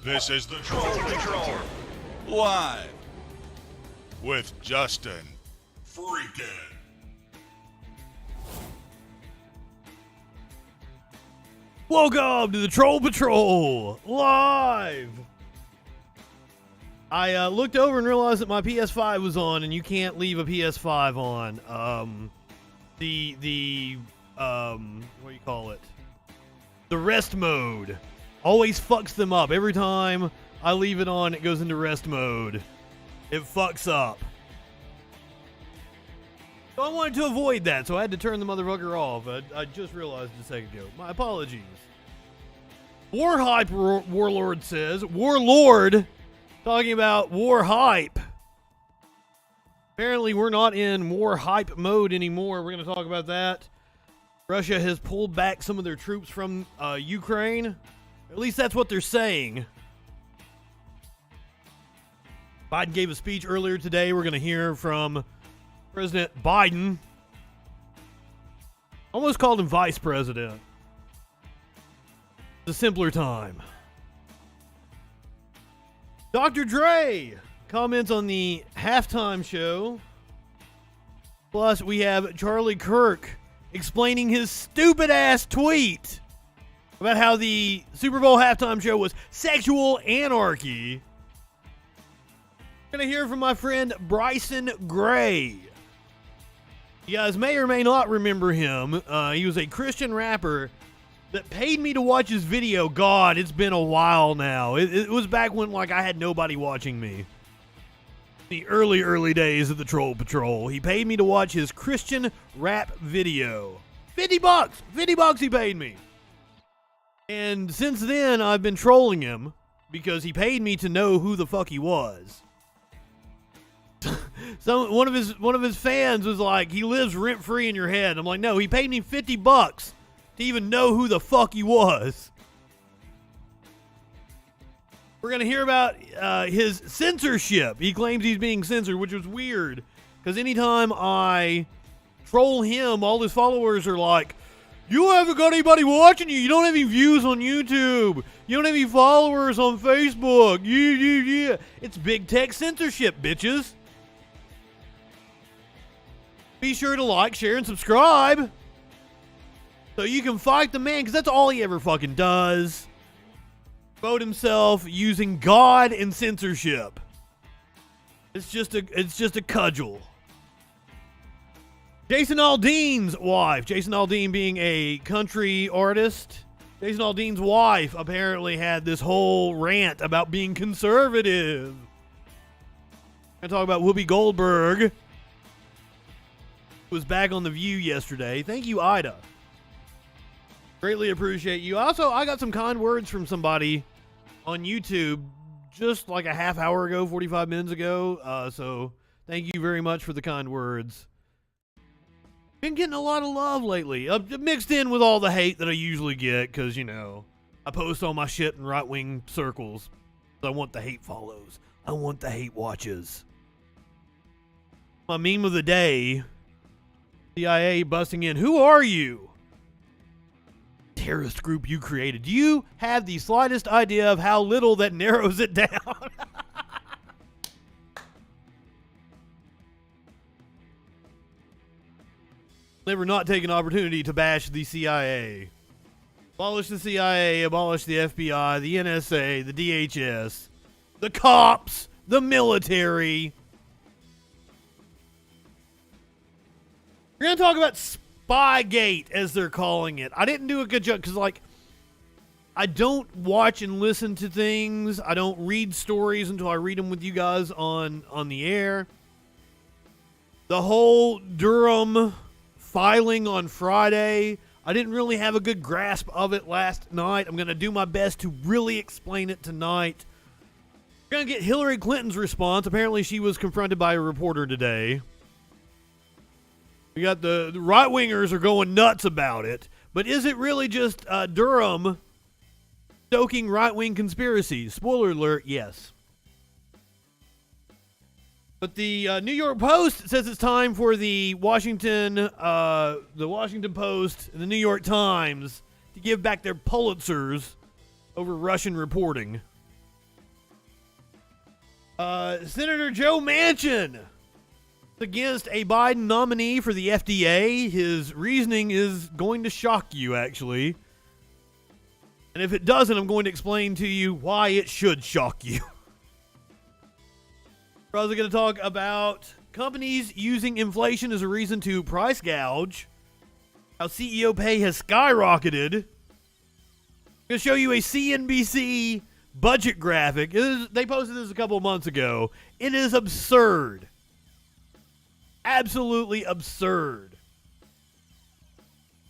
This is the Troll Patrol, live with Justin FREAKIN. Welcome to the Troll Patrol, live! I looked over and realized that my PS5 was on, and you can't leave a PS5 on. What do you call it? The rest mode always fucks them up. Every time I leave it on, it goes into rest mode. It fucks up. So I wanted to avoid that, so I had to turn the motherfucker off. I just realized a second ago. My apologies. War Hype Warlord says, Warlord, talking about War Hype. Apparently we're not in War Hype mode anymore. We're going to talk about that. Russia has pulled back some of their troops from Ukraine. At least that's what they're saying. Biden gave a speech earlier today. We're going to hear from President Biden. Almost called him Vice President. It's a simpler time. Dr. Dre comments on the halftime show. Plus, we have Charlie Kirk explaining his stupid-ass tweet about how the Super Bowl halftime show was sexual anarchy. We're going to hear from my friend Bryson Gray. You guys may or may not remember him. He was a Christian rapper that paid me to watch his video. God, it's been a while now. It was back when I had nobody watching me. The early days of the Troll Patrol. He paid me to watch his Christian rap video. $50! $50 he paid me. And since then, I've been trolling him because he paid me to know who the fuck he was. So one of his fans was like, he lives rent-free in your head. I'm like, no, he paid me $50 to even know who the fuck he was. We're going to hear about his censorship. He claims he's being censored, which was weird. Because anytime I troll him, all his followers are like, you haven't got anybody watching you. You don't have any views on YouTube. You don't have any followers on Facebook. Yeah. It's big tech censorship, bitches. Be sure to like, share, and subscribe so you can fight the man, because that's all he ever fucking does. Vote himself using God and censorship. It's just a cudgel. Jason Aldean's wife, Jason Aldean being a country artist, Jason Aldean's wife apparently had this whole rant about being conservative. I talk about Whoopi Goldberg, who was back on The View yesterday. Thank you, Ida. Greatly appreciate you. Also, I got some kind words from somebody on YouTube just like a half hour ago, 45 minutes ago. So thank you very much for the kind words. Been getting a lot of love lately, mixed in with all the hate that I usually get, because, I post all my shit in right-wing circles. I want the hate follows. I want the hate watches. My meme of the day, CIA busting in. Who are you? Terrorist group you created. Do you have the slightest idea of how little that narrows it down? Never not take an opportunity to bash the CIA. Abolish the CIA, abolish the FBI, the NSA, the DHS, the cops, the military. We're going to talk about Spygate, as they're calling it. I didn't do a good job because, I don't watch and listen to things. I don't read stories until I read them with you guys on the air. The whole Durham filing on Friday, I didn't really have a good grasp of it last night. I'm going to do my best to really explain it tonight. We're going to get Hillary Clinton's response. Apparently she was confronted by a reporter today. We got the right-wingers are going nuts about it. But is it really just Durham stoking right-wing conspiracies? Spoiler alert, yes. But the New York Post says it's time for the Washington Post and the New York Times to give back their Pulitzers over Russian reporting. Senator Joe Manchin against a Biden nominee for the FDA. His reasoning is going to shock you, actually. And if it doesn't, I'm going to explain to you why it should shock you. We're also going to talk about companies using inflation as a reason to price gouge, how CEO pay has skyrocketed. I'm going to show you a CNBC budget graphic. They posted this a couple of months ago. It is absurd. Absolutely absurd.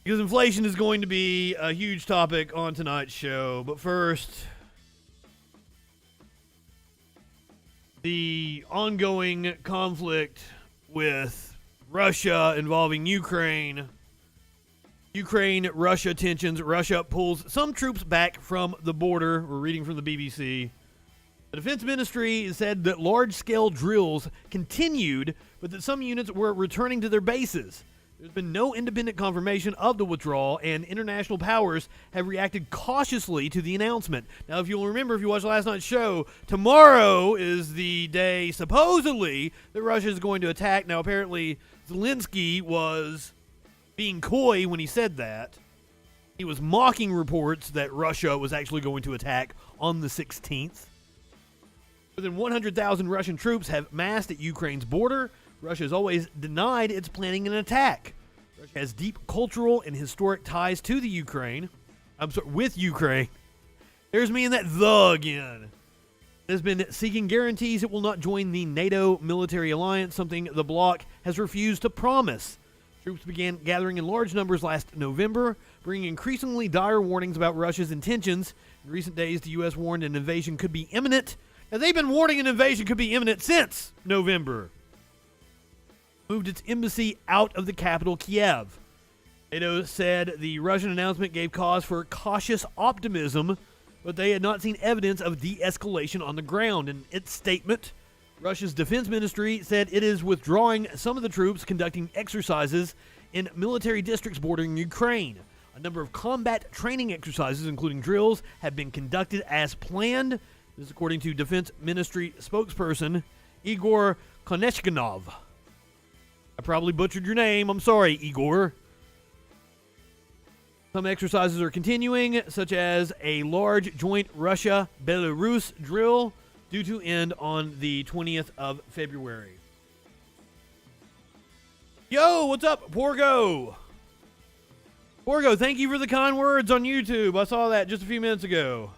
Because inflation is going to be a huge topic on tonight's show. But first, the ongoing conflict with Russia involving Ukraine. Ukraine-Russia tensions. Russia pulls some troops back from the border. We're reading from the BBC. The Defense Ministry said that large-scale drills continued, but that some units were returning to their bases. There's been no independent confirmation of the withdrawal, and international powers have reacted cautiously to the announcement. Now, if you'll remember, if you watched last night's show, tomorrow is the day, supposedly, that Russia is going to attack. Now, apparently, Zelensky was being coy when he said that. He was mocking reports that Russia was actually going to attack on the 16th. More than 100,000 Russian troops have massed at Ukraine's border. Russia has always denied it's planning an attack. Russia has deep cultural and historic ties to the Ukraine. With Ukraine. There's me and that the again. It has been seeking guarantees it will not join the NATO military alliance, something the bloc has refused to promise. Troops began gathering in large numbers last November, bringing increasingly dire warnings about Russia's intentions. In recent days, the U.S. warned an invasion could be imminent. Now, they've been warning an invasion could be imminent since November. Moved its embassy out of the capital, Kiev. NATO said the Russian announcement gave cause for cautious optimism, but they had not seen evidence of de-escalation on the ground. In its statement, Russia's defense ministry said it is withdrawing some of the troops conducting exercises in military districts bordering Ukraine. A number of combat training exercises, including drills, have been conducted as planned. This is according to Defense Ministry spokesperson Igor Konechkinov. I probably butchered your name. I'm sorry, Igor. Some exercises are continuing, such as a large joint Russia-Belarus drill due to end on the 20th of February. Yo, what's up, Porgo? Porgo, thank you for the kind words on YouTube. I saw that just a few minutes ago.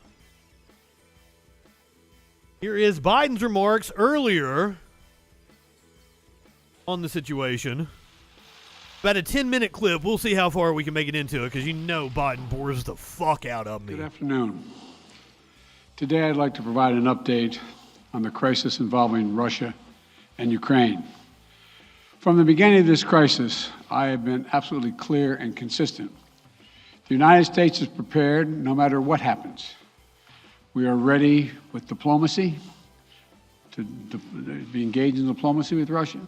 Here is Biden's remarks earlier on the situation. About a 10-minute clip. We'll see how far we can make it into it, because you know Biden bores the fuck out of me. Good afternoon. Today I'd like to provide an update on the crisis involving Russia and Ukraine. From the beginning of this crisis, I have been absolutely clear and consistent. The United States is prepared no matter what happens. We are ready with diplomacy, to be engaged in diplomacy with Russia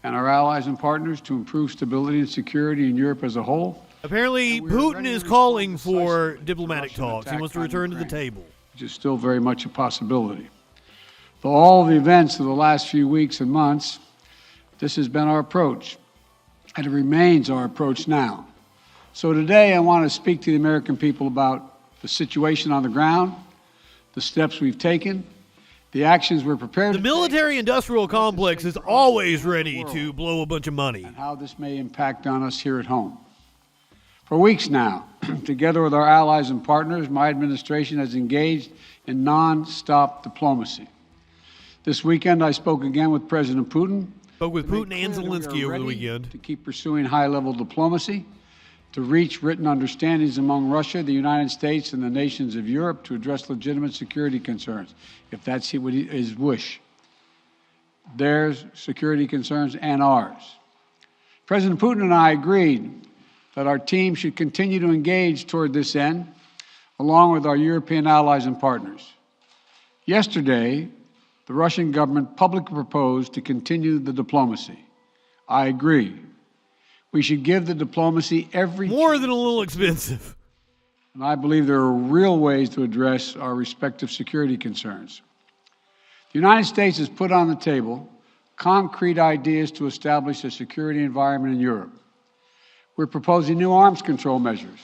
and our allies and partners to improve stability and security in Europe as a whole. Apparently, Putin is calling for diplomatic talks. He wants to return to the table. Which is still very much a possibility. Though all the events of the last few weeks and months, this has been our approach, and it remains our approach now. So today I want to speak to the American people about the situation on the ground, the steps we've taken, the actions we're prepared to take. The military-industrial complex is always ready to blow a bunch of money. And how this may impact on us here at home. For weeks now, together with our allies and partners, my administration has engaged in non-stop diplomacy. This weekend, I spoke again with President Putin. Spoke with Putin and Zelensky over the weekend. To keep pursuing high-level diplomacy, to reach written understandings among Russia, the United States, and the nations of Europe to address legitimate security concerns, if that's his wish. Their security concerns and ours. President Putin and I agreed that our team should continue to engage toward this end, along with our European allies and partners. Yesterday, the Russian government publicly proposed to continue the diplomacy. I agree. We should give the diplomacy every more than a little expensive. And I believe there are real ways to address our respective security concerns. The United States has put on the table concrete ideas to establish a security environment in Europe. We're proposing new arms control measures,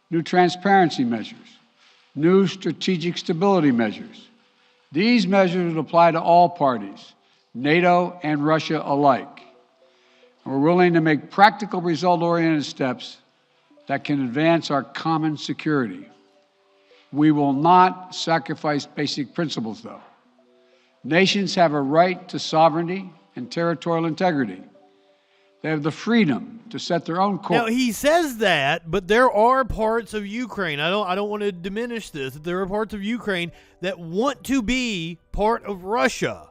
new transparency measures, new strategic stability measures. These measures would apply to all parties, NATO and Russia alike. And we're willing to make practical, result-oriented steps that can advance our common security. We will not sacrifice basic principles, though. Nations have a right to sovereignty and territorial integrity. They have the freedom to set their own course. Now, he says that, but there are parts of Ukraine, I don't want to diminish this, that there are parts of Ukraine that want to be part of Russia.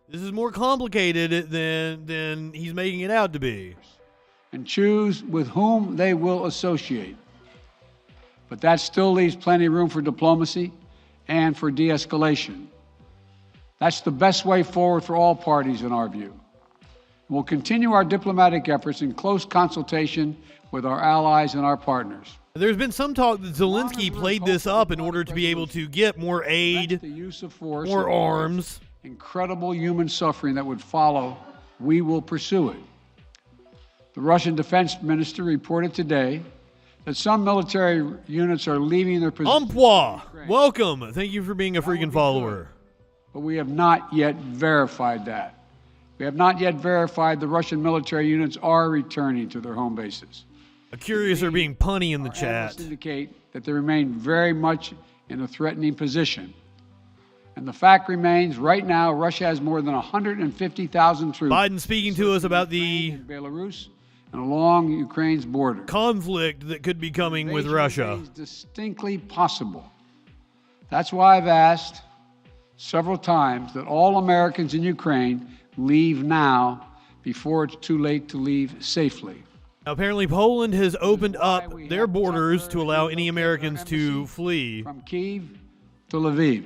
This is more complicated than he's making it out to be. And choose with whom they will associate. But that still leaves plenty of room for diplomacy and for de-escalation. That's the best way forward for all parties, in our view. We'll continue our diplomatic efforts in close consultation with our allies and our partners. There's been some talk that Zelensky played this up in order to be able to get more aid, The use of force, more arms. incredible human suffering that would follow, we will pursue it. The Russian defense minister reported today that some military units are leaving their positions. Welcome. Thank you for being a freaking follower. But we have not yet verified that. We have not yet verified the Russian military units are returning to their home bases. Curious are being punny in the chat. Analysts indicate that they remain very much in a threatening position. And the fact remains, right now, Russia has more than 150,000 troops. Biden speaking to us about the Belarus and along Ukraine's border. conflict that could be coming with Russia. Is distinctly possible. That's why I've asked several times that all Americans in Ukraine leave now before it's too late to leave safely. Now, apparently, Poland has opened up their borders to allow any Americans to flee. From Kyiv to Lviv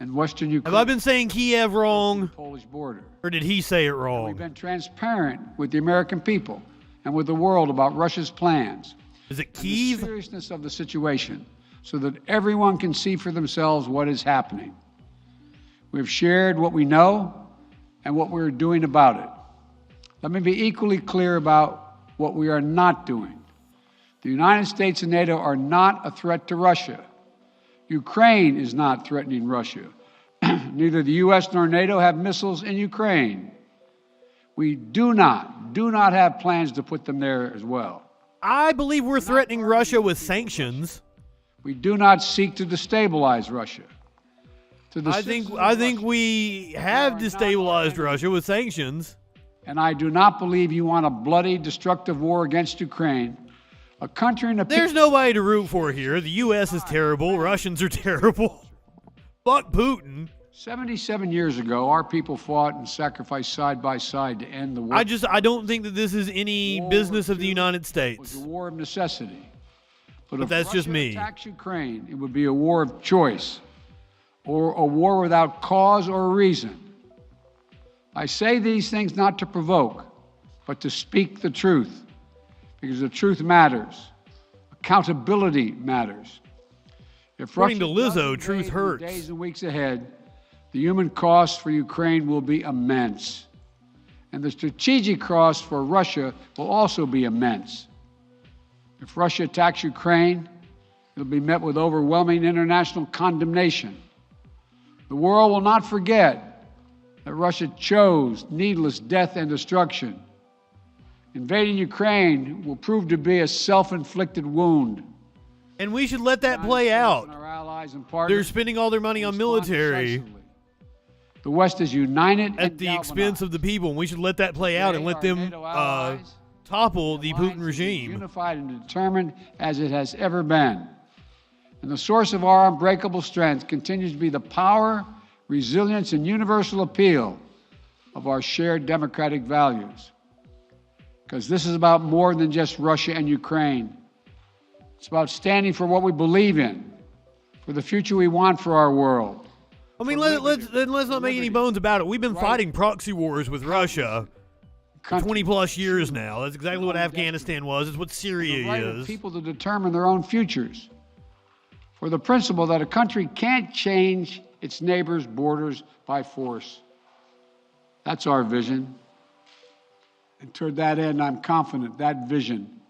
in western Ukraine. Have I been saying Kiev wrong, Polish border. or did he say it We've wrong? been transparent with the American people and with the world about Russia's plans. Is it And the Kiev? seriousness of the situation so that everyone can see for themselves what is happening. We've shared what we know and what we're doing about it. Let me be equally clear about what we are not doing. The United States and NATO are not a threat to Russia. Ukraine is not threatening Russia. Neither the U.S. nor NATO have missiles in Ukraine. We do not have plans to put them there as well. I believe we're threatening Russia with sanctions. We do not seek to destabilize Russia. I think we have destabilized Russia with sanctions. And I do not believe you want a bloody, destructive war against Ukraine, a country in a... There's nobody to root for here. The U.S. is terrible. Russians are terrible. Fuck Putin. 77 years ago, our people fought and sacrificed side by side to end the war. I don't think that this is any business of the United It was States. a war of necessity. But if that's just Russia me. attacks Ukraine, it would be a war of choice, or a war without cause or reason. I say these things not to provoke, but to speak the truth, because the truth matters. Accountability matters. If According to Russia Lizzo, doesn't truth invade in the hurts. days and weeks ahead, the human cost for Ukraine will be immense. And the strategic cost for Russia will also be immense. If Russia attacks Ukraine, it'll be met with overwhelming international condemnation. The world will not forget that Russia chose needless death and destruction. Invading Ukraine will prove to be a self-inflicted wound. And we should let that play out. Our allies and partners They're spending all their money on respond military decisively. The West is united at and the expense of the people, and we should let that play out and let them topple the Putin regime. Unified and determined as it has ever been. And the source of our unbreakable strength continues to be the power, resilience, and universal appeal of our shared democratic values. Because this is about more than just Russia and Ukraine. It's about standing for what we believe in, for the future we want for our world. I mean, let's not make any bones about it. We've been fighting proxy wars with Russia for 20 plus years now. That's exactly what Afghanistan was. It's what The Syria right of is. people to determine their own futures. For the principle that a country can't change its neighbors' borders by force. That's our vision. And toward that end, I'm confident that vision,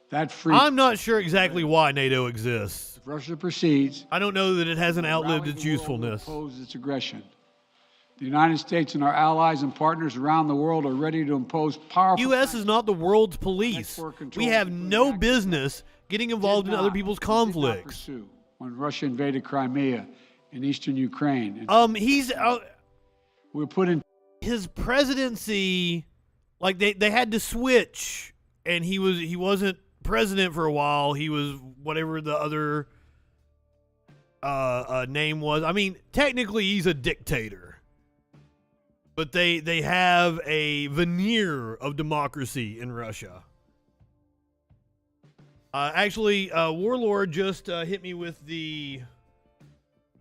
that freedom. I'm not sure exactly why NATO exists. If Russia proceeds, I don't know that it hasn't outlived its the world will usefulness. oppose its aggression. The United States and our allies and partners around the world are ready to impose powerful. U.S. is not the world's police. We have no business getting involved in other people's conflicts. When Russia invaded Crimea in eastern Ukraine. We were put in his presidency, like they had to switch, and he wasn't president for a while. He was whatever the other name was. I mean, technically he's a dictator, but they have a veneer of democracy in Russia. Actually, Warlord just hit me with the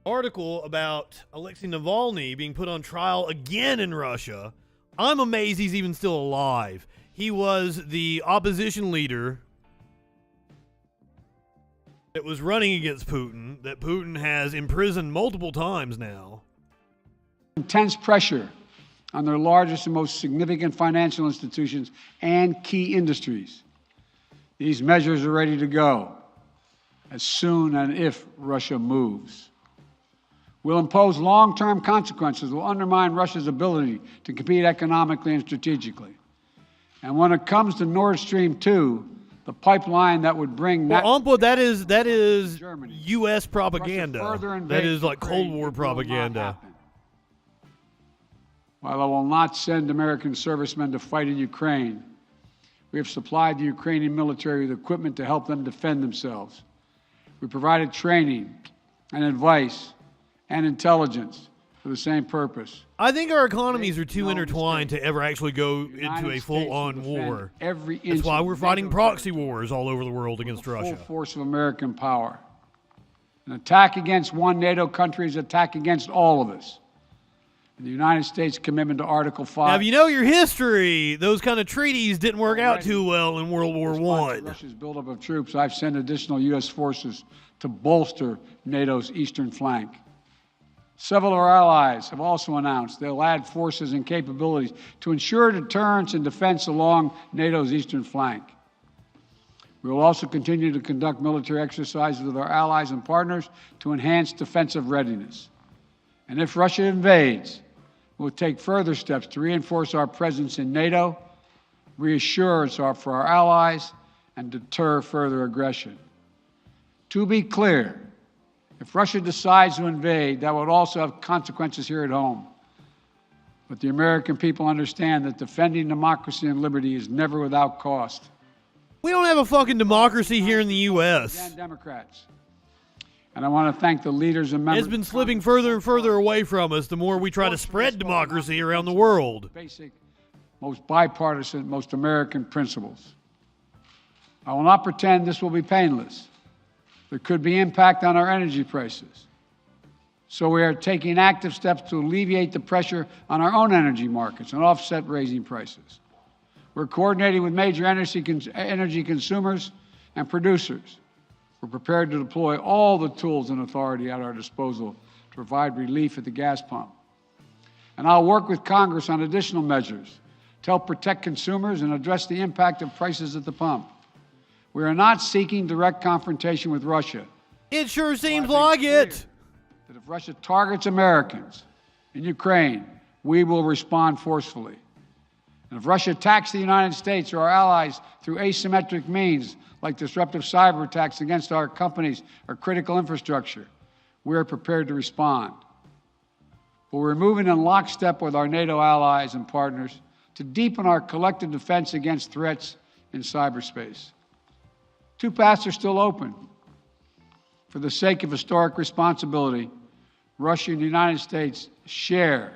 article about Alexei Navalny being put on trial again in Russia. I'm amazed he's even still alive. He was the opposition leader that was running against Putin, that Putin has imprisoned multiple times now. Intense pressure on their largest and most significant financial institutions and key industries. These measures are ready to go as soon and if Russia moves. Will impose long-term consequences, will undermine Russia's ability to compete economically and strategically. And when it comes to Nord Stream 2, the pipeline that would bring that is Germany, U.S. propaganda. That is like Cold War propaganda. While I will not send American servicemen to fight in Ukraine, we have supplied the Ukrainian military with equipment to help them defend themselves. We provided training and advice and intelligence for the same purpose. I think our economies are too intertwined to ever actually go into a full-on war. That's why we're fighting proxy wars all over the world against Russia. Full force of American power. An attack against one NATO country is an attack against all of us. And the United States' commitment to Article 5. Now, if you know your history, those kind of treaties didn't work out too well in World War I. Russia's buildup of troops, I've sent additional U.S. forces to bolster NATO's eastern flank. Several of our allies have also announced they'll add forces and capabilities to ensure deterrence and defense along NATO's eastern flank. We will also continue to conduct military exercises with our allies and partners to enhance defensive readiness. And if Russia invades, we'll take further steps to reinforce our presence in NATO, reassure us for our allies, and deter further aggression. To be clear, if Russia decides to invade, that would also have consequences here at home. But the American people understand that defending democracy and liberty is never without cost. We don't have a fucking democracy here in the U.S. And Democrats. And I want to thank the leaders and members. It's been slipping further and further away from us the more we try to spread democracy around the world. Basic, most bipartisan, most American principles. I will not pretend this will be painless. There could be impact on our energy prices. So we are taking active steps to alleviate the pressure on our own energy markets and offset raising prices. We're coordinating with major energy consumers and producers. We're prepared to deploy all the tools and authority at our disposal to provide relief at the gas pump. And I'll work with Congress on additional measures to help protect consumers and address the impact of prices at the pump. We are not seeking direct confrontation with Russia. It sure seems like it. That if Russia targets Americans in Ukraine, we will respond forcefully. And if Russia attacks the United States or our allies through asymmetric means, like disruptive cyber attacks against our companies or critical infrastructure, we are prepared to respond. But we're moving in lockstep with our NATO allies and partners to deepen our collective defense against threats in cyberspace. Two paths are still open. For the sake of historic responsibility, Russia and the United States share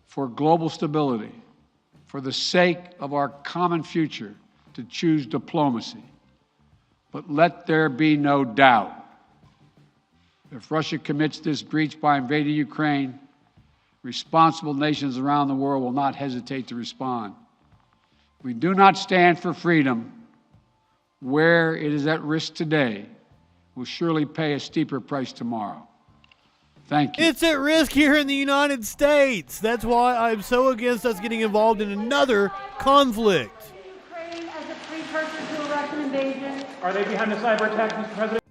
for global stability, for the sake of our common future, to choose diplomacy. But let there be no doubt. If Russia commits this breach by invading Ukraine, responsible nations around the world will not hesitate to respond. We do not stand for freedom where it is at risk today, will surely pay a steeper price tomorrow. Thank you. It's at risk here in the United States. That's why I'm so against us getting involved in another conflict. Ukraine as a precursor to a Russian invasion. Are they behind the cyber attack, Mr. President?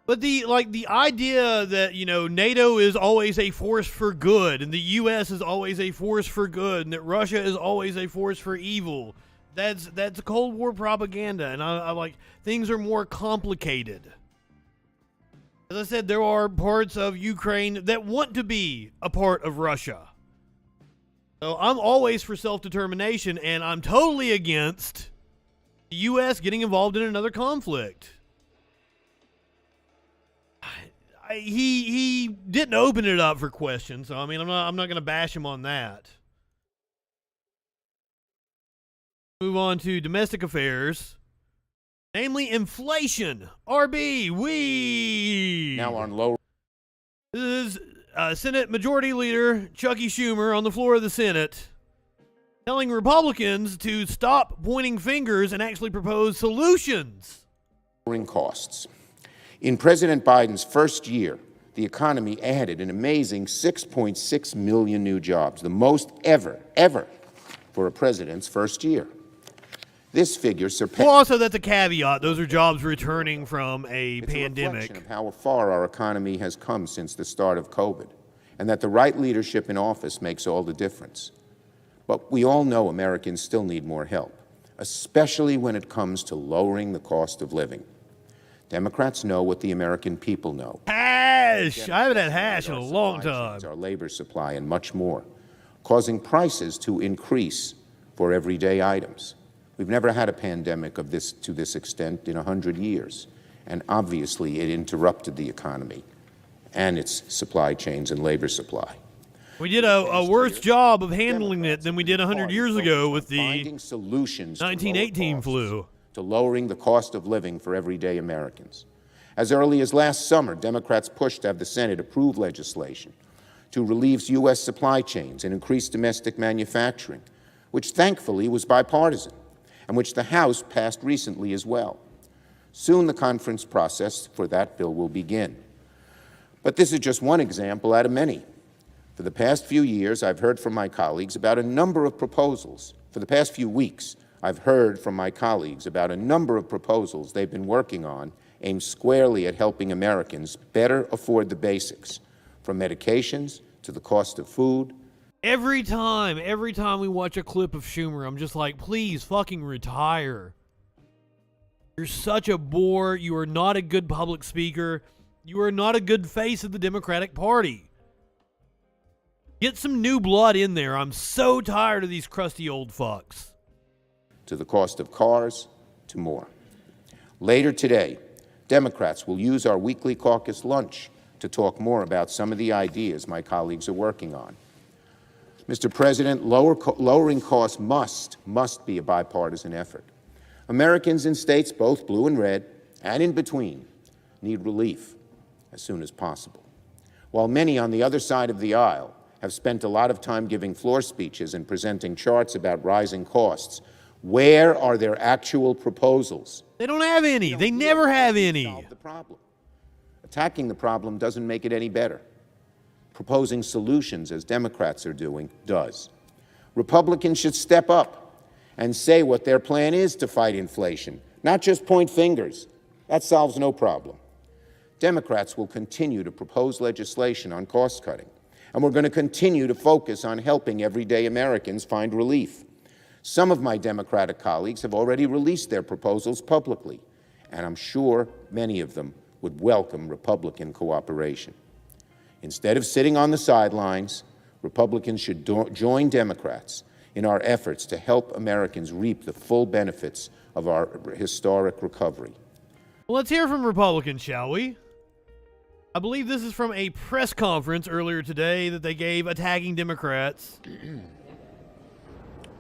But the idea that, NATO is always a force for good and the US is always a force for good and that Russia is always a force for evil, that's Cold War propaganda, and I like things are more complicated. As I said, there are parts of Ukraine that want to be a part of Russia. So I'm always for self-determination, and I'm totally against the US getting involved in another conflict. He didn't open it up for questions, so I mean I'm not going to bash him on that. Move on to domestic affairs, namely inflation. RB, we now on low. This is Senate Majority Leader Chucky Schumer on the floor of the Senate telling Republicans to stop pointing fingers and actually propose solutions. Costs. In President Biden's first year, the economy added an amazing 6.6 million new jobs, the most ever for a president's first year. This figure surpassed. Well, also that's a caveat. Those are jobs returning from a pandemic. A reflection of how far our economy has come since the start of COVID, and that the right leadership in office makes all the difference. But we all know Americans still need more help, especially when it comes to lowering the cost of living. Democrats know what the American people know. Hash! I haven't had hash in a long time. Our labor supply and much more, causing prices to increase for everyday items. We've never had a pandemic to this extent in 100 years, and obviously it interrupted the economy and its supply chains and labor supply. We did a worse job of handling it than we did 100 years ago with the 1918 flu. To lowering the cost of living for everyday Americans. As early as last summer, Democrats pushed to have the Senate approve legislation to relieve U.S. supply chains and increase domestic manufacturing, which thankfully was bipartisan, and which the House passed recently as well. Soon the conference process for that bill will begin. But this is just one example out of many. For the past few years, I've heard from my colleagues about a number of proposals. For the past few weeks, I've heard from my colleagues about a number of proposals they've been working on aimed squarely at helping Americans better afford the basics, from medications to the cost of food. Every time we watch a clip of Schumer, I'm just like, please fucking retire. You're such a bore. You are not a good public speaker. You are not a good face of the Democratic Party. Get some new blood in there. I'm so tired of these crusty old fucks. To the cost of cars, to more. Later today, Democrats will use our weekly caucus lunch to talk more about some of the ideas my colleagues are working on. Mr. President, lowering costs must be a bipartisan effort. Americans in states, both blue and red, and in between, need relief as soon as possible. While many on the other side of the aisle have spent a lot of time giving floor speeches and presenting charts about rising costs, where are their actual proposals? They don't have any. They never have any. Solve the problem. Attacking the problem doesn't make it any better. Proposing solutions, as Democrats are doing, does. Republicans should step up and say what their plan is to fight inflation, not just point fingers. That solves no problem. Democrats will continue to propose legislation on cost cutting, and we're going to continue to focus on helping everyday Americans find relief. Some of my Democratic colleagues have already released their proposals publicly, and I'm sure many of them would welcome Republican cooperation. Instead of sitting on the sidelines, Republicans should join Democrats in our efforts to help Americans reap the full benefits of our historic recovery. Well, let's hear from Republicans, shall we? I believe this is from a press conference earlier today that they gave attacking Democrats.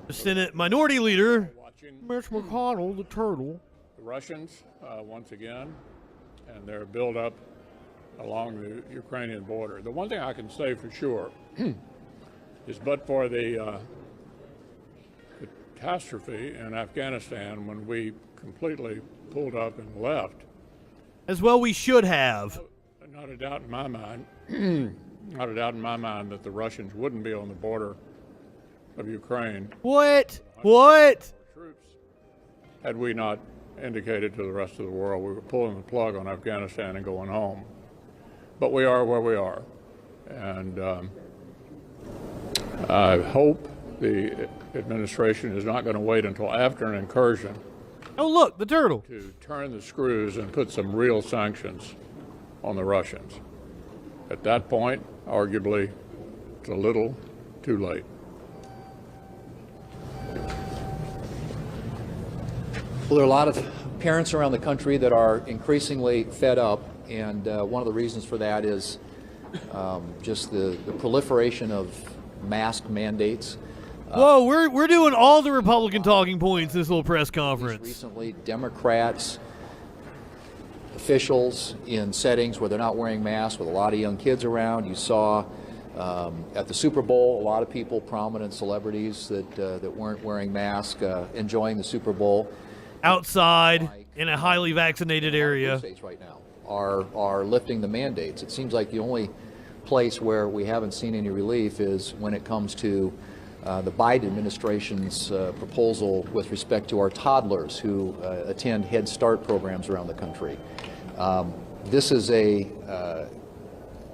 The Senate Minority Leader, Mitch McConnell, the turtle. The Russians, once again, and their buildup along the Ukrainian border. The one thing I can say for sure is but for the catastrophe in Afghanistan when we completely pulled up and left. As well we should have. Not a doubt in my mind not a doubt in my mind that the Russians wouldn't be on the border of Ukraine. What? What? Troops, had we not indicated to the rest of the world we were pulling the plug on Afghanistan and going home. But we are where we are. And I hope the administration is not going to wait until after an incursion. Oh, look, the turtle. To turn the screws and put some real sanctions on the Russians. At that point, arguably, it's a little too late. Well, there are a lot of parents around the country that are increasingly fed up, and one of the reasons for that is just the proliferation of mask mandates. Whoa, we're doing all the Republican talking points this little press conference. Recently, Democrats, officials in settings where they're not wearing masks with a lot of young kids around. You saw at the Super Bowl a lot of people, prominent celebrities that weren't wearing masks, enjoying the Super Bowl. Outside in a highly vaccinated area. States right now are lifting the mandates. It seems like the only place where we haven't seen any relief is when it comes to the Biden administration's proposal with respect to our toddlers who attend Head Start programs around the country. This is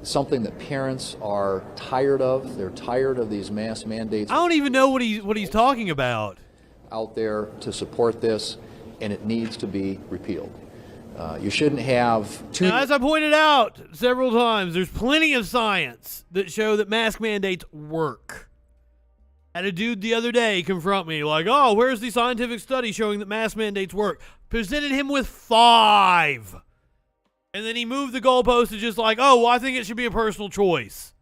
something that parents are tired of. They're tired of these mask mandates. I don't even know what he's talking about. Out there to support this, and it needs to be repealed. You shouldn't have two. Now, as I pointed out several times, there's plenty of science that show that mask mandates work. Had a dude the other day confront me like, oh, where's the scientific study showing that mask mandates work? Presented him with 5. And then he moved the goalpost to just like, oh, well, I think it should be a personal choice.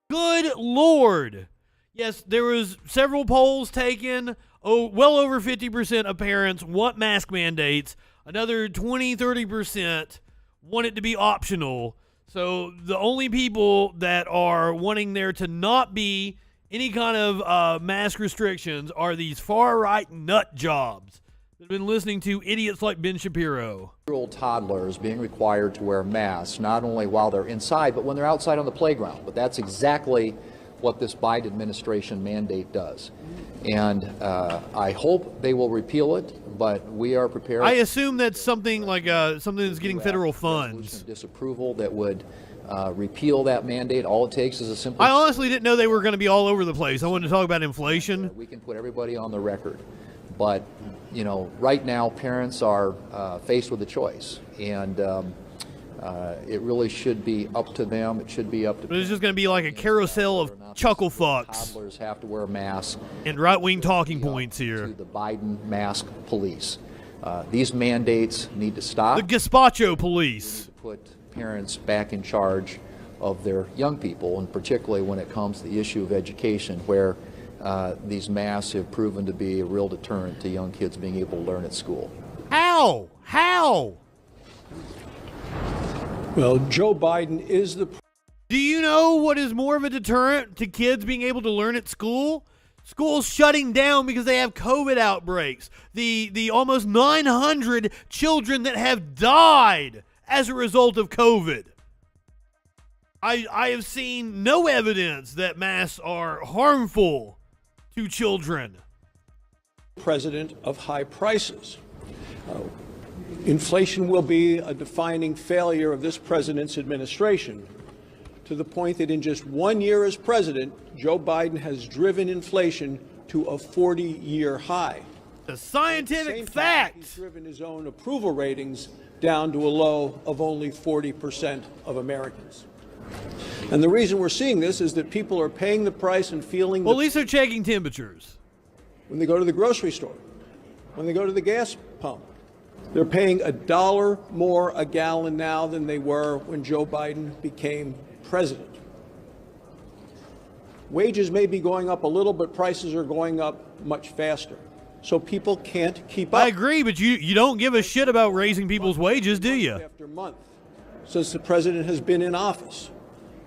Good Lord. Yes, there was several polls taken. Oh, well over 50% of parents want mask mandates. Another 20-30% want it to be optional. So the only people that are wanting there to not be any kind of mask restrictions are these far-right nut jobs that have been listening to idiots like Ben Shapiro. Year-old toddlers being required to wear masks, not only while they're inside, but when they're outside on the playground. But that's exactly what this Biden administration mandate does. And I hope they will repeal it, but we are prepared. I assume that's something like something that's getting federal funds. Disapproval that would repeal that mandate. All it takes is a simple. I honestly didn't know they were going to be all over the place. I wanted to talk about inflation. We can put everybody on the record. But, you know, right now parents are faced with a choice. And it really should be up to them. It should be up to. But it's just going to be like a carousel of chuckle fucks. Toddlers have to wear masks. And right-wing talking points here. To the Biden mask police. These mandates need to stop. The gazpacho police. We need to put parents back in charge of their young people, and particularly when it comes to the issue of education, where these masks have proven to be a real deterrent to young kids being able to learn at school. How? How? Well, Joe Biden is the... Do you know what is more of a deterrent to kids being able to learn at school? Schools shutting down because they have COVID outbreaks. The almost 900 children that have died as a result of COVID. I have seen no evidence that masks are harmful to children. President of high prices. Inflation will be a defining failure of this president's administration, to the point that in just 1 year as president, Joe Biden has driven inflation to a 40-year high. The scientific fact. He's driven his own approval ratings down to a low of only 40% of Americans. And the reason we're seeing this is that people are paying the price and feeling Well, at least they're checking temperatures. When they go to the grocery store, when they go to the gas pump, they're paying $1 more a gallon now than they were when Joe Biden became president. Wages may be going up a little, but prices are going up much faster. So people can't keep up. I agree, but you don't give a shit about raising people's wages, do you? After month, since the president has been in office,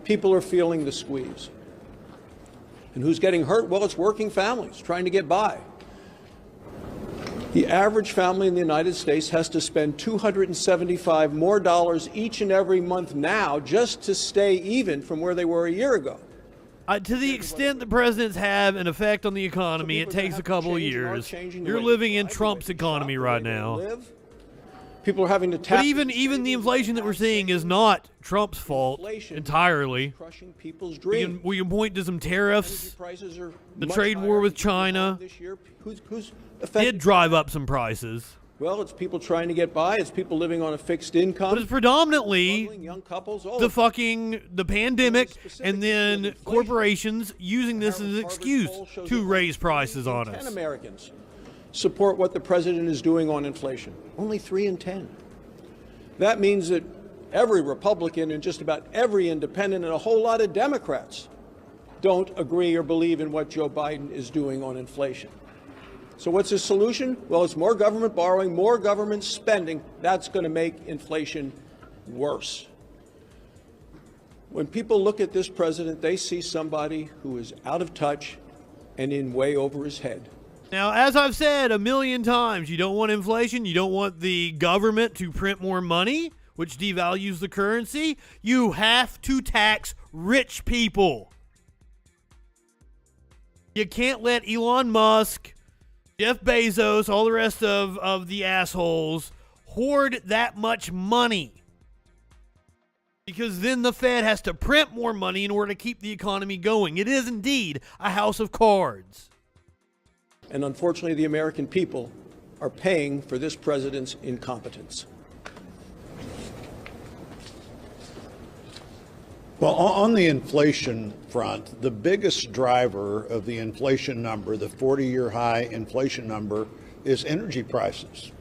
people are feeling the squeeze. And who's getting hurt? Well, it's working families trying to get by. The average family in the United States has to spend $275 more each and every month now just to stay even from where they were a year ago. To the extent the presidents have an effect on the economy, it takes a couple of years. You're living in Trump's economy right now. People are having to tap. But even the inflation that we're seeing is not Trump's fault entirely. Crushing people's dreams. We can point to some tariffs. Prices are The much trade war higher with this China year. Who's did affected? drive up some prices. Well, it's people trying to get by. It's people living on a fixed income. But it's predominantly Young couples. All the pandemic and then corporations using this as an excuse to raise prices on 10 us. Americans support what the president is doing on inflation. Only 3 in 10. That means that every Republican and just about every independent and a whole lot of Democrats don't agree or believe in what Joe Biden is doing on inflation. So what's his solution? Well, it's more government borrowing, more government spending. That's going to make inflation worse. When people look at this president, they see somebody who is out of touch and in way over his head. Now, as I've said a million times, you don't want inflation. You don't want the government to print more money, which devalues the currency. You have to tax rich people. You can't let Elon Musk, Jeff Bezos, all the rest of the assholes hoard that much money. Because then the Fed has to print more money in order to keep the economy going. It is indeed a house of cards. And unfortunately, the American people are paying for this president's incompetence. Well, on the inflation front, the biggest driver of the inflation number, the 40-year high inflation number, is energy prices.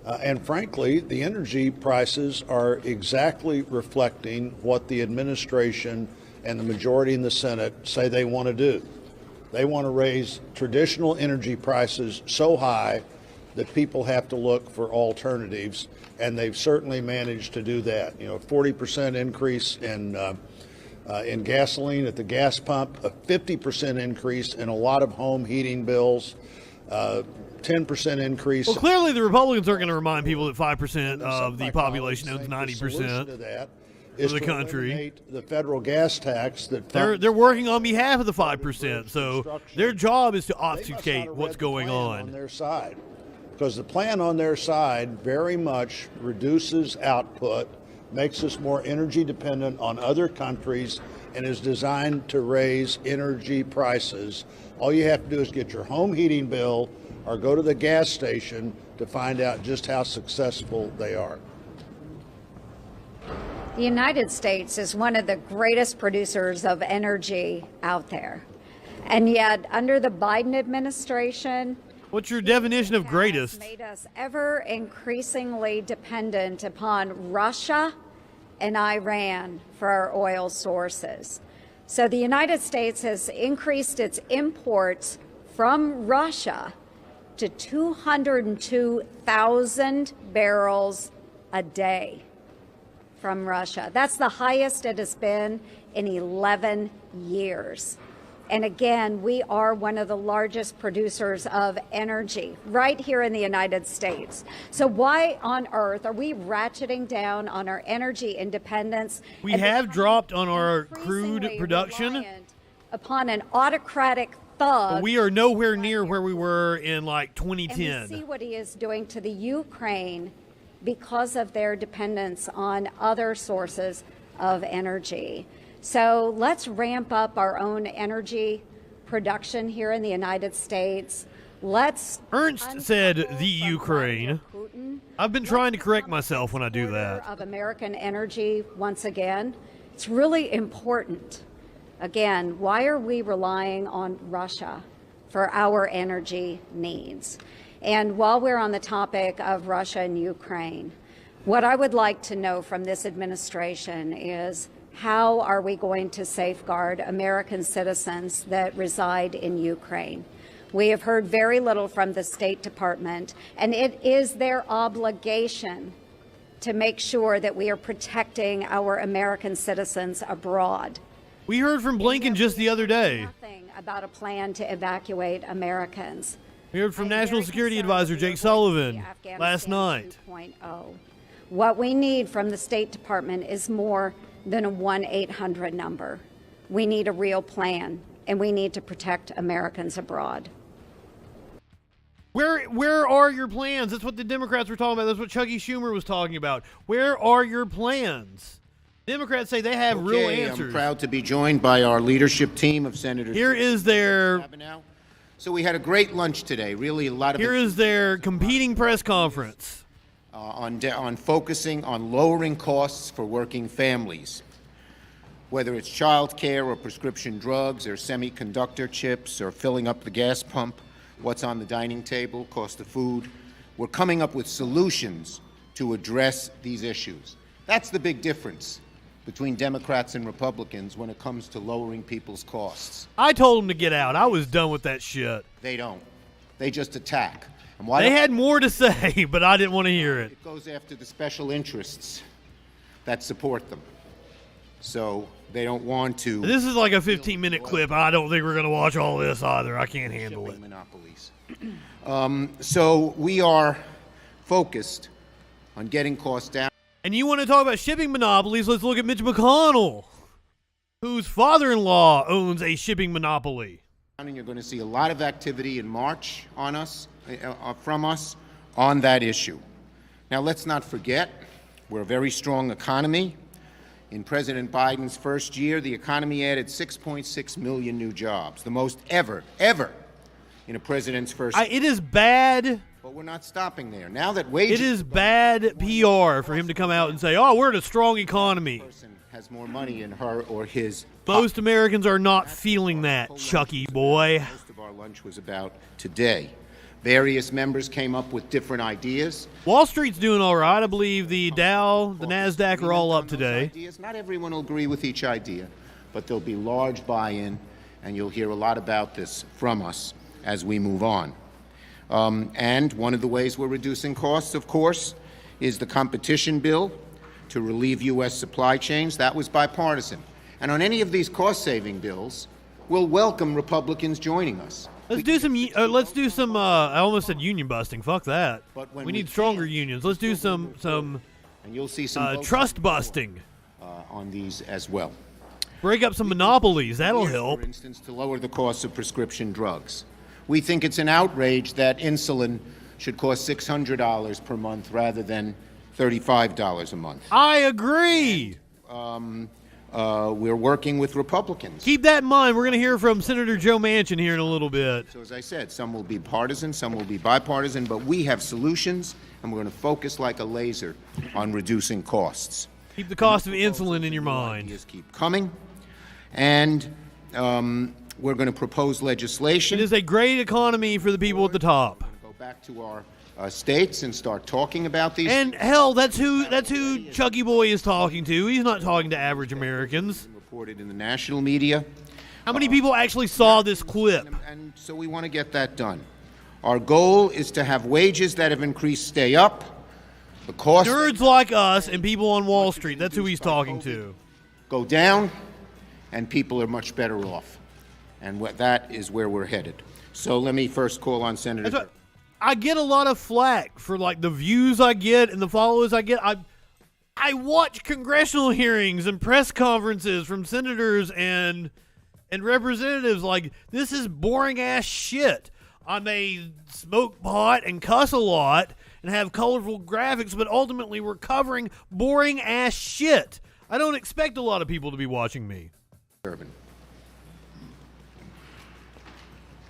And frankly, the energy prices are exactly reflecting what the administration and the majority in the Senate say they want to do. They want to raise traditional energy prices so high that people have to look for alternatives, and they've certainly managed to do that. 40% increase in gasoline at the gas pump, a 50% increase in a lot of home heating bills, 10% increase. Well, clearly the Republicans aren't going to remind people that 5% of the population owns 90% of the country. The federal gas tax that they're working on behalf of the 5%, so their job is to obfuscate what's going on their side, because the plan on their side very much reduces output, makes us more energy dependent on other countries, and is designed to raise energy prices. All you have to do is get your home heating bill or go to the gas station to find out just how successful they are. The United States is one of the greatest producers of energy out there. And yet, under the Biden administration, what's your definition of greatest? Made us ever increasingly dependent upon Russia and Iran for our oil sources. So the United States has increased its imports from Russia to 202,000 barrels a day from Russia. That's the highest it has been in 11 years. And again, we are one of the largest producers of energy right here in the United States. So why on earth are we ratcheting down on our energy independence? We have dropped on our crude production upon an autocratic thug. We are nowhere near where we were in like 2010. And we see what he is doing to the Ukraine because of their dependence on other sources of energy. So let's ramp up our own energy production here in the United States. Ernst said the Ukraine. I've been trying to correct myself when I do that. Of American energy once again. It's really important. Again, why are we relying on Russia for our energy needs? And while we're on the topic of Russia and Ukraine, what I would like to know from this administration is, how are we going to safeguard American citizens that reside in Ukraine? We have heard very little from the State Department, and it is their obligation to make sure that we are protecting our American citizens abroad. We heard from Blinken just the other day. Nothing about a plan to evacuate Americans. We heard from I'm National very Security concerned Advisor that we are Jake going to see Sullivan Afghanistan last night. 2.0. What we need from the State Department is more than a 1-800 number. We need a real plan, and we need to protect Americans abroad. Where are your plans? That's what the Democrats were talking about. That's what Chucky Schumer was talking about. Where are your plans? Democrats say they have real answers. I'm proud to be joined by our leadership team of senators. Here is their... So we had a great lunch today. Really, a lot of... Here is their competing press conference. On focusing on lowering costs for working families, whether it's child care or prescription drugs or semiconductor chips or filling up the gas pump, what's on the dining table, cost of food. We're coming up with solutions to address these issues. That's the big difference between Democrats and Republicans when it comes to lowering people's costs. I told them to get out. I was done with that shit. They don't. They just attack. And They had more to say, but I didn't want to hear it. It goes after the special interests that support them. So they don't want to... This is like a 15-minute clip. I don't think we're going to watch all this either. I can't handle it. Monopolies. So we are focused on getting costs down. And you want to talk about shipping monopolies? Let's look at Mitch McConnell, whose father-in-law owns a shipping monopoly. And you're going to see a lot of activity in March on us, from us on that issue. Now, let's not forget, we're a very strong economy. In President Biden's first year, the economy added 6.6 million new jobs, the most ever in a president's first year. It is bad. But we're not stopping there. Now that wages... It is bad PR for him to come out and say, oh, we're in a strong economy. Person has more money in her or his... Most Americans are not feeling that, Chucky boy. Most of our lunch was about today. Various members came up with different ideas. Wall Street's doing all right. I believe the Dow, the NASDAQ are all up today. Not everyone will agree with each idea, but there'll be large buy-in, and you'll hear a lot about this from us as we move on. And one of the ways we're reducing costs, of course, is the competition bill to relieve U.S. supply chains. That was bipartisan. And on any of these cost-saving bills, we'll welcome Republicans joining us. Let's do some. I almost said union busting. Fuck that. We need stronger unions. Let's do some. And you'll see some trust busting on these as well. Break up some monopolies. That'll help. For instance, to lower the cost of prescription drugs. We think it's an outrage that insulin should cost $600 per month rather than $35 a month. I agree. We're working with Republicans. Keep that in mind. We're going to hear from Senator Joe Manchin here in a little bit. So as I said, some will be partisan, some will be bipartisan, but we have solutions, and we're going to focus like a laser on reducing costs. Keep the cost of insulin in your mind. Ideas keep coming, and we're going to propose legislation. It is a great economy for the people at the top. Go back to our states and start talking about these. And hell, that's who Chucky Boy is talking to. He's not talking to average Americans. Reported in the national media. How many people actually saw this clip? And so we want to get that done. Our goal is to have wages that have increased stay up. The cost nerds like us and people on Wall Street. That's who he's talking to. Go down, and people are much better off. And that is where we're headed. So let me first call on Senator. I get a lot of flack for like the views I get and the followers I get. I watch congressional hearings and press conferences from senators and representatives like this is boring ass shit. I may smoke pot and cuss a lot and have colorful graphics, but ultimately we're covering boring ass shit. I don't expect a lot of people to be watching me. Urban.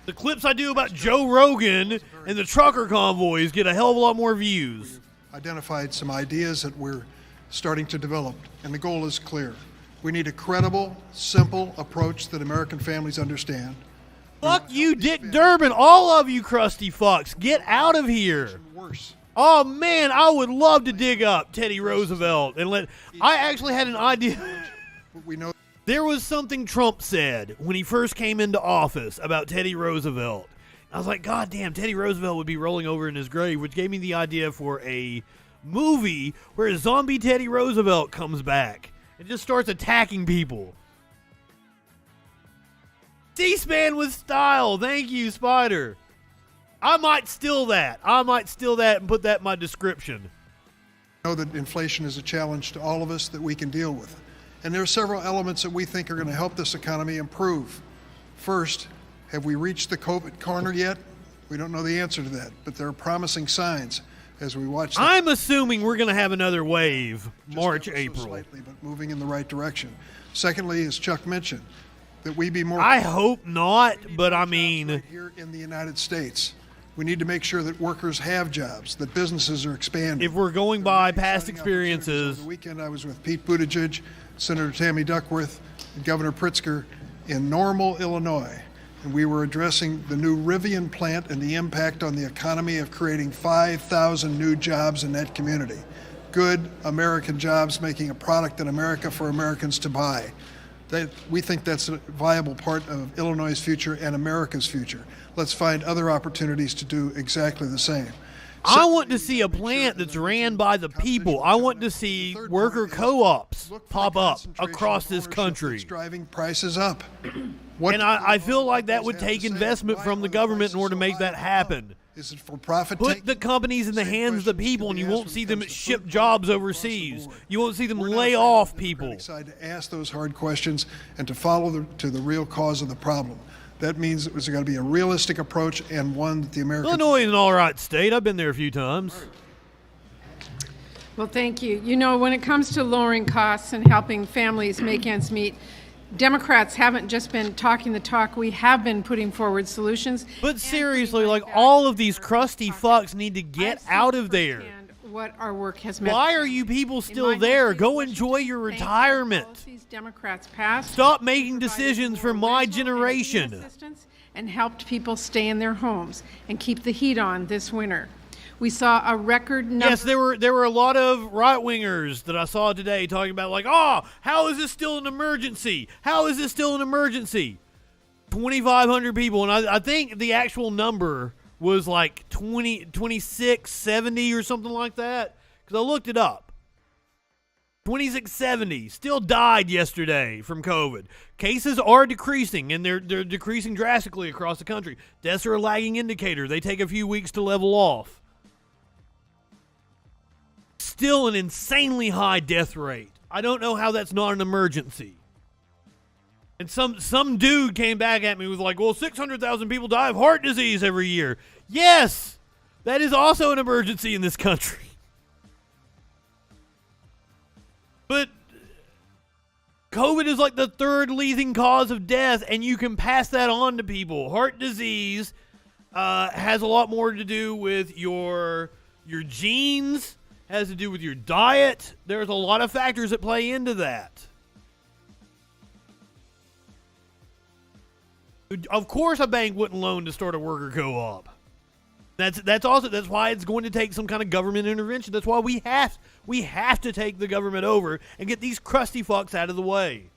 The clips I do about Joe Rogan and the trucker convoys get a hell of a lot more views. Identified some ideas that we're starting to develop, and the goal is clear. We need a credible, simple approach that American families understand. Fuck you, Dick Durbin. All of you crusty fucks. Get out of here. Worse. Oh, man, I would love to dig up Teddy Roosevelt and I actually had an idea. We know. There was something Trump said when he first came into office about Teddy Roosevelt. I was like, God damn, Teddy Roosevelt would be rolling over in his grave, which gave me the idea for a movie where zombie Teddy Roosevelt comes back and just starts attacking people. C-SPAN with style. Thank you, Spider. I might steal that. And put that in my description. I know that inflation is a challenge to all of us that we can deal with. And there are several elements that we think are going to help this economy improve. First, have we reached the COVID corner yet? We don't know the answer to that, but there are promising signs as we watch. I'm assuming we're going to have another wave, March, April. Slightly, but moving in the right direction. Secondly, as Chuck mentioned, that we be more. I hope not, but I mean. Right here in the United States, we need to make sure that workers have jobs, that businesses are expanding. If we're going by past experiences. On the weekend, I was with Pete Buttigieg, Senator Tammy Duckworth, and Governor Pritzker in Normal, Illinois. And we were addressing the new Rivian plant and the impact on the economy of creating 5,000 new jobs in that community. Good American jobs making a product in America for Americans to buy. We think that's a viable part of Illinois' future and America's future. Let's find other opportunities to do exactly the same. I want to see a plant that's ran by the people. I want to see worker co-ops pop up across this country. Driving prices up. And I feel like that would take investment from the government in order to make that happen. Is it for profit? Put the companies in the hands of the people, and you won't see them ship jobs overseas. You won't see them lay off people. We're excited to ask those hard questions and to follow to the real cause of the problem. That means there's got to be a realistic approach and one that the American. Illinois is an all right state. I've been there a few times. Well, thank you. You know, when it comes to lowering costs and helping families make ends meet, Democrats haven't just been talking the talk. We have been putting forward solutions. But seriously, like, all of these crusty fucks need to get out of there. What our work has meant. Why are you people still there? Go enjoy your retirement. Democrats passed. Stop making decisions for my generation. And helped people stay in their homes and keep the heat on this winter. We saw a record number. Yes, there were a lot of right-wingers that I saw today talking about, like, oh, how is this still an emergency? How is this still an emergency? 2,500 people, and I think the actual number was like 2670 or something like that, because I looked it up. 2670 still died yesterday from COVID. Cases are decreasing, and they're decreasing drastically across the country. Deaths are a lagging indicator. They take a few weeks to level off. Still an insanely high death rate. I don't know how that's not an emergency. And some dude came back at me with like, well, 600,000 people die of heart disease every year. Yes, that is also an emergency in this country. But COVID is like the third leading cause of death, and you can pass that on to people. Heart disease has a lot more to do with your genes, has to do with your diet. There's a lot of factors that play into that. Of course a bank wouldn't loan to start a worker co-op. That's why it's going to take some kind of government intervention. That's why we have to take the government over and get these crusty fucks out of the way.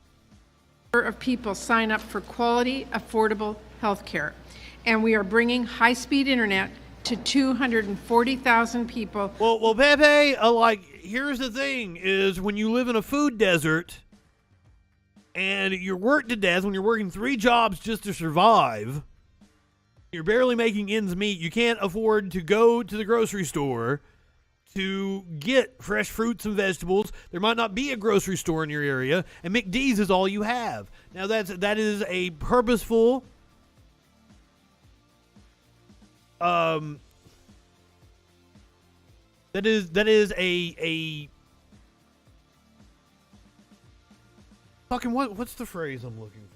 Of people sign up for quality, affordable health care. And we are bringing high-speed internet to 240,000 people. Well, Pepe, here's the thing, is when you live in a food desert and you're worked to death, when you're working 3 jobs just to survive, you're barely making ends meet, you can't afford to go to the grocery store to get fresh fruits and vegetables. There might not be a grocery store in your area, and McD's is all you have. Now that is a purposeful that is a fucking what's the phrase I'm looking for?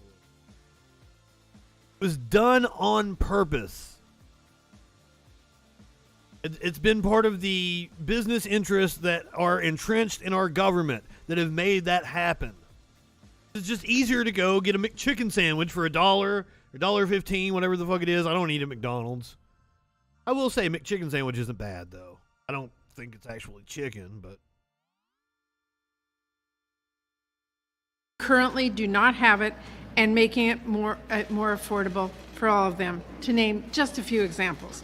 It was done on purpose. It's been part of the business interests that are entrenched in our government that have made that happen. It's just easier to go get a McChicken sandwich for $1 or $1.15, whatever the fuck it is. I don't eat at McDonald's. I will say McChicken sandwich isn't bad, though. I don't think it's actually chicken, but... Currently do not have it, and making it more affordable for all of them, to name just a few examples.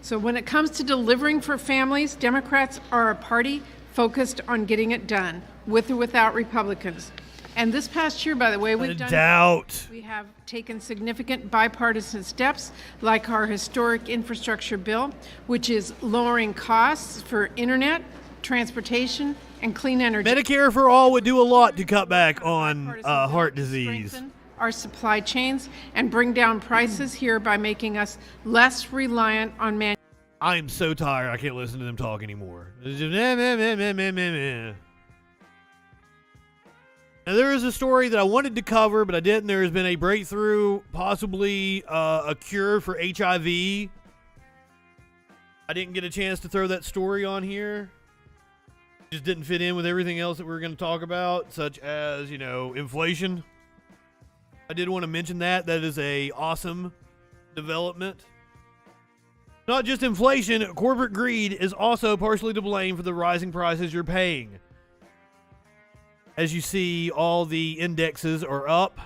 So when it comes to delivering for families, Democrats are a party focused on getting it done, with or without Republicans. And this past year, by the way, we have taken significant bipartisan steps, like our historic infrastructure bill, which is lowering costs for internet, transportation, and clean energy. Medicare for all would do a lot to cut back on heart disease. Our supply chains and bring down prices here by making us less reliant on I am so tired. I can't listen to them talk anymore. Now, there is a story that I wanted to cover, but I didn't. There has been a breakthrough, possibly a cure for HIV. I didn't get a chance to throw that story on here. It just didn't fit in with everything else that we were going to talk about, such as, inflation. I did want to mention that. That is a awesome development. Not just inflation, corporate greed is also partially to blame for the rising prices you're paying. As you see, all the indexes are up.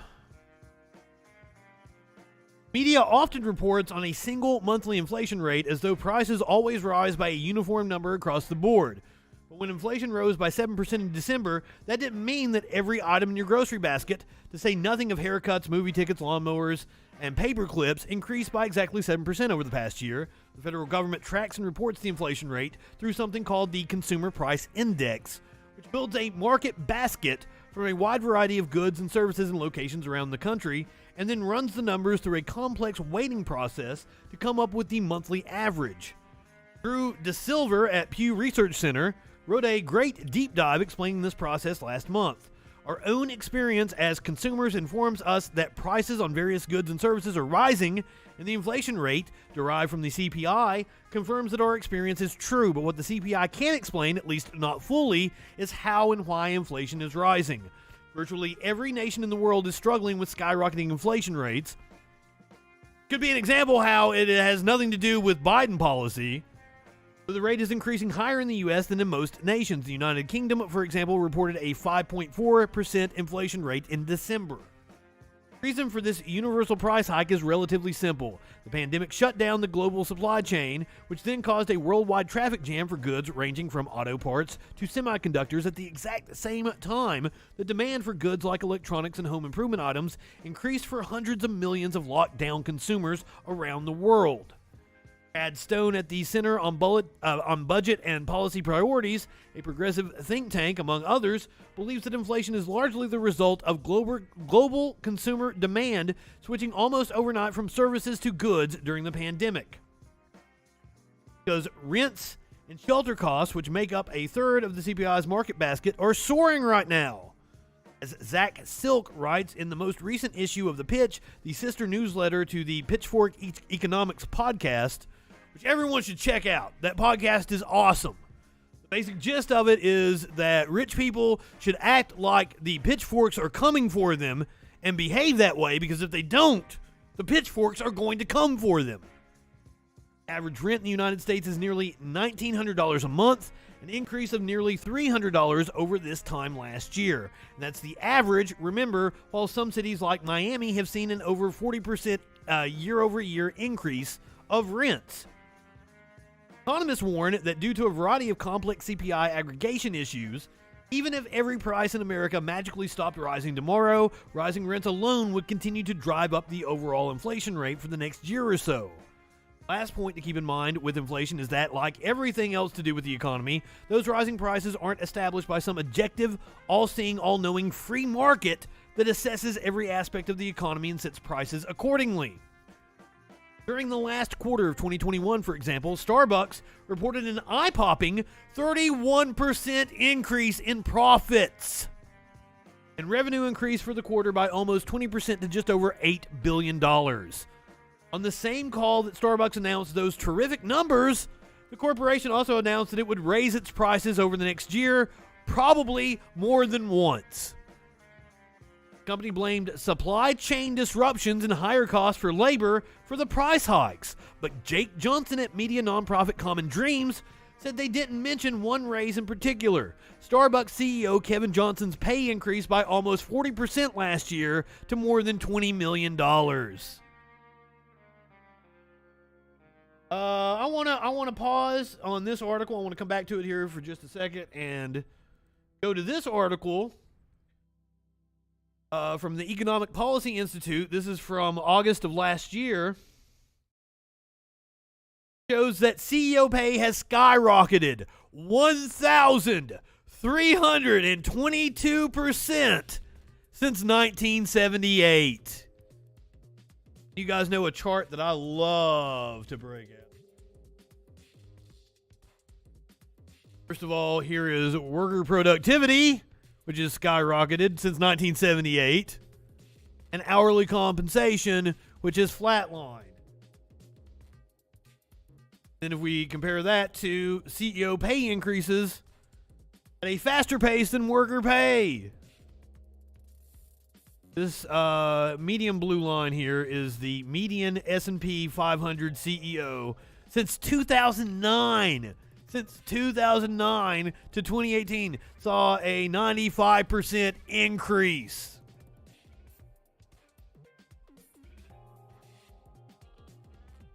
Media often reports on a single monthly inflation rate as though prices always rise by a uniform number across the board. But when inflation rose by 7% in December, that didn't mean that every item in your grocery basket, to say nothing of haircuts, movie tickets, lawnmowers, and paper clips, increased by exactly 7% over the past year. The federal government tracks and reports the inflation rate through something called the Consumer Price Index, which builds a market basket from a wide variety of goods and services in locations around the country, and then runs the numbers through a complex weighting process to come up with the monthly average. Drew DeSilver at Pew Research Center wrote a great deep dive explaining this process last month. Our own experience as consumers informs us that prices on various goods and services are rising, and the inflation rate, derived from the CPI, confirms that our experience is true. But what the CPI can't explain, at least not fully, is how and why inflation is rising. Virtually every nation in the world is struggling with skyrocketing inflation rates. Could be an example how it has nothing to do with Biden policy. But the rate is increasing higher in the U.S. than in most nations. The United Kingdom, for example, reported a 5.4% inflation rate in December. The reason for this universal price hike is relatively simple. The pandemic shut down the global supply chain, which then caused a worldwide traffic jam for goods ranging from auto parts to semiconductors. At the exact same time, the demand for goods like electronics and home improvement items increased for hundreds of millions of locked-down consumers around the world. Brad Stone at the Center on Budget and Policy Priorities, a progressive think tank, among others, believes that inflation is largely the result of global consumer demand switching almost overnight from services to goods during the pandemic. Because rents and shelter costs, which make up a third of the CPI's market basket, are soaring right now. As Zach Silk writes in the most recent issue of The Pitch, the sister newsletter to the Pitchfork Economics podcast, which everyone should check out. That podcast is awesome. The basic gist of it is that rich people should act like the pitchforks are coming for them and behave that way, because if they don't, the pitchforks are going to come for them. Average rent in the United States is nearly $1,900 a month, an increase of nearly $300 over this time last year. And that's the average, remember, while some cities like Miami have seen an over 40% year-over-year increase of rents. Economists warn that due to a variety of complex CPI aggregation issues, even if every price in America magically stopped rising tomorrow, rising rents alone would continue to drive up the overall inflation rate for the next year or so. Last point to keep in mind with inflation is that, like everything else to do with the economy, those rising prices aren't established by some objective, all-seeing, all-knowing free market that assesses every aspect of the economy and sets prices accordingly. During the last quarter of 2021, for example, Starbucks reported an eye-popping 31% increase in profits. And revenue increased for the quarter by almost 20% to just over $8 billion. On the same call that Starbucks announced those terrific numbers, the corporation also announced that it would raise its prices over the next year, probably more than once. The company blamed supply chain disruptions and higher costs for labor for the price hikes. But Jake Johnson at media nonprofit Common Dreams said they didn't mention one raise in particular. Starbucks CEO Kevin Johnson's pay increased by almost 40% last year to more than $20 million. I want to pause on this article. I want to come back to it here for just a second and go to this article from the Economic Policy Institute, this is from August of last year, shows that CEO pay has skyrocketed 1,322% since 1978. You guys know a chart that I love to break out. First of all, here is worker productivity, which has skyrocketed since 1978, and hourly compensation, which is flatlined. And if we compare that to CEO pay increases at a faster pace than worker pay. This medium blue line here is the median S&P 500 CEO since 2009. Since 2009 to 2018, saw a 95% increase.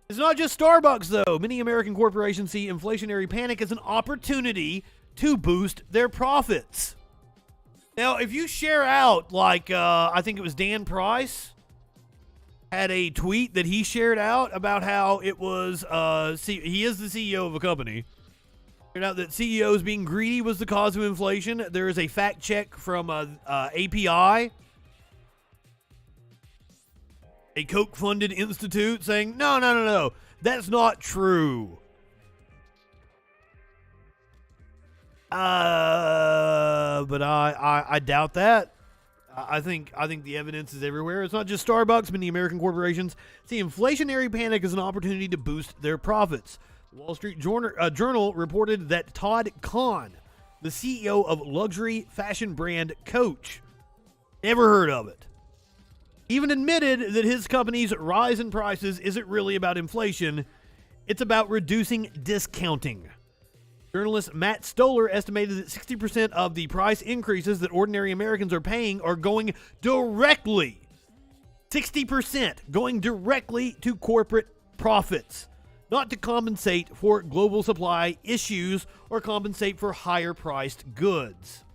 It's not just Starbucks, though. Many American corporations see inflationary panic as an opportunity to boost their profits. Now, if you share out, like, I think it was Dan Price had a tweet that he shared out about how it was, he is the CEO of a company. Shared out that CEOs being greedy was the cause of inflation. There is a fact check from API, a Koch-funded institute, saying, no, that's not true. But I doubt that. I think the evidence is everywhere. It's not just Starbucks. Many American corporations see inflationary panic as an opportunity to boost their profits. The Wall Street Journal reported that Todd Kahn, the CEO of luxury fashion brand Coach, never heard of it, even admitted that his company's rise in prices isn't really about inflation. It's about reducing discounting. Journalist Matt Stoller estimated that 60% of the price increases that ordinary Americans are paying are going directly, 60% going directly to corporate profits, not to compensate for global supply issues or compensate for higher priced goods.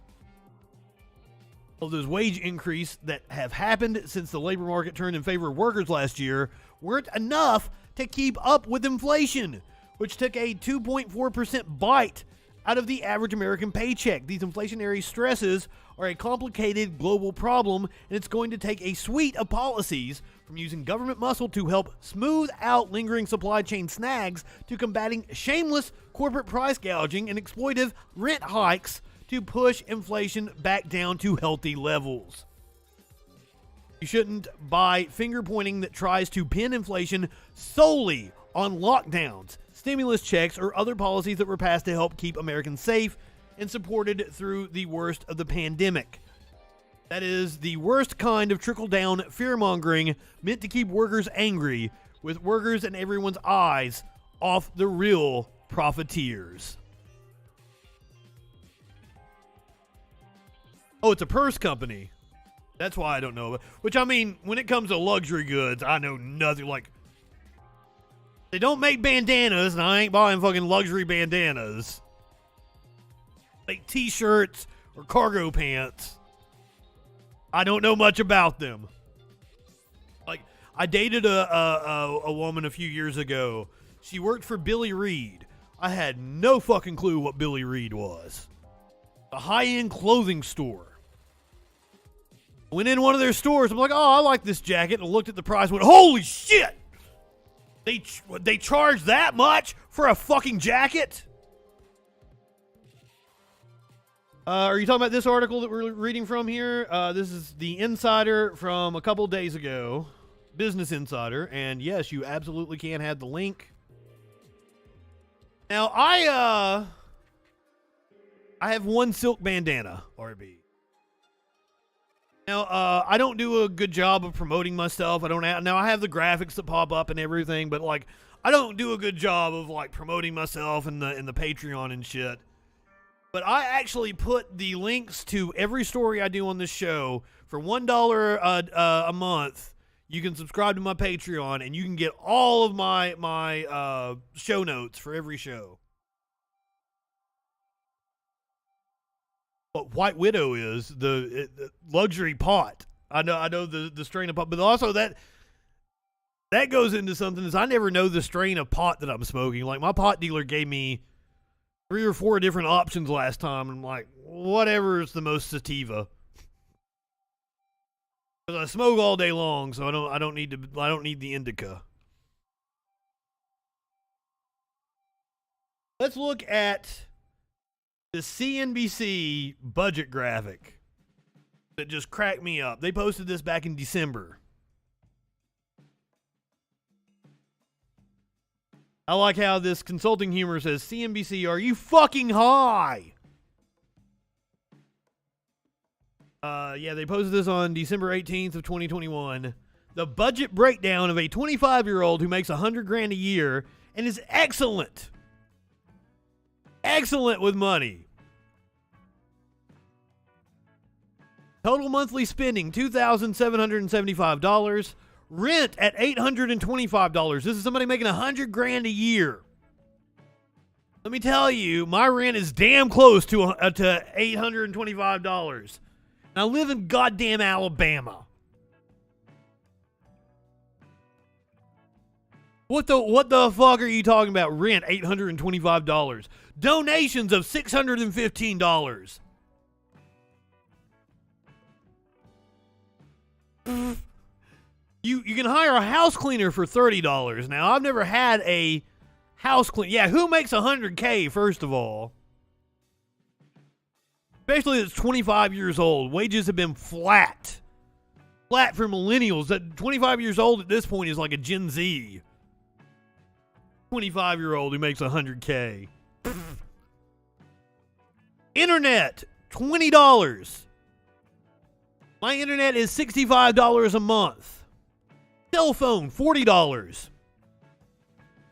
All those wage increases that have happened since the labor market turned in favor of workers last year weren't enough to keep up with inflation, which took a 2.4% bite out of the average American paycheck. These inflationary stresses are a complicated global problem, and it's going to take a suite of policies, from using government muscle to help smooth out lingering supply chain snags to combating shameless corporate price gouging and exploitive rent hikes to push inflation back down to healthy levels. You shouldn't buy finger-pointing that tries to pin inflation solely on lockdowns, stimulus checks, or other policies that were passed to help keep Americans safe and supported through the worst of the pandemic. That is the worst kind of trickle-down fear-mongering meant to keep workers angry, with workers and everyone's eyes off the real profiteers. Oh, it's a purse company. That's why I don't know. Which, I mean, when it comes to luxury goods, I know nothing. Like, they don't make bandanas, and I ain't buying fucking luxury bandanas. Like t-shirts or cargo pants. I don't know much about them. Like, I dated a woman a few years ago. She worked for Billy Reed. I had no fucking clue what Billy Reed was. A high-end clothing store. I went in one of their stores. I'm like, oh, I like this jacket. And I looked at the price and went, holy shit! They charge that much for a fucking jacket? Are you talking about this article that we're reading from here? This is the Insider from a couple days ago. Business Insider. And yes, you absolutely can have the link. Now, I have one silk bandana, RB. Now, I don't do a good job of promoting myself. I have the graphics that pop up and everything, but like, I don't do a good job of like promoting myself in the Patreon and shit. But I actually put the links to every story I do on this show for $1 a month. You can subscribe to my Patreon, and you can get all of my show notes for every show. What White Widow is, the luxury pot I know the strain of pot, but also that goes into something is I never know the strain of pot that I'm smoking. Like, my pot dealer gave me 3 or 4 different options last time, and I'm like, whatever is the most sativa. Because I smoke all day long, so I don't need the indica. Let's look at the CNBC budget graphic that just cracked me up. They posted this back in December. I like how this consulting humor says, CNBC, are you fucking high? Yeah, they posted this on December 18th of 2021. The budget breakdown of a 25-year-old who makes $100,000 a year and is excellent. Excellent with money. Total monthly spending, $2,775. Rent at $825. This is somebody making $100,000 a year. Let me tell you, my rent is damn close to $825. And I live in goddamn Alabama. What the fuck are you talking about? Rent, $825. Donations of $615. You can hire a house cleaner for $30. Now, I've never had a house cleaner. Yeah, who makes $100K, first of all? Especially that's 25 years old. Wages have been flat. Flat for millennials. That 25 years old at this point is like a Gen Z. 25-year-old who makes $100K. Internet, $20. My internet is $65 a month. Cell phone, $40.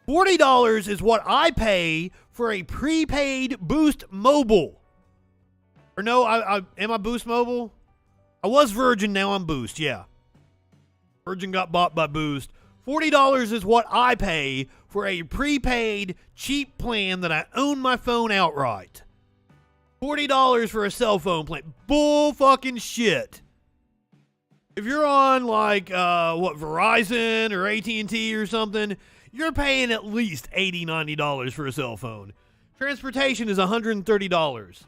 $40 is what I pay for a prepaid Boost Mobile. Or no, am I Boost Mobile? I was Virgin, now I'm Boost, yeah. Virgin got bought by Boost. $40 is what I pay for a prepaid cheap plan that I own my phone outright. $40 for a cell phone plan. Bull fucking shit. If you're on like Verizon or AT&T or something, you're paying at least $80, $90 for a cell phone. Transportation is $130.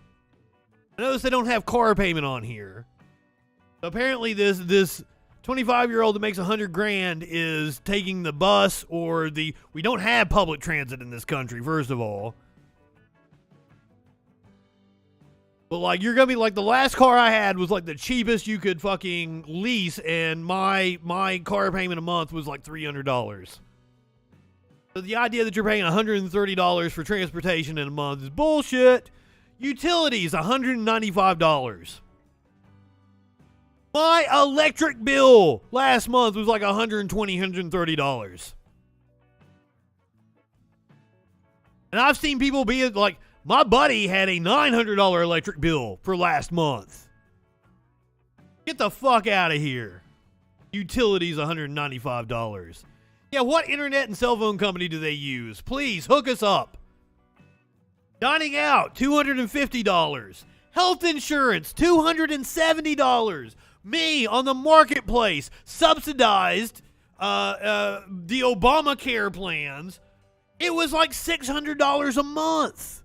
I notice they don't have car payment on here. So apparently this 25-year-old that makes $100,000 is taking the bus or we don't have public transit in this country, first of all. But like, you're gonna be like, the last car I had was like the cheapest you could fucking lease, and my car payment a month was like $300. So the idea that you're paying $130 for transportation in a month is bullshit. Utilities, $195. My electric bill last month was like $120, $130. And I've seen people be like, my buddy had a $900 electric bill for last month. Get the fuck out of here. Utilities, $195. Yeah, what internet and cell phone company do they use? Please, hook us up. Dining out, $250. Health insurance, $270. Me, on the marketplace, subsidized the Obamacare plans. It was like $600 a month.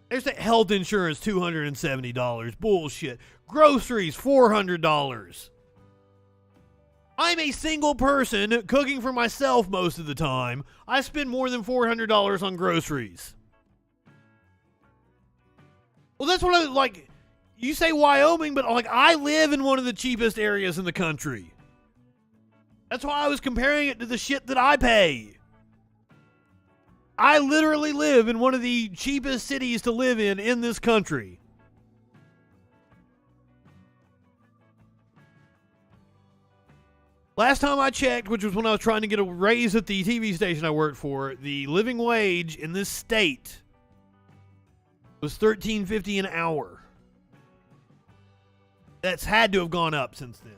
There's that health insurance, $270. Bullshit. Groceries, $400. I'm a single person cooking for myself most of the time. I spend more than $400 on groceries. Well, that's what I like. You say Wyoming, but like, I live in one of the cheapest areas in the country. That's why I was comparing it to the shit that I pay. I literally live in one of the cheapest cities to live in this country. Last time I checked, which was when I was trying to get a raise at the TV station I worked for, the living wage in this state was $13.50 an hour. That's had to have gone up since then.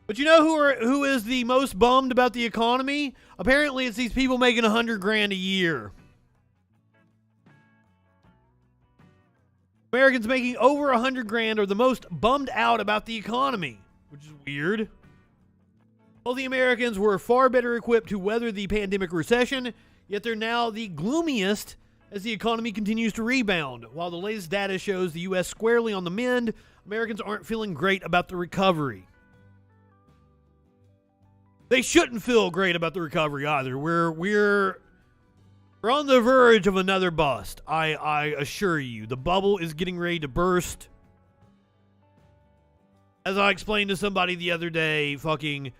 But you know who is the most bummed about the economy? Apparently it's these people making $100,000 a year. Americans making over $100,000 are the most bummed out about the economy, which is weird. Wealthy Americans were far better equipped to weather the pandemic recession, yet they're now the gloomiest as the economy continues to rebound. While the latest data shows the U.S. squarely on the mend, Americans aren't feeling great about the recovery. They shouldn't feel great about the recovery either. We're on the verge of another bust. I assure you, the bubble is getting ready to burst. As I explained to somebody the other day, fucking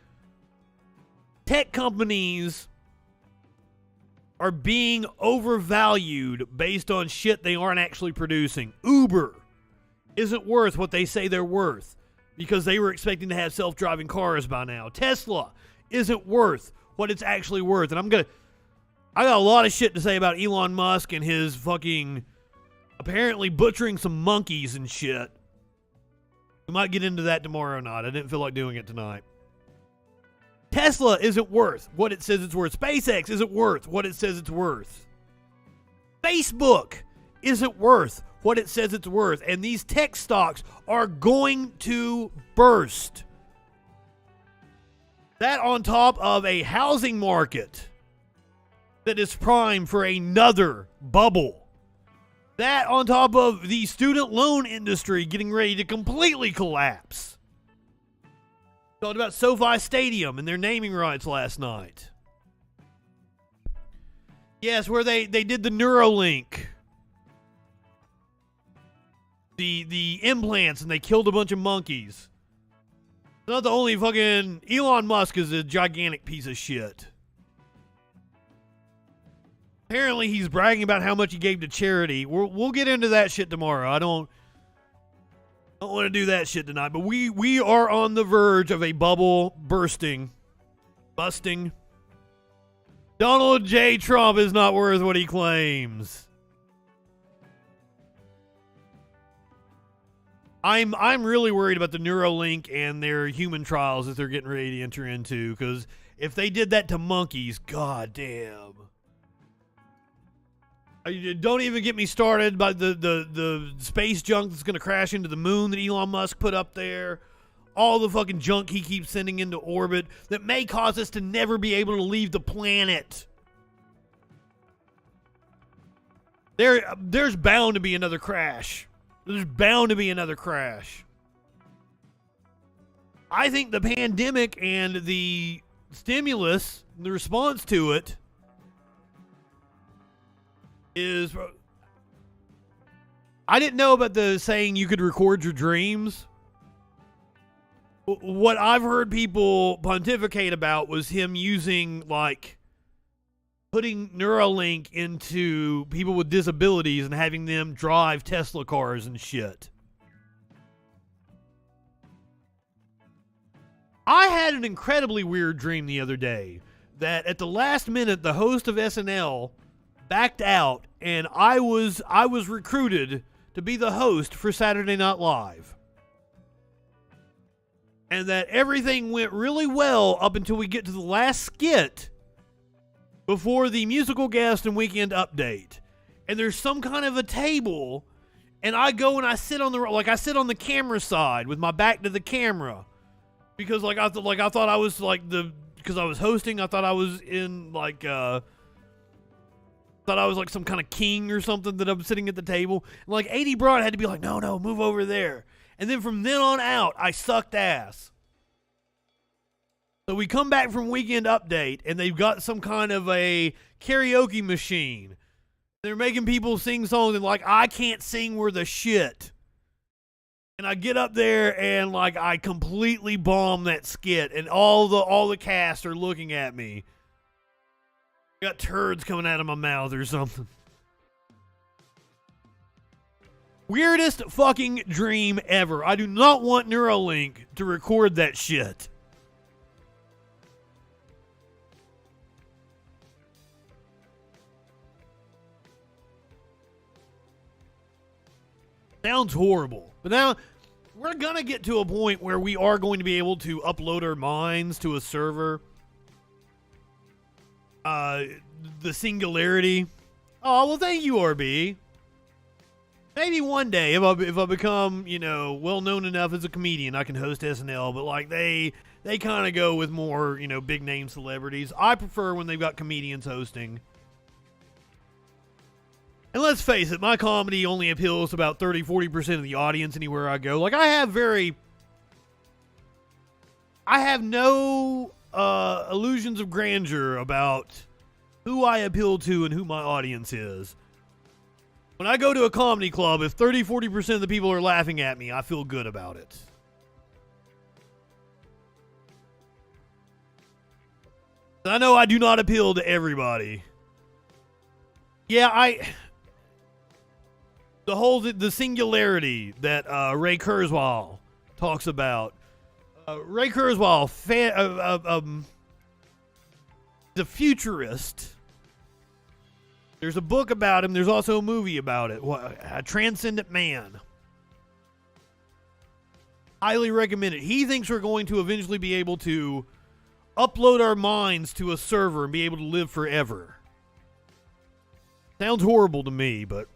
tech companies are being overvalued based on shit they aren't actually producing. Uber isn't worth what they say they're worth because they were expecting to have self-driving cars by now. Tesla isn't worth what it's actually worth. And I got a lot of shit to say about Elon Musk and his fucking apparently butchering some monkeys and shit. We might get into that tomorrow night. I didn't feel like doing it tonight. Tesla isn't worth what it says it's worth. SpaceX isn't worth what it says it's worth. Facebook isn't worth what it says it's worth. And these tech stocks are going to burst. That on top of a housing market that is primed for another bubble. That on top of the student loan industry getting ready to completely collapse. Talked about SoFi Stadium and their naming rights last night. Yes, where they did the Neuralink. The implants, and they killed a bunch of monkeys. It's not the only fucking... Elon Musk is a gigantic piece of shit. Apparently, he's bragging about how much he gave to charity. We'll get into that shit tomorrow. I don't want to do that shit tonight. But we are on the verge of a bubble busting. Donald J. Trump is not worth what he claims. I'm really worried about the Neuralink and their human trials that they're getting ready to enter into, because if they did that to monkeys, goddamn. Don't even get me started by the space junk that's going to crash into the moon that Elon Musk put up there. All the fucking junk he keeps sending into orbit that may cause us to never be able to leave the planet. There's bound to be another crash. There's bound to be another crash. I think the pandemic and the stimulus, the response to it, is... I didn't know about the saying you could record your dreams. What I've heard people pontificate about was him using, like, putting Neuralink into people with disabilities and having them drive Tesla cars and shit. I had an incredibly weird dream the other day that at the last minute the host of SNL backed out and I was recruited to be the host for Saturday Night Live. And that everything went really well up until we get to the last skit before the musical guest and weekend update. And there's some kind of a table, and I go and I sit on the camera side with my back to the camera. Because I thought I was because I was hosting, I thought I was in thought I was like some kind of king or something, that I'm sitting at the table. And like 80 Broad had to be like, no, move over there. And then from then on out, I sucked ass. So we come back from weekend update, and they've got some kind of a karaoke machine. They're making people sing songs, and like, I can't sing worth a shit. And I get up there, and like, I completely bomb that skit, and all the cast are looking at me. I got turds coming out of my mouth or something. Weirdest fucking dream ever. I do not want Neuralink to record that shit. Sounds horrible. But now, we're going to get to a point where we are going to be able to upload our minds to a server. The Singularity. Oh, well, thank you, RB. Maybe one day, if I become, well known enough as a comedian, I can host SNL. But like they kind of go with more, big name celebrities. I prefer when they've got comedians hosting. And let's face it, my comedy only appeals to about 30-40% of the audience anywhere I go. Like I have no illusions of grandeur about who I appeal to and who my audience is. When I go to a comedy club, if 30-40% of the people are laughing at me, I feel good about it. I know I do not appeal to everybody. Yeah, the singularity that Ray Kurzweil talks about. Ray Kurzweil, the futurist. There's a book about him. There's also a movie about it. A Transcendent Man. Highly recommend it. He thinks we're going to eventually be able to upload our minds to a server and be able to live forever. Sounds horrible to me, but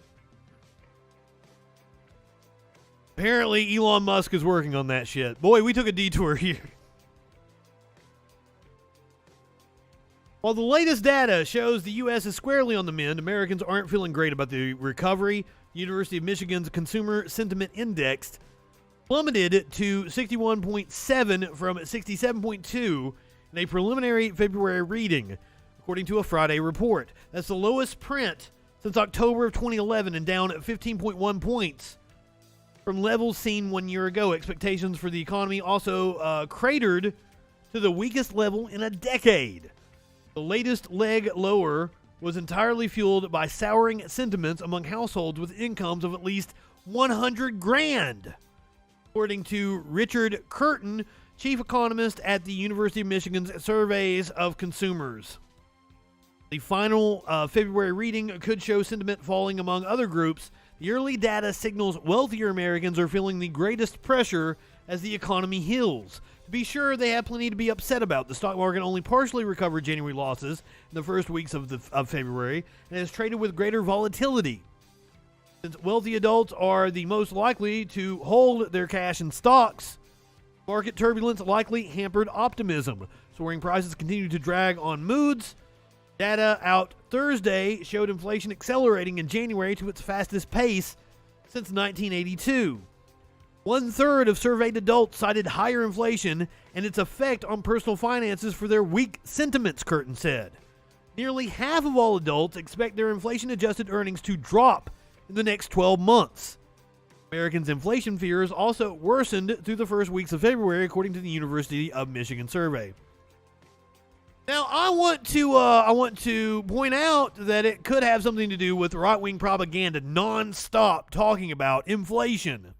apparently Elon Musk is working on that shit. Boy, we took a detour here. While the latest data shows the U.S. is squarely on the mend, Americans aren't feeling great about the recovery. University of Michigan's Consumer Sentiment Index plummeted to 61.7 from 67.2 in a preliminary February reading, according to a Friday report. That's the lowest print since October of 2011 and down 15.1 points from levels seen 1 year ago. Expectations for the economy also cratered to the weakest level in a decade. The latest leg lower was entirely fueled by souring sentiments among households with incomes of at least $100,000, according to Richard Curtin, chief economist at the University of Michigan's Surveys of Consumers. The final February reading could show sentiment falling among other groups. The early data signals wealthier Americans are feeling the greatest pressure as the economy heals. To be sure, they have plenty to be upset about. The stock market only partially recovered January losses in the first weeks of February and has traded with greater volatility. Since wealthy adults are the most likely to hold their cash in stocks, market turbulence likely hampered optimism. Soaring prices continue to drag on moods. Data out Thursday showed inflation accelerating in January to its fastest pace since 1982. 1/3 of surveyed adults cited higher inflation and its effect on personal finances for their weak sentiments, Curtin said. Nearly half of all adults expect their inflation-adjusted earnings to drop in the next 12 months. Americans' inflation fears also worsened through the first weeks of February, according to the University of Michigan survey. Now, I want to point out that it could have something to do with right-wing propaganda non-stop talking about inflation.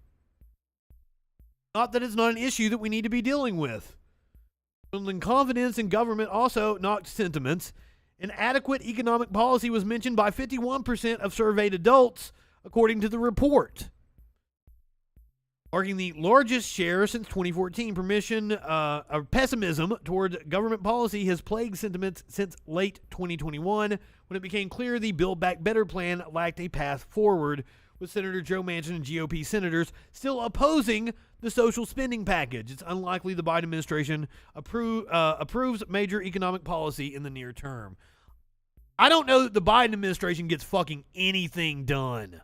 Not that it's not an issue that we need to be dealing with. Building confidence in government also knocked sentiments. Inadequate economic policy was mentioned by 51% of surveyed adults, according to the report, marking the largest share since 2014. Pessimism toward government policy has plagued sentiments since late 2021, when it became clear the Build Back Better plan lacked a path forward, with Senator Joe Manchin and GOP senators still opposing the social spending package. It's unlikely the Biden administration approves major economic policy in the near term. I don't know that the Biden administration gets fucking anything done.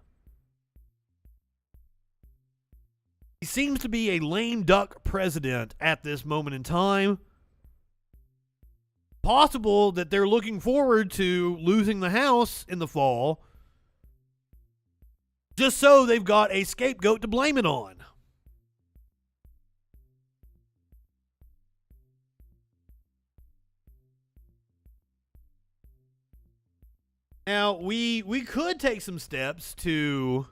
He seems to be a lame duck president at this moment in time. Possible that they're looking forward to losing the House in the fall, just so they've got a scapegoat to blame it on. Now, we could take some steps to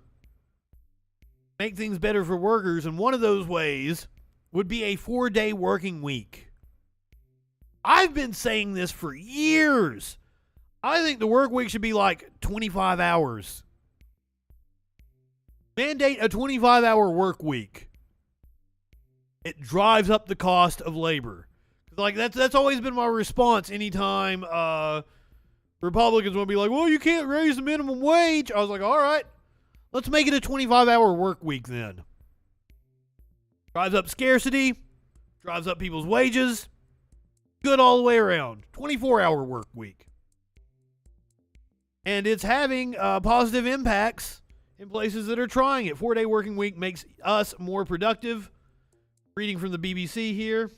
make things better for workers, and one of those ways would be a 4-day working week. I've been saying this for years. I think the work week should be like 25 hours. Mandate a 25-hour work week. It drives up the cost of labor. Like that's always been my response anytime Republicans want to be like, well, you can't raise the minimum wage. I was like, all right, Let's make it a 25-hour work week then. Drives up scarcity, drives up people's wages. Good all the way around. 24-hour work week. And it's having positive impacts in places that are trying it. 4-day working week makes us more productive. Reading from the BBC here.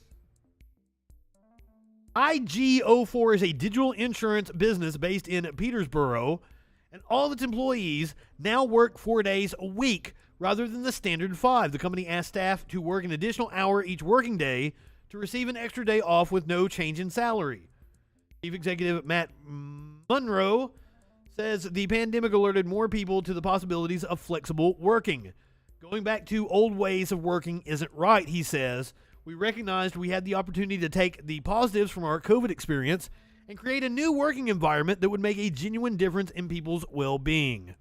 IG04 is a digital insurance business based in Peterborough, and all of its employees now work 4 days a week rather than the standard 5. The company asked staff to work an additional hour each working day to receive an extra day off with no change in salary. Chief Executive Matt Munro says the pandemic alerted more people to the possibilities of flexible working. Going back to old ways of working isn't right, he says. We recognized we had the opportunity to take the positives from our COVID experience and create a new working environment that would make a genuine difference in people's well-being.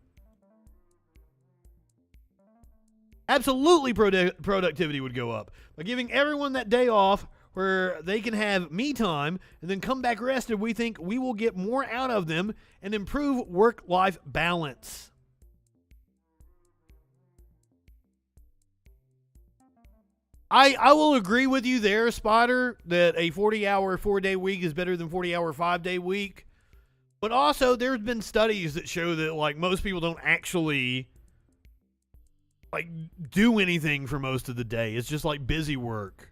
Absolutely productivity would go up. By giving everyone that day off where they can have me time and then come back rested, we think we will get more out of them and improve work-life balance. I will agree with you there, Spider, that a 40-hour, 4-day week is better than 40-hour, 5-day week. But also, there's been studies that show that, like, most people don't actually, like, do anything for most of the day. It's just, like, busy work.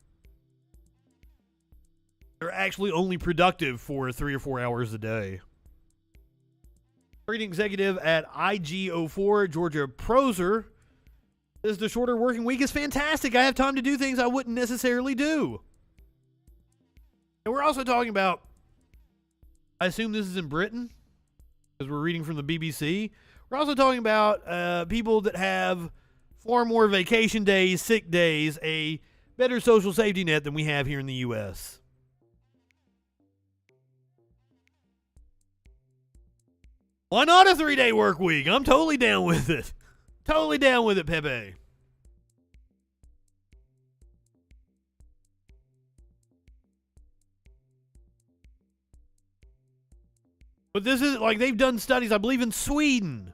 They're actually only productive for 3 or 4 hours a day. Trading executive at IG04, Georgia Proser, says the shorter working week is fantastic. I have time to do things I wouldn't necessarily do. And we're also talking about, I assume this is in Britain, because we're reading from the BBC. We're also talking about people that have far more vacation days, sick days, a better social safety net than we have here in the U.S. Why not a 3-day work week? I'm totally down with it. Totally down with it, Pepe. But this is like they've done studies, I believe in Sweden.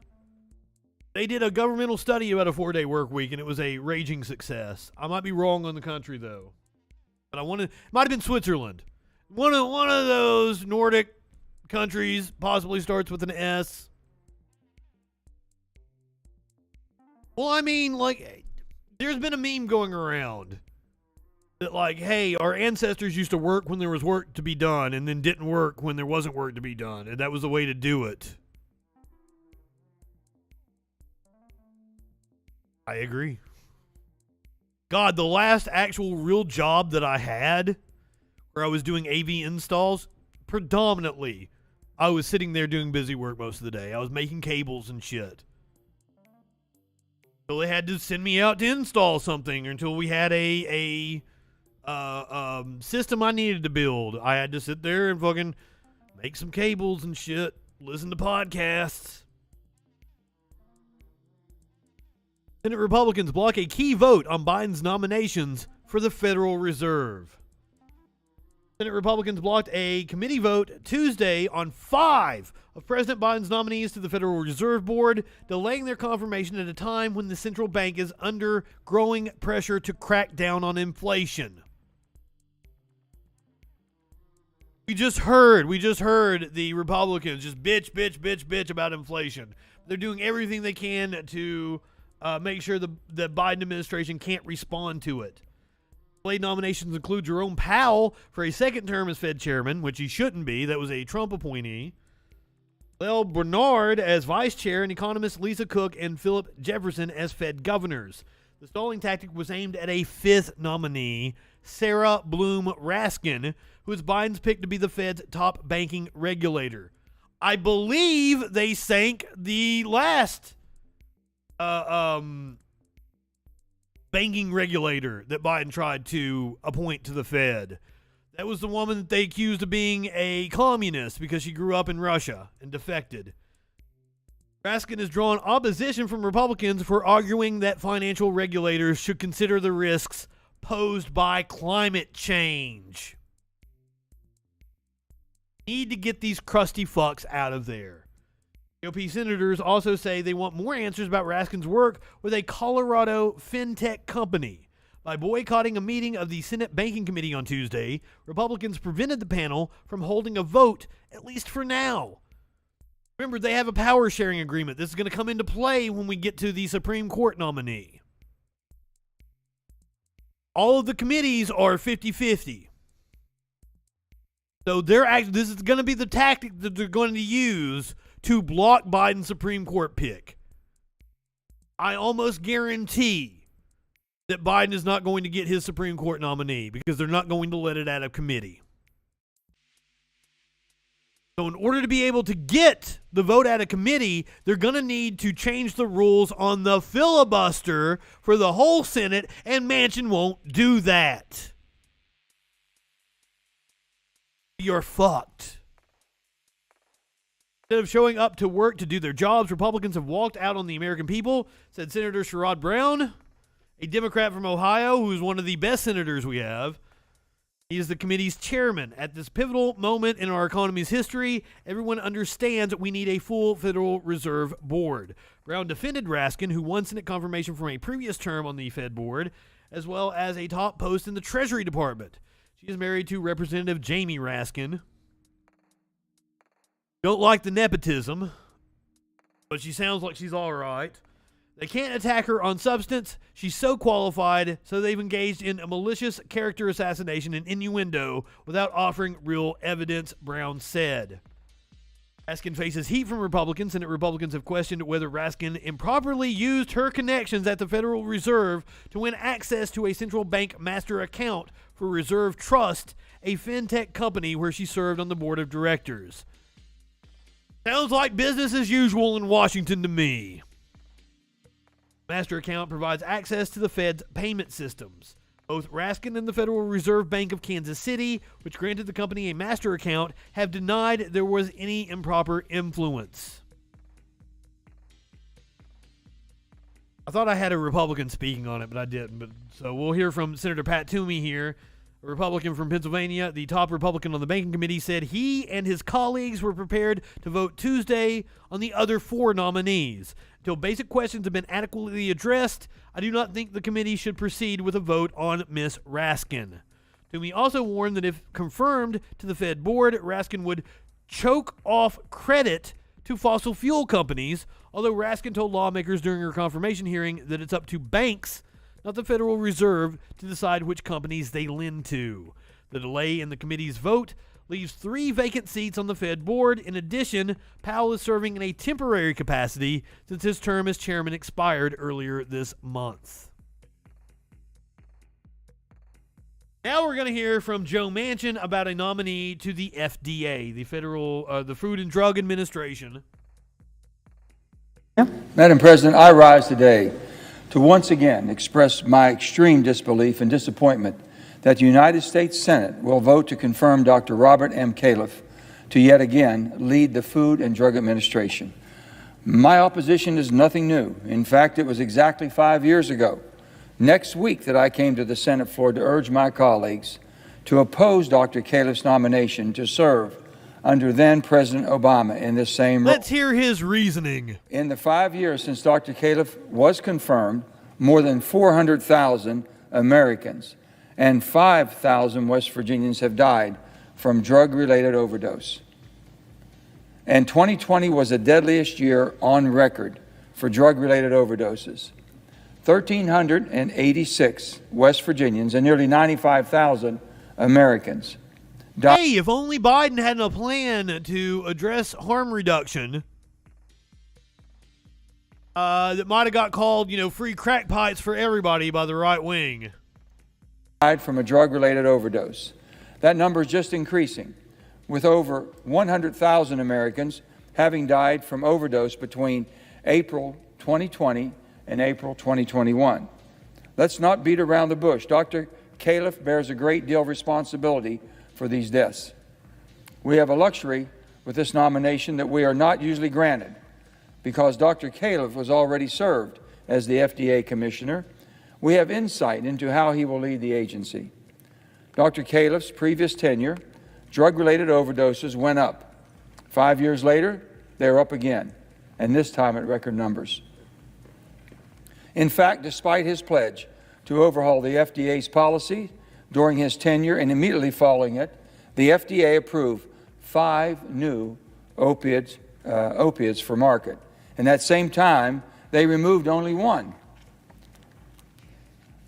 They did a governmental study about a 4-day work week, and it was a raging success. I might be wrong on the country, though. But it might have been Switzerland. One of those Nordic countries, possibly starts with an S. Well, I mean, like, there's been a meme going around that, like, hey, our ancestors used to work when there was work to be done and then didn't work when there wasn't work to be done. And that was the way to do it. I agree. God, the last actual real job that I had where I was doing AV installs, predominantly, I was sitting there doing busy work most of the day. I was making cables and shit. So they had to send me out to install something until we had a system I needed to build. I had to sit there and fucking make some cables and shit, listen to podcasts. Senate Republicans block a key vote on Biden's nominations for the Federal Reserve. Senate Republicans blocked a committee vote Tuesday on 5 of President Biden's nominees to the Federal Reserve Board, delaying their confirmation at a time when the central bank is under growing pressure to crack down on inflation. We just heard the Republicans just bitch about inflation. They're doing everything they can to make sure the Biden administration can't respond to it. Delayed nominations include Jerome Powell for a second term as Fed chairman, which he shouldn't be. That was a Trump appointee. Well, Bernard as vice chair, and economists Lisa Cook and Philip Jefferson as Fed governors. The stalling tactic was aimed at a 5th nominee, Sarah Bloom Raskin, who is Biden's pick to be the Fed's top banking regulator. I believe they sank the last banking regulator that Biden tried to appoint to the Fed. That was the woman that they accused of being a communist because she grew up in Russia and defected. Raskin has drawn opposition from Republicans for arguing that financial regulators should consider the risks posed by climate change. Need to get these crusty fucks out of there. GOP senators also say they want more answers about Raskin's work with a Colorado fintech company. By boycotting a meeting of the Senate Banking Committee on Tuesday, Republicans prevented the panel from holding a vote, at least for now. Remember, they have a power-sharing agreement. This is going to come into play when we get to the Supreme Court nominee. All of the committees are 50-50. So this is going to be the tactic that they're going to use to block Biden's Supreme Court pick. I almost guarantee that Biden is not going to get his Supreme Court nominee because they're not going to let it out of committee. So in order to be able to get the vote out of committee, they're going to need to change the rules on the filibuster for the whole Senate, and Manchin won't do that. You're fucked. Instead of showing up to work to do their jobs, Republicans have walked out on the American people, said Senator Sherrod Brown, a Democrat from Ohio who is one of the best senators we have. He is the committee's chairman. At this pivotal moment in our economy's history, everyone understands we need a full Federal Reserve Board. Brown defended Raskin, who won Senate confirmation from a previous term on the Fed board, as well as a top post in the Treasury Department. She is married to Representative Jamie Raskin. Don't like the nepotism, but she sounds like she's all right. They can't attack her on substance. She's so qualified, so they've engaged in a malicious character assassination and innuendo without offering real evidence, Brown said. Raskin faces heat from Republicans. Senate Republicans have questioned whether Raskin improperly used her connections at the Federal Reserve to win access to a central bank master account for Reserve Trust, a fintech company where she served on the board of directors. Sounds like business as usual in Washington to me. Master account provides access to the Fed's payment systems. Both Raskin and the Federal Reserve Bank of Kansas City, which granted the company a master account, have denied there was any improper influence. I thought I had a Republican speaking on it, but I didn't. So we'll hear from Senator Pat Toomey here, a Republican from Pennsylvania. The top Republican on the Banking Committee said he and his colleagues were prepared to vote Tuesday on the other 4 nominees. Until basic questions have been adequately addressed, I do not think the committee should proceed with a vote on Ms. Raskin. Toomey also warned that if confirmed to the Fed board, Raskin would choke off credit to fossil fuel companies, although Raskin told lawmakers during her confirmation hearing that it's up to banks, not the Federal Reserve, to decide which companies they lend to. The delay in the committee's vote leaves 3 vacant seats on the Fed board. In addition, Powell is serving in a temporary capacity since his term as chairman expired earlier this month. Now we're going to hear from Joe Manchin about a nominee to the FDA, the Food and Drug Administration. Madam President, I rise today to once again express my extreme disbelief and disappointment that the United States Senate will vote to confirm Dr. Robert M. Califf to yet again lead the Food and Drug Administration. My opposition is nothing new. In fact, it was exactly 5 years ago, next week, that I came to the Senate floor to urge my colleagues to oppose Dr. Califf's nomination to serve under then President Obama in this same role. Let's hear his reasoning. In the 5 years since Dr. Califf was confirmed, more than 400,000 Americans and 5,000 West Virginians have died from drug-related overdose. And 2020 was the deadliest year on record for drug-related overdoses. 1,386 West Virginians and nearly 95,000 Americans died. Hey, if only Biden had a plan to address harm reduction that might have got called, free crack pipes for everybody by the right wing. Died from a drug-related overdose. That number is just increasing, with over 100,000 Americans having died from overdose between April 2020 and April 2021. Let's not beat around the bush. Dr. Califf bears a great deal of responsibility for these deaths. We have a luxury with this nomination that we are not usually granted, because Dr. Califf was already served as the FDA commissioner. We have insight into how he will lead the agency. Dr. Califf's previous tenure, drug-related overdoses went up. 5 years later, they're up again. and this time at record numbers. In fact, despite his pledge to overhaul the FDA's policy during his tenure and immediately following it, the FDA approved 5 new opiates for market. In that same time, they removed only 1.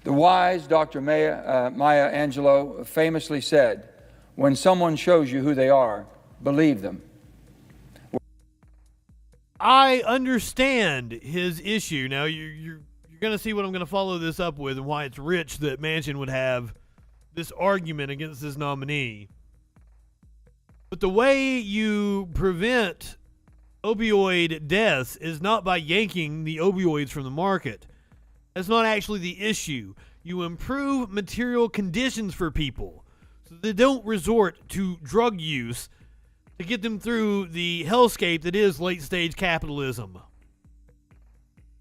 The wise Dr. Maya Angelou famously said, "When someone shows you who they are, believe them." I understand his issue. Now, you're going to see what I'm going to follow this up with and why it's rich that Manchin would have this argument against this nominee. But the way you prevent opioid deaths is not by yanking the opioids from the market. That's not actually the issue. You improve material conditions for people so they don't resort to drug use to get them through the hellscape that is late-stage capitalism.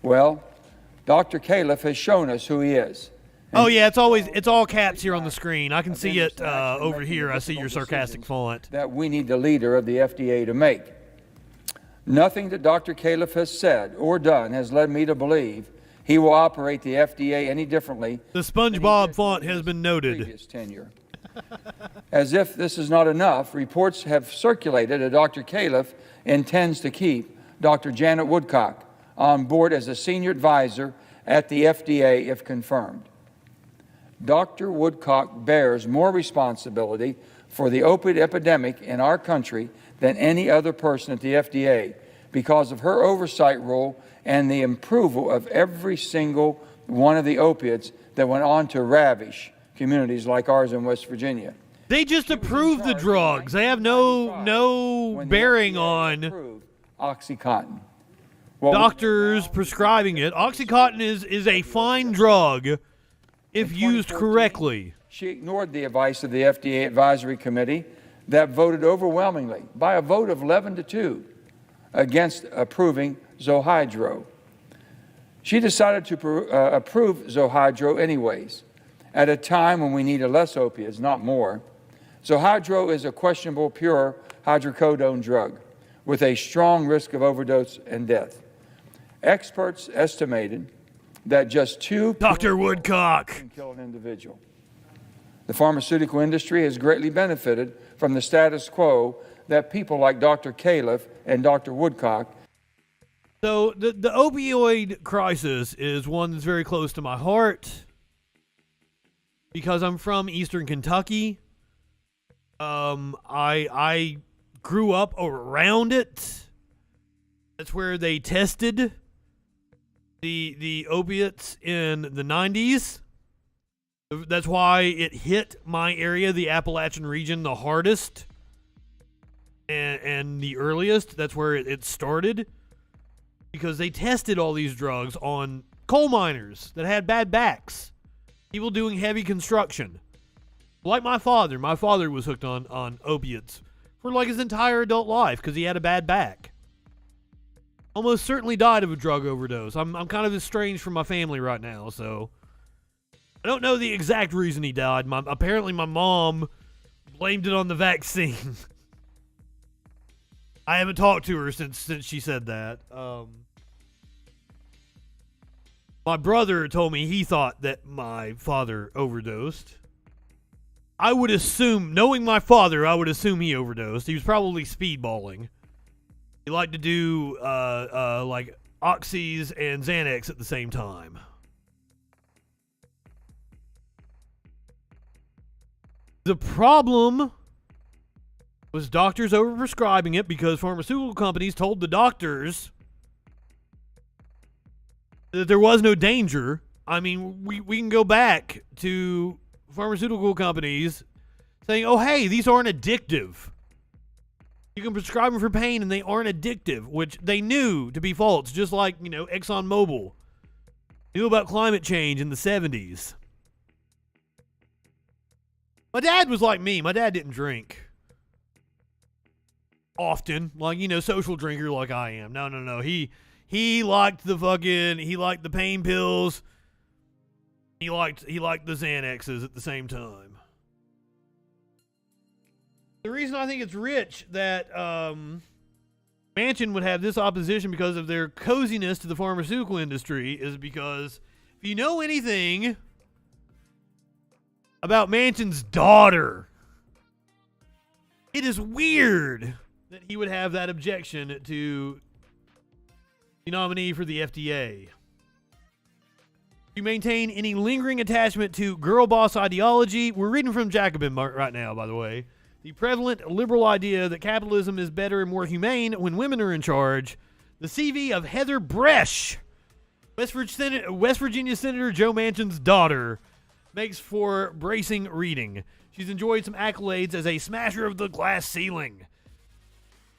Well, Dr. Califf has shown us who he is. Oh yeah, it's all caps here on the screen. I can see it over here. I see your sarcastic font. That we need the leader of the FDA to make. Nothing that Dr. Califf has said or done has led me to believe he will operate the FDA any differently. The SpongeBob font has been noted. Previous tenure. As if this is not enough, reports have circulated that Dr. Califf intends to keep Dr. Janet Woodcock on board as a senior advisor at the FDA if confirmed. Dr. Woodcock bears more responsibility for the opioid epidemic in our country than any other person at the FDA because of her oversight role and the approval of every single one of the opiates that went on to ravish communities like ours in West Virginia. They just approved the drugs. They have no bearing on OxyContin. Doctors prescribing it. OxyContin is a fine drug if used correctly. She ignored the advice of the FDA Advisory Committee that voted overwhelmingly, by a vote of 11-2, against approving Zohydro. She decided to approve Zohydro anyways, at a time when we needed less opiates, not more. Zohydro is a questionable pure hydrocodone drug with a strong risk of overdose and death. Experts estimated that just 2 Dr. Woodcock can kill an individual. The pharmaceutical industry has greatly benefited from the status quo that people like Dr. Califf and Dr. Woodcock. So the opioid crisis is one that's very close to my heart because I'm from Eastern Kentucky. I grew up around it. That's where they tested the opiates in the 90s. That's why it hit my area, the Appalachian region, the hardest and the earliest. That's where it started, because they tested all these drugs on coal miners that had bad backs, people doing heavy construction. Like my father. My father was hooked on opiates for like his entire adult life because he had a bad back. Almost certainly died of a drug overdose. I'm kind of estranged from my family right now, so I don't know the exact reason he died. Apparently my mom blamed it on the vaccine. I haven't talked to her since she said that. My brother told me he thought that my father overdosed. I would assume, knowing my father, I would assume he overdosed. He was probably speedballing. He liked to do like oxys and Xanax at the same time. The problem was doctors overprescribing it because pharmaceutical companies told the doctors that there was no danger. I mean, we can go back to pharmaceutical companies saying, oh, hey, these aren't addictive. You can prescribe them for pain and they aren't addictive, which they knew to be false, just like, ExxonMobil knew about climate change in the 70s. My dad was like me. My dad didn't drink often, like, social drinker like I am. No. He liked the pain pills. He liked the Xanaxes at the same time. The reason I think it's rich that Manchin would have this opposition because of their coziness to the pharmaceutical industry is because if you know anything about Manchin's daughter, it is weird that he would have that objection to the nominee for the FDA. You maintain any lingering attachment to girl boss ideology. We're reading from Jacobin right now, by the way. The prevalent liberal idea that capitalism is better and more humane when women are in charge. The CV of Heather Bresch, West Virginia Senator Joe Manchin's daughter, makes for bracing reading. She's enjoyed some accolades as a smasher of the glass ceiling.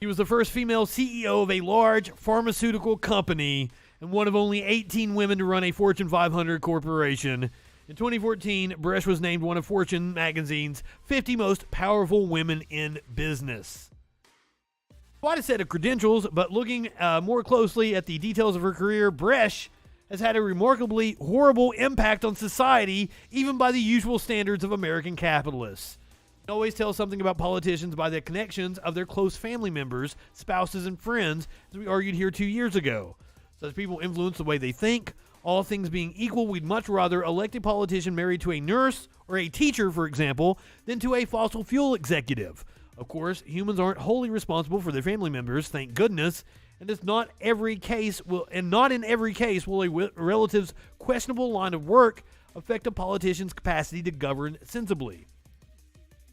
She was the first female CEO of a large pharmaceutical company and one of only 18 women to run a Fortune 500 corporation. In 2014, Bresch was named one of Fortune magazine's 50 most powerful women in business. Quite a set of credentials, but looking more closely at the details of her career, Bresch has had a remarkably horrible impact on society, even by the usual standards of American capitalists. You can always tell something about politicians by the connections of their close family members, spouses, and friends, as we argued here 2 years ago. Such people influence the way they think. All things being equal, we'd much rather elect a politician married to a nurse or a teacher, for example, than to a fossil fuel executive. Of course, humans aren't wholly responsible for their family members, thank goodness, and not in every case will a relative's questionable line of work affect a politician's capacity to govern sensibly.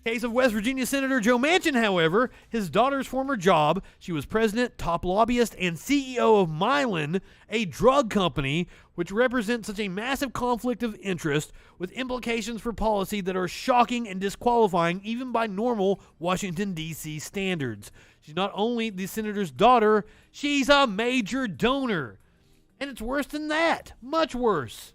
Case of West Virginia Senator Joe Manchin, however, his daughter's former job, she was president, top lobbyist, and CEO of Mylan, a drug company, which represents such a massive conflict of interest with implications for policy that are shocking and disqualifying even by normal Washington, D.C. standards. She's not only the senator's daughter, she's a major donor. And it's worse than that. Much worse.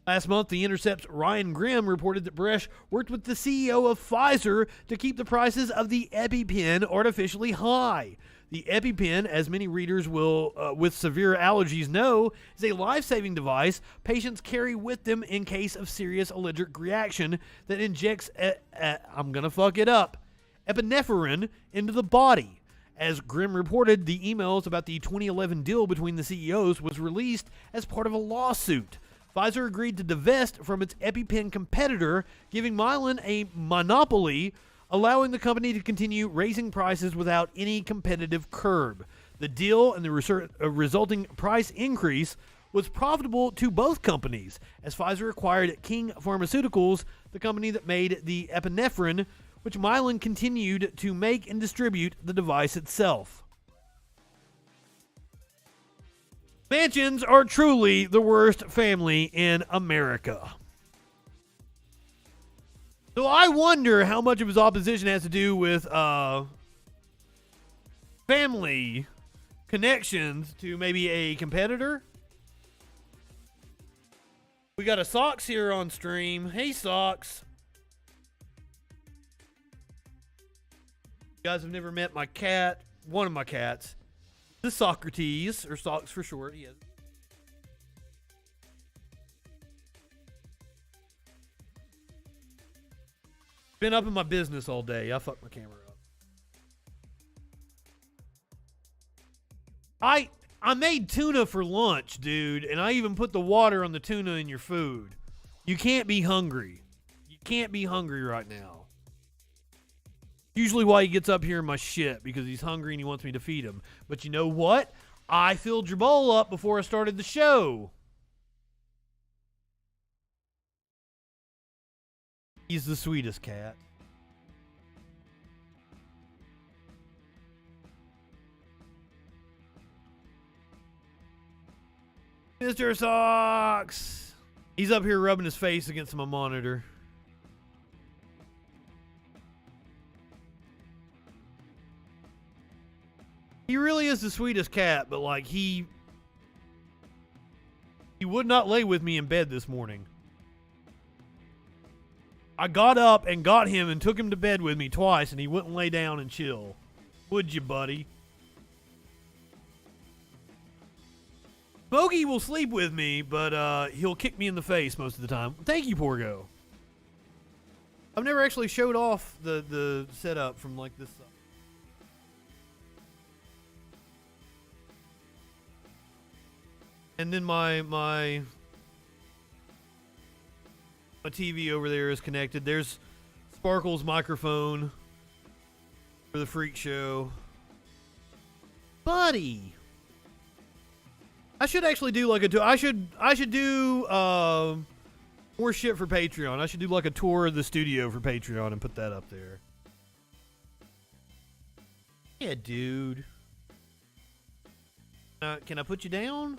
Last month, The Intercept's Ryan Grimm reported that Bresch worked with the CEO of Pfizer to keep the prices of the EpiPen artificially high. The EpiPen, as many readers will with severe allergies know, is a life-saving device patients carry with them in case of serious allergic reaction that injects, I'm going to fuck it up, epinephrine into the body. As Grimm reported, the emails about the 2011 deal between the CEOs was released as part of a lawsuit. Pfizer agreed to divest from its EpiPen competitor, giving Mylan a monopoly, allowing the company to continue raising prices without any competitive curb. The deal and the resulting price increase was profitable to both companies, as Pfizer acquired King Pharmaceuticals, the company that made the epinephrine, which Mylan continued to make and distribute the device itself. Manchins are truly the worst family in America. So I wonder how much of his opposition has to do with family connections to maybe a competitor. We got a Socks here on stream. Hey, Socks. You guys have never met my cat, one of my cats. The Socrates, or Socks for short. He has. Been up in my business all day. I fucked my camera up. I made tuna for lunch, dude, and I even put the water on the tuna in your food. You can't be hungry. You can't be hungry right now. Usually why he gets up here in my shit, because he's hungry and he wants me to feed him. But you know what? I filled your bowl up before I started the show. He's the sweetest cat. Mr. Socks! He's up here rubbing his face against my monitor. He really is the sweetest cat, but like he would not lay with me in bed this morning. I got up and got him and took him to bed with me twice, and he wouldn't lay down and chill. Would you, buddy? Smokey will sleep with me, but he'll kick me in the face most of the time. Thank you, Porgo. I've never actually showed off the setup from like this. And then my TV over there is connected. There's Sparkle's microphone for the Freak Show. Buddy, I should actually do like I should do more shit for Patreon. I should do like a tour of the studio for Patreon and put that up there. Yeah, dude. Can I put you down?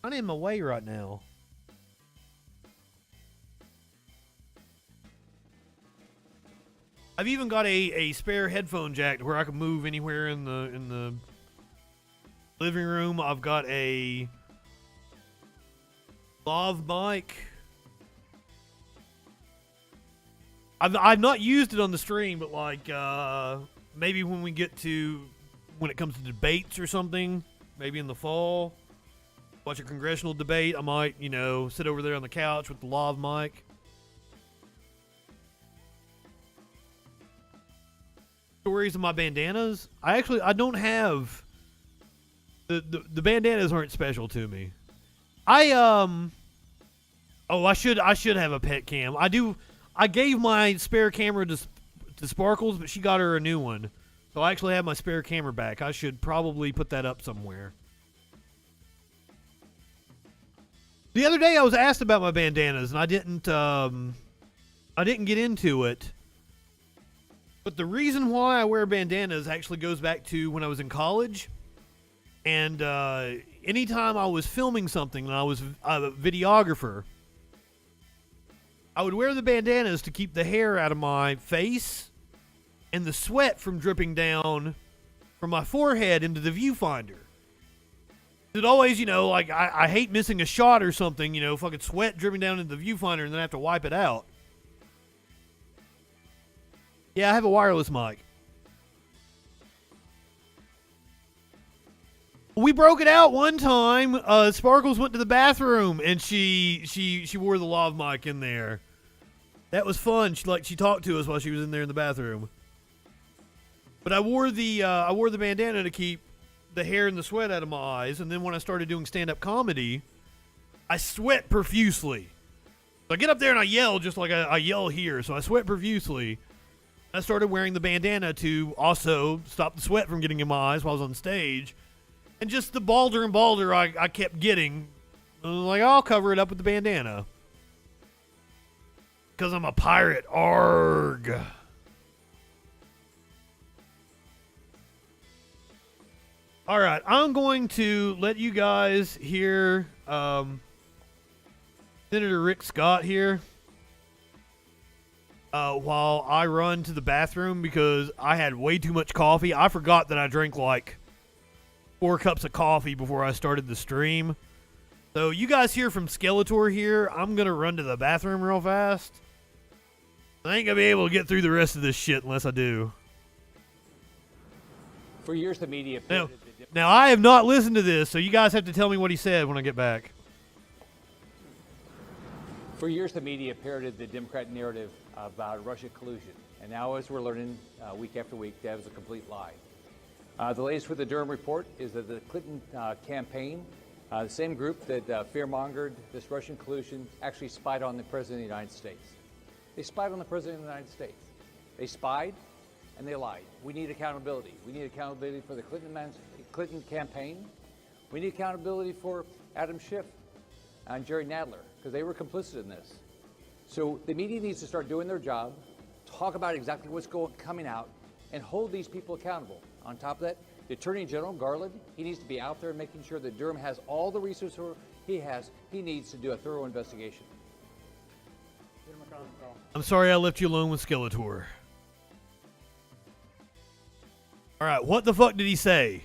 I'm in my way right now. I've even got a spare headphone jack where I can move anywhere in the living room. I've got a lav mic. I've not used it on the stream, but like maybe when it comes to debates or something, maybe in the fall, watch a congressional debate, I might, sit over there on the couch with the lav mic. Stories of my bandanas. I don't have the bandanas aren't special to me. I should have a pet cam. I gave my spare camera to Sparkles, but she got her a new one. So I actually have my spare camera back. I should probably put that up somewhere. The other day I was asked about my bandanas and I didn't get into it. But the reason why I wear bandanas actually goes back to when I was in college. And anytime I was filming something and I was a videographer, I would wear the bandanas to keep the hair out of my face and the sweat from dripping down from my forehead into the viewfinder. It always, like I hate missing a shot or something, fucking sweat dripping down into the viewfinder and then I have to wipe it out. Yeah, I have a wireless mic. We broke it out one time. Sparkles went to the bathroom and she wore the lav mic in there. That was fun. She talked to us while she was in there in the bathroom. But I wore the bandana to keep the hair and the sweat out of my eyes. And then when I started doing stand-up comedy, I sweat profusely. So I get up there and I yell just like I yell here. So I sweat profusely. I started wearing the bandana to also stop the sweat from getting in my eyes while I was on stage. And just the balder and balder I kept getting. I was like, I'll cover it up with the bandana. Because I'm a pirate. Arg. All right, I'm going to let you guys hear Senator Rick Scott here. While I run to the bathroom because I had way too much coffee. I forgot that I drank like 4 cups of coffee before I started the stream. So you guys hear from Skeletor here. I'm going to run to the bathroom real fast. I ain't going to be able to get through the rest of this shit unless I do. For years, the media... Now, I have not listened to this, so you guys have to tell me what he said when I get back. For years, the media parroted the Democrat narrative about Russia collusion. And now, as we're learning week after week, that was a complete lie. The latest with the Durham report is that the Clinton campaign, the same group that fear-mongered this Russian collusion, actually spied on the President of the United States. They spied on the President of the United States. They spied and they lied. We need accountability. We need accountability for the Clinton campaign. We need accountability for Adam Schiff and Jerry Nadler, because they were complicit in this. So the media needs to start doing their job, talk about exactly what's coming out, and hold these people accountable. On top of that, the Attorney General, Garland, he needs to be out there making sure that Durham has all the resources he needs to do a thorough investigation. I'm sorry I left you alone with Skeletor. All right, what the fuck did he say?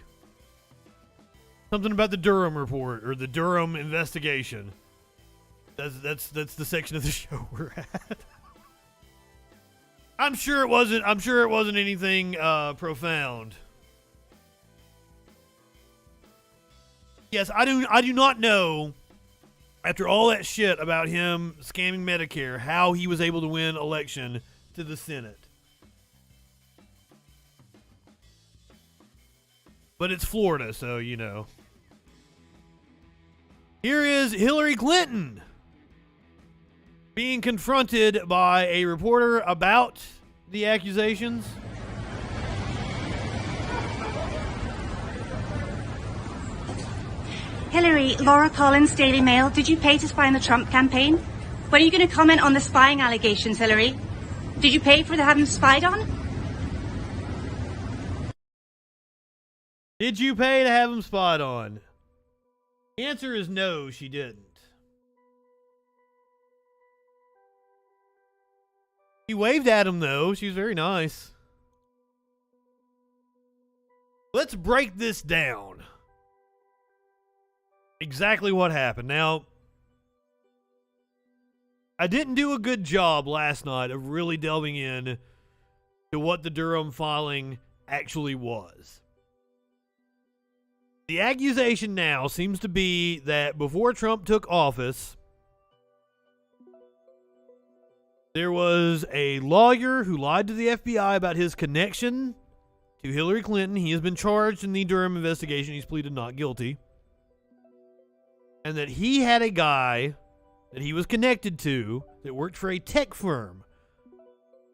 Something about the Durham report or the Durham investigation. That's the section of the show we're at. I'm sure it wasn't anything profound. Yes, I do not know, after all that shit about him scamming Medicare, how he was able to win election to the Senate. But it's Florida, so you know. Here is Hillary Clinton being confronted by a reporter about the accusations. Hillary, Laura Collins, Daily Mail. Did you pay to spy on the Trump campaign? When are you going to comment on the spying allegations, Hillary? Did you pay for having them spied on? Did you pay to have him spied on? The answer is no, she didn't. She waved at him, though. She was very nice. Let's break this down. Exactly what happened. Now, I didn't do a good job last night of really delving in to what the Durham filing actually was. The accusation now seems to be that before Trump took office, there was a lawyer who lied to the FBI about his connection to Hillary Clinton. He has been charged in the Durham investigation. He's pleaded not guilty. And that he had a guy that he was connected to that worked for a tech firm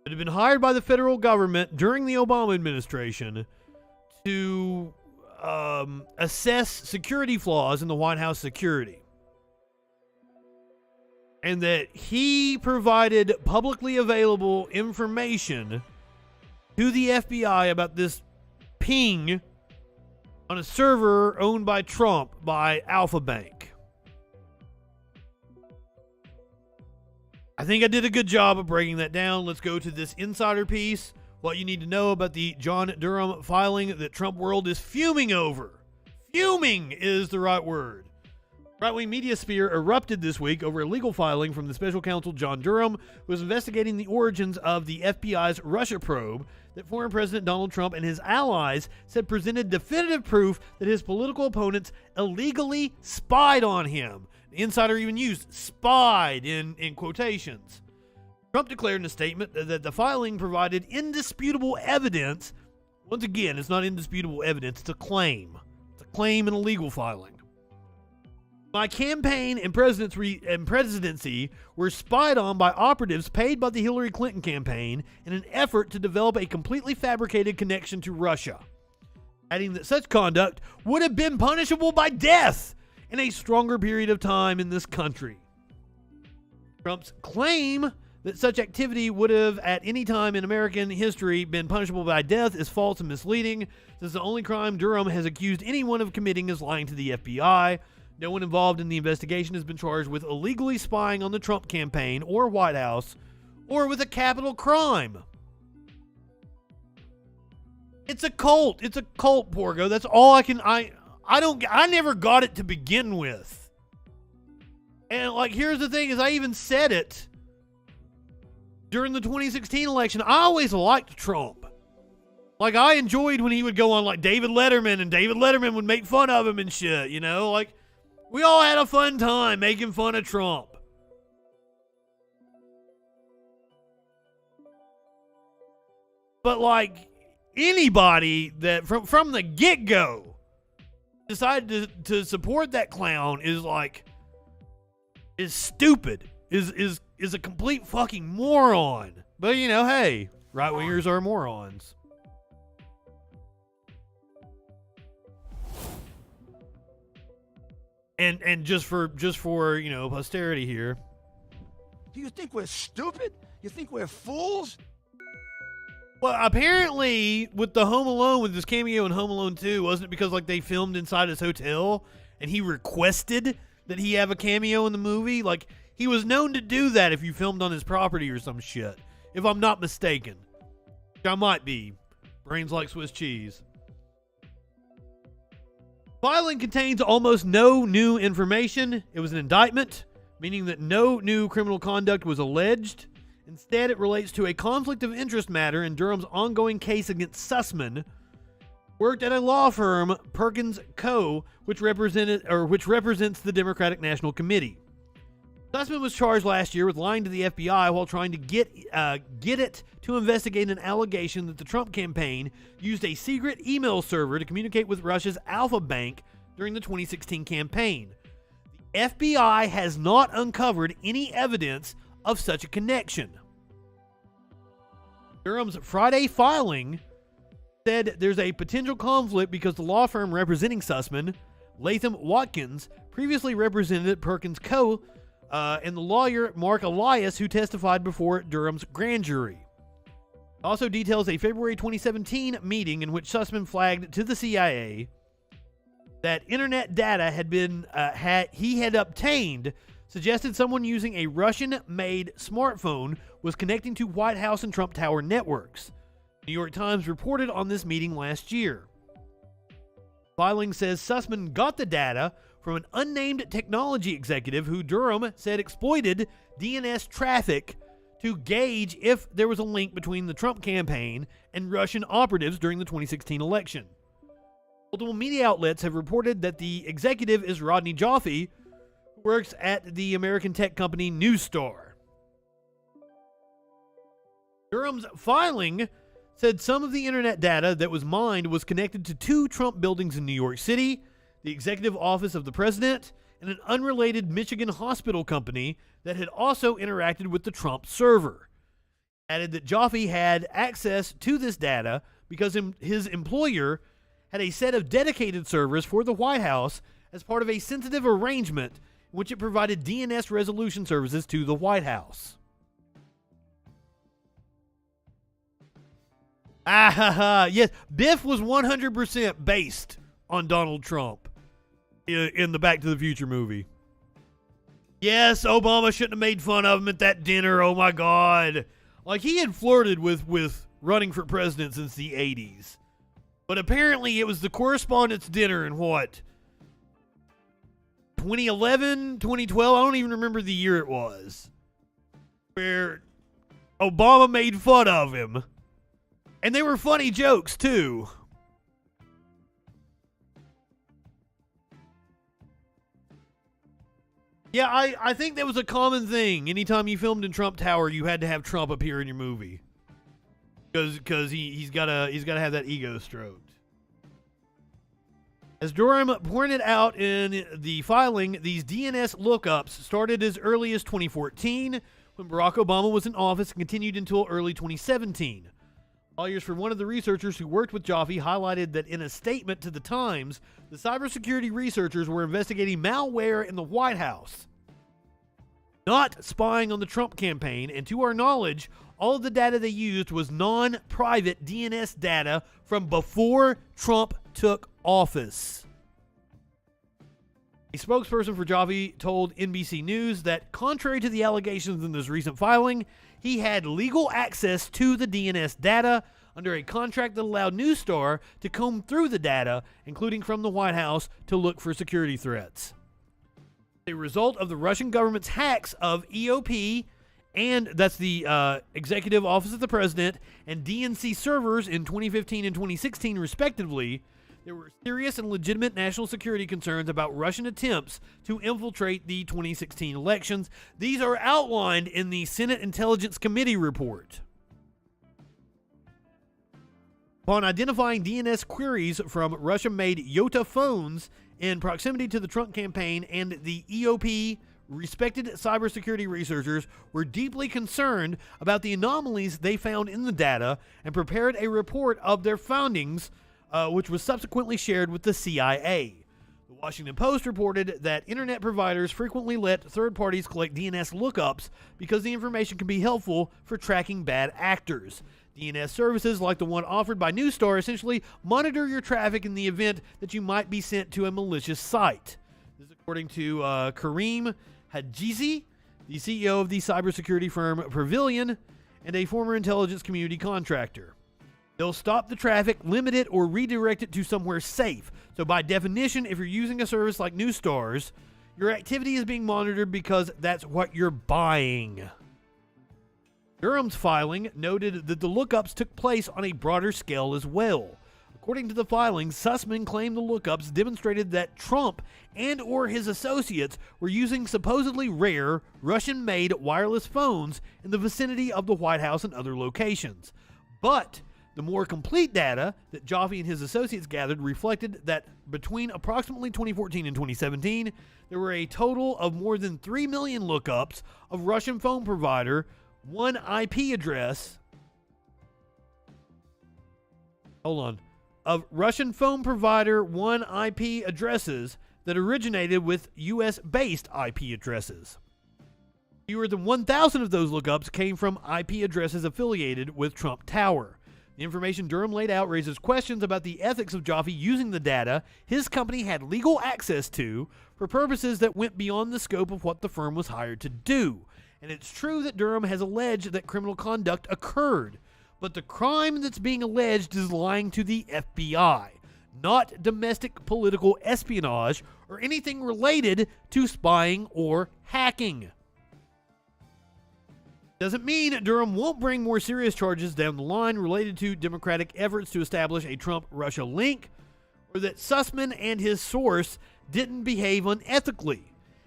that had been hired by the federal government during the Obama administration to assess security flaws in the White House security. And that he provided publicly available information to the FBI about this ping on a server owned by Trump by Alpha Bank. I think I did a good job of breaking that down. Let's go to this insider piece. What you need to know about the John Durham filing that Trump world is fuming over. Fuming is the right word. Right-wing media sphere erupted this week over a legal filing from the special counsel John Durham, who was investigating the origins of the FBI's Russia probe that former President Donald Trump and his allies said presented definitive proof that his political opponents illegally spied on him. The insider even used spied in quotations. Trump declared in a statement that the filing provided indisputable evidence. Once again, it's not indisputable evidence, it's a claim. It's a claim in a legal filing. My campaign and presidency were spied on by operatives paid by the Hillary Clinton campaign in an effort to develop a completely fabricated connection to Russia, adding that such conduct would have been punishable by death in a stronger period of time in this country. Trump's claim that such activity would have at any time in American history been punishable by death is false and misleading, since the only crime Durham has accused anyone of committing is lying to the FBI. No one involved in the investigation has been charged with illegally spying on the Trump campaign or White House or with a capital crime. It's a cult. It's a cult, Porgo. That's all I can... I never got it to begin with. And like, here's the thing, is I even said it during the 2016 election. I always liked Trump. Like, I enjoyed when he would go on like David Letterman, and David Letterman would make fun of him and shit, you know? Like, we all had a fun time making fun of Trump. But like, anybody that from the get-go decided to support that clown is stupid, is a complete fucking moron. But you know, hey, right-wingers are morons. And just for you know, posterity here. Do you think we're stupid? You think we're fools? Well, apparently, with the Home Alone, with this cameo in Home Alone 2, wasn't it because like they filmed inside his hotel and he requested that he have a cameo in the movie? Like, he was known to do that if you filmed on his property or some shit, if I'm not mistaken. I might be. Brains like Swiss cheese. Filing contains almost no new information. It was an indictment, meaning that no new criminal conduct was alleged. Instead, it relates to a conflict of interest matter in Durham's ongoing case against Sussman, worked at a law firm, Perkins Co., which represents the Democratic National Committee. Sussman was charged last year with lying to the FBI while trying to get it to investigate an allegation that the Trump campaign used a secret email server to communicate with Russia's Alpha Bank during the 2016 campaign. FBI has not uncovered any evidence of such a connection. Durham's Friday filing said there's a potential conflict because the law firm representing Sussman, Latham Watkins, previously represented Perkins Coie and the lawyer Mark Elias, who testified before Durham's grand jury. It also details a February 2017 meeting in which Sussman flagged to the CIA that internet data he had obtained suggested someone using a Russian-made smartphone was connecting to White House and Trump Tower networks. New York Times reported on this meeting last year. Filing says Sussman got the data from an unnamed technology executive who Durham said exploited DNS traffic to gauge if there was a link between the Trump campaign and Russian operatives during the 2016 election. Multiple media outlets have reported that the executive is Rodney Joffe, who works at the American tech company Newstar. Durham's filing said some of the internet data that was mined was connected to 2 Trump buildings in New York City, the executive office of the president, and an unrelated Michigan hospital company that had also interacted with the Trump server. Added that Joffe had access to this data because his employer had a set of dedicated servers for the White House as part of a sensitive arrangement in which it provided DNS resolution services to the White House. Yes, Biff was 100% based on Donald Trump in the Back to the Future movie. Yes, Obama shouldn't have made fun of him at that dinner. Oh my God. Like, he had flirted with running for president since the 80s. But apparently it was the correspondence dinner in what? 2011, 2012? I don't even remember the year it was. Where Obama made fun of him. And they were funny jokes, too. Yeah, I think that was a common thing. Anytime you filmed in Trump Tower, you had to have Trump appear in your movie. Because he's gotta have that ego stroked. As Durham pointed out in the filing, these DNS lookups started as early as 2014, when Barack Obama was in office, and continued until early 2017. Lawyers for one of the researchers who worked with Joffe highlighted that in a statement to the Times, the cybersecurity researchers were investigating malware in the White House, not spying on the Trump campaign, and to our knowledge, all of the data they used was non-private DNS data from before Trump took office. A spokesperson for Joffe told NBC News that contrary to the allegations in this recent filing, he had legal access to the DNS data under a contract that allowed Newstar to comb through the data, including from the White House, to look for security threats. A result of the Russian government's hacks of EOP, and that's the Executive Office of the President, and DNC servers in 2015 and 2016, respectively, there were serious and legitimate national security concerns about Russian attempts to infiltrate the 2016 elections. These are outlined in the Senate Intelligence Committee report. Upon identifying DNS queries from Russia-made Yota phones in proximity to the Trump campaign and the EOP, respected cybersecurity researchers were deeply concerned about the anomalies they found in the data and prepared a report of their findings, which was subsequently shared with the CIA. The Washington Post reported that internet providers frequently let third parties collect DNS lookups because the information can be helpful for tracking bad actors. DNS services like the one offered by Newstar essentially monitor your traffic in the event that you might be sent to a malicious site. This is according to Kareem Hajizi, the CEO of the cybersecurity firm Pavilion, and a former intelligence community contractor. They'll stop the traffic, limit it, or redirect it to somewhere safe. So by definition, if you're using a service like Newstar's, your activity is being monitored because that's what you're buying. Durham's filing noted that the lookups took place on a broader scale as well. According to the filing, Sussman claimed the lookups demonstrated that Trump and or his associates were using supposedly rare Russian-made wireless phones in the vicinity of the White House and other locations. But The more complete data that Joffe and his associates gathered reflected that between approximately 2014 and 2017, there were a total of more than 3 million lookups of Russian phone provider one IP address. Of Russian phone provider one IP addresses that originated with U.S.-based IP addresses. Fewer than 1,000 of those lookups came from IP addresses affiliated with Trump Tower. The information Durham laid out raises questions about the ethics of Joffe using the data his company had legal access to for purposes that went beyond the scope of what the firm was hired to do. And it's true that Durham has alleged that criminal conduct occurred, but the crime that's being alleged is lying to the FBI, not domestic political espionage or anything related to spying or hacking. Doesn't mean Durham won't bring more serious charges down the line related to Democratic efforts to establish a Trump-Russia link, or that Sussman and his source didn't behave unethically.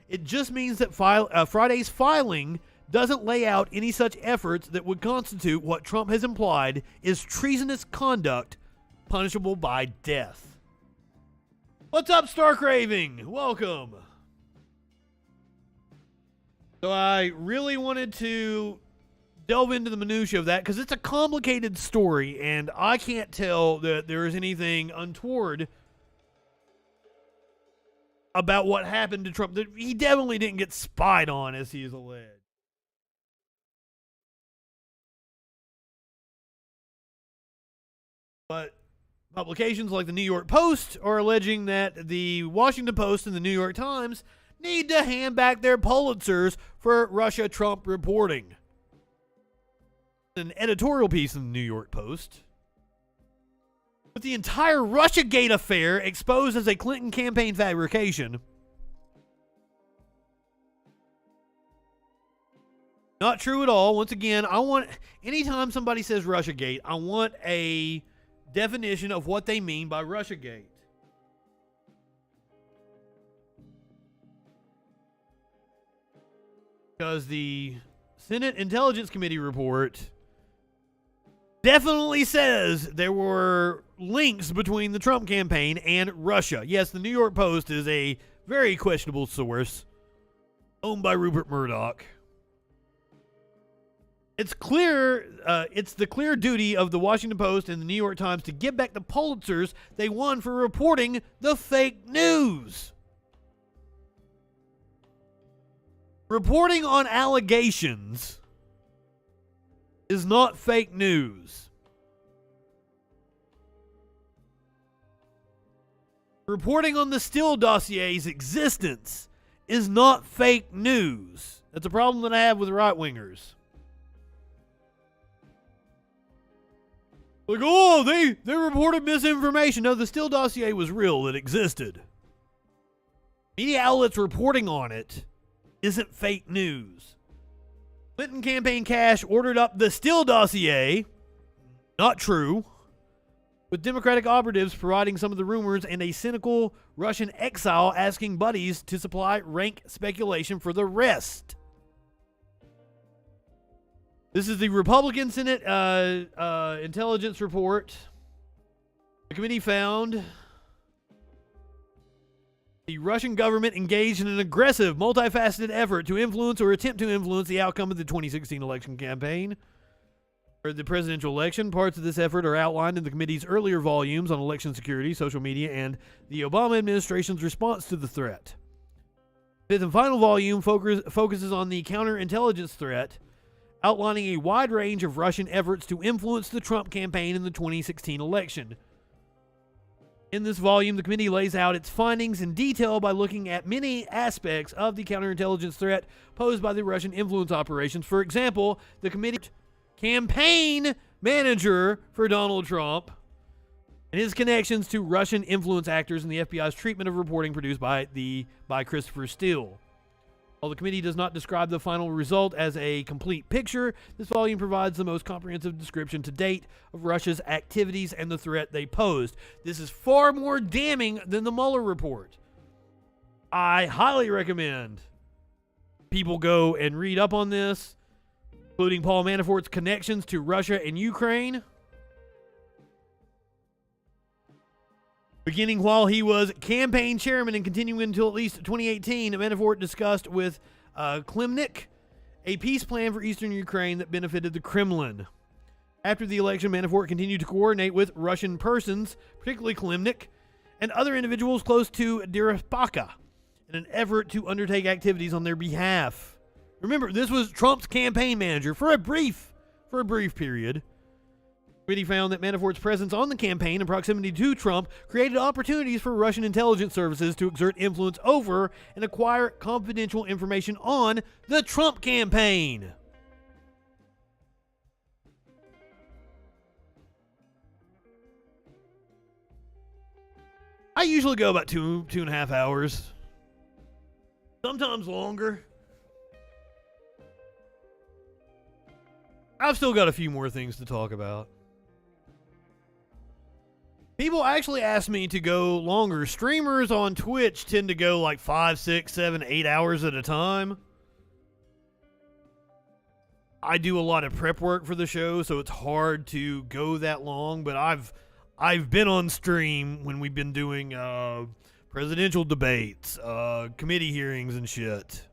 It just means that Friday's filing doesn't lay out any such efforts that would constitute what Trump has implied is treasonous conduct punishable by death. What's up, Starcraving? Welcome. So I really wanted to delve into the minutia of that because it's a complicated story and I can't tell that there is anything untoward about what happened to Trump. He definitely didn't get spied on, as he is alleged. But publications like the New York Post are alleging that the Washington Post and the New York Times need to hand back their Pulitzers for Russia-Trump reporting. An editorial piece in the New York Post with the entire Russiagate affair exposed as a Clinton campaign fabrication. Not true at all. Once again, anytime somebody says Russiagate, I want a definition of what they mean by Russiagate. Because the Senate Intelligence Committee report definitely says there were links between the Trump campaign and Russia. Yes, the New York Post is a very questionable source owned by Rupert Murdoch. It's clear, it's the clear duty of the Washington Post and the New York Times to give back the Pulitzers they won for reporting the fake news. Reporting on allegations is not fake news. Reporting on the Steele dossier's existence is not fake news. That's a problem that I have with right-wingers. Like, oh, they reported misinformation. No, the Steele dossier was real. It existed. Media outlets reporting on it isn't fake news. Clinton campaign cash ordered up the Steele dossier. Not true. With Democratic operatives providing some of the rumors and a cynical Russian exile asking buddies to supply rank speculation for the rest. This is the Republican Senate intelligence report. The committee found the Russian government engaged in an aggressive, multifaceted effort to influence or attempt to influence the outcome of the 2016 election campaign. Or the presidential election. Parts of this effort are outlined in the committee's earlier volumes on election security, social media, and the Obama administration's response to the threat. The fifth and final volume focuses on the counterintelligence threat, outlining a wide range of Russian efforts to influence the Trump campaign in the 2016 election. In this volume, the committee lays out its findings in detail by looking at many aspects of the counterintelligence threat posed by the Russian influence operations. For example, the committee campaign manager for Donald Trump and his connections to Russian influence actors and the FBI's treatment of reporting produced by Christopher Steele. While the committee does not describe the final result as a complete picture, this volume provides the most comprehensive description to date of Russia's activities and the threat they posed. This is far more damning than the Mueller report. I highly recommend people go and read up on this, including Paul Manafort's connections to Russia and Ukraine. Beginning while he was campaign chairman and continuing until at least 2018, Manafort discussed with Klimnik a peace plan for eastern Ukraine that benefited the Kremlin. After the election, Manafort continued to coordinate with Russian persons, particularly Klimnik, and other individuals close to Deripaska in an effort to undertake activities on their behalf. Remember, this was Trump's campaign manager for a brief period. The committee found that Manafort's presence on the campaign and proximity to Trump created opportunities for Russian intelligence services to exert influence over and acquire confidential information on the Trump campaign. I usually go about two and a half hours, sometimes longer. I've still got a few more things to talk about. People actually ask me to go longer. Streamers on Twitch tend to go like 5, 6, 7, 8 hours at a time. I do a lot of prep work for the show, so it's hard to go that long, but I've been on stream when we've been doing presidential debates, committee hearings and shit.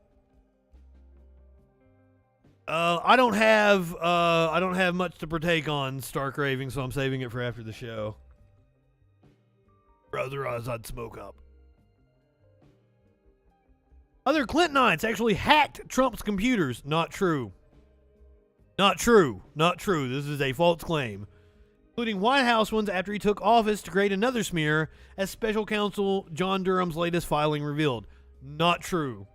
I don't have much to partake on Stark Raving, so I'm saving it for after the show. Otherwise, I'd smoke up. Other Clintonites actually hacked Trump's computers. Not true. Not true. Not true. This is a false claim. Including White House ones after he took office to create another smear, as special counsel John Durham's latest filing revealed. Not true.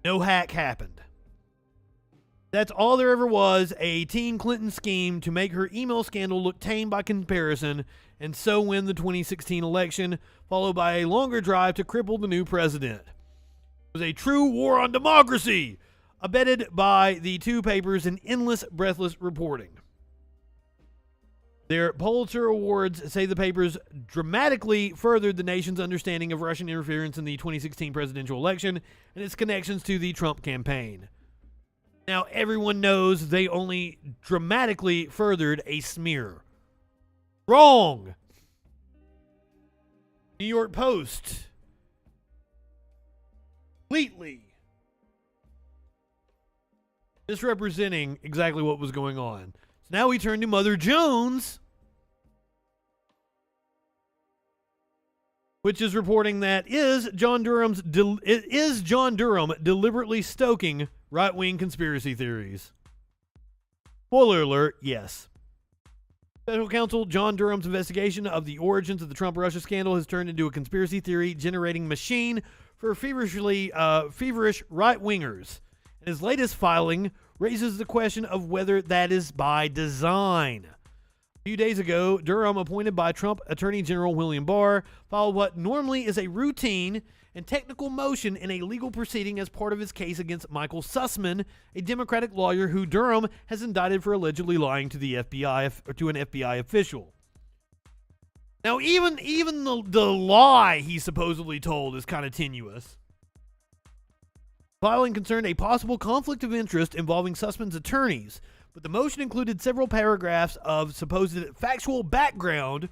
No hack happened. That's all there ever was, a Team Clinton scheme to make her email scandal look tame by comparison, and so win the 2016 election, followed by a longer drive to cripple the new president. It was a true war on democracy, abetted by the two papers in endless, breathless reporting. Their Pulitzer Awards say the papers dramatically furthered the nation's understanding of Russian interference in the 2016 presidential election and its connections to the Trump campaign. Now, everyone knows they only dramatically furthered a smear. Wrong! New York Post. Completely misrepresenting exactly what was going on. So now we turn to Mother Jones, which is reporting that is John Durham deliberately stoking right-wing conspiracy theories? Spoiler alert, yes. Special counsel John Durham's investigation of the origins of the Trump-Russia scandal has turned into a conspiracy theory-generating machine for feverish right-wingers. And his latest filing raises the question of whether that is by design. A few days ago, Durham, appointed by Trump Attorney General William Barr, filed what normally is a routine and technical motion in a legal proceeding as part of his case against Michael Sussman, a Democratic lawyer who Durham has indicted for allegedly lying to the FBI or to an FBI official. Now, even the lie he supposedly told is kind of tenuous. Filing concerned a possible conflict of interest involving Sussman's attorneys, but the motion included several paragraphs of supposed factual background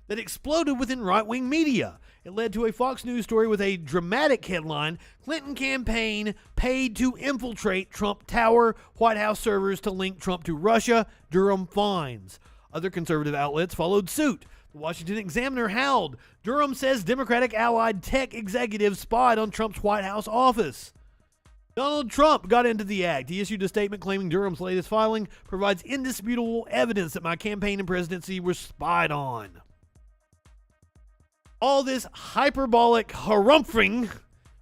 that exploded within right-wing media. It led to a Fox News story with a dramatic headline, Clinton campaign paid to infiltrate Trump Tower, White House servers to link Trump to Russia, Durham fines. Other conservative outlets followed suit. The Washington Examiner howled, Durham says Democratic allied tech executives spied on Trump's White House office. Donald Trump got into the act. He issued a statement claiming Durham's latest filing provides indisputable evidence that my campaign and presidency were spied on. All this hyperbolic harumphing,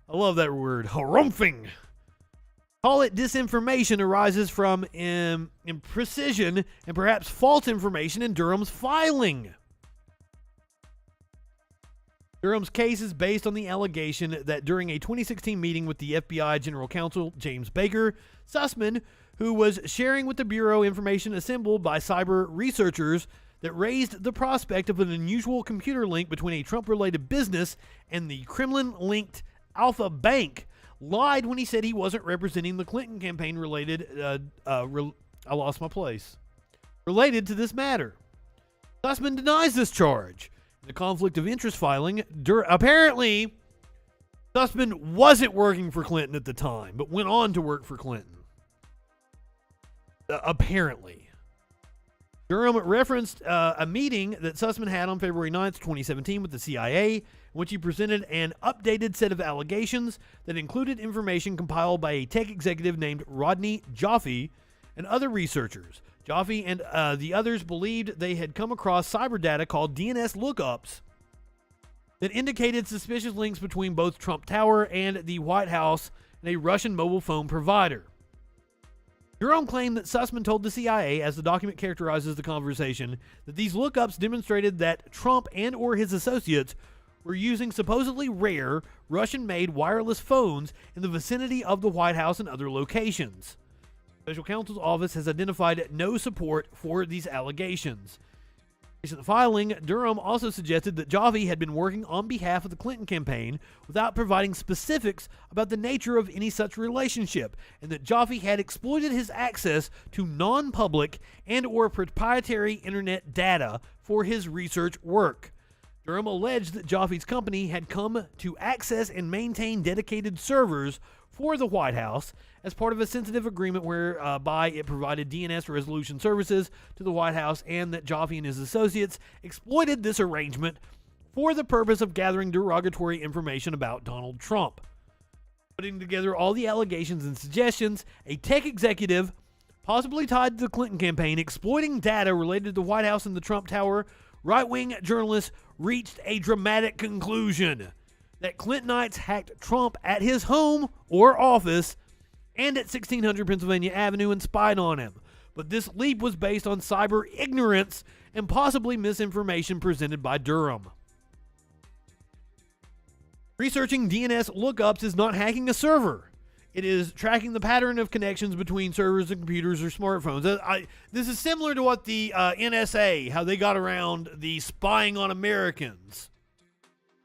I love that word, harumphing, call it disinformation, arises from imprecision and perhaps false information in Durham's filing. Durham's case is based on the allegation that during a 2016 meeting with the FBI General Counsel James Baker, Sussman, who was sharing with the Bureau information assembled by cyber researchers that raised the prospect of an unusual computer link between a Trump-related business and the Kremlin-linked Alpha Bank, lied when he said he wasn't representing the Clinton campaign related related to this matter. Sussman denies this charge. the conflict of interest filing. Apparently, Sussman wasn't working for Clinton at the time, but went on to work for Clinton. Apparently. Durham referenced a meeting that Sussman had on February 9th, 2017 with the CIA, in which he presented an updated set of allegations that included information compiled by a tech executive named Rodney Joffe and other researchers. Joffe and the others believed they had come across cyber data called DNS lookups that indicated suspicious links between both Trump Tower and the White House and a Russian mobile phone provider. Durham claimed that Sussman told the CIA, as the document characterizes the conversation, that these lookups demonstrated that Trump and or his associates were using supposedly rare Russian-made wireless phones in the vicinity of the White House and other locations. Special counsel's office has identified no support for these allegations. In recent filing, Durham also suggested that Joffe had been working on behalf of the Clinton campaign without providing specifics about the nature of any such relationship, and that Joffe had exploited his access to non-public and or proprietary internet data for his research work. Durham alleged that Joffe's company had come to access and maintain dedicated servers for the White House as part of a sensitive agreement whereby it provided DNS resolution services to the White House, and that Joffe and his associates exploited this arrangement for the purpose of gathering derogatory information about Donald Trump. Putting together all the allegations and suggestions, a tech executive, possibly tied to the Clinton campaign, exploiting data related to the White House and the Trump Tower, right-wing journalists reached a dramatic conclusion that Clintonites hacked Trump at his home or office and at 1600 Pennsylvania Avenue and spied on him. But this leap was based on cyber ignorance and possibly misinformation presented by Durham. Researching DNS lookups is not hacking a server. It is tracking the pattern of connections between servers and computers or smartphones. This is similar to what the NSA, how they got around the spying on Americans.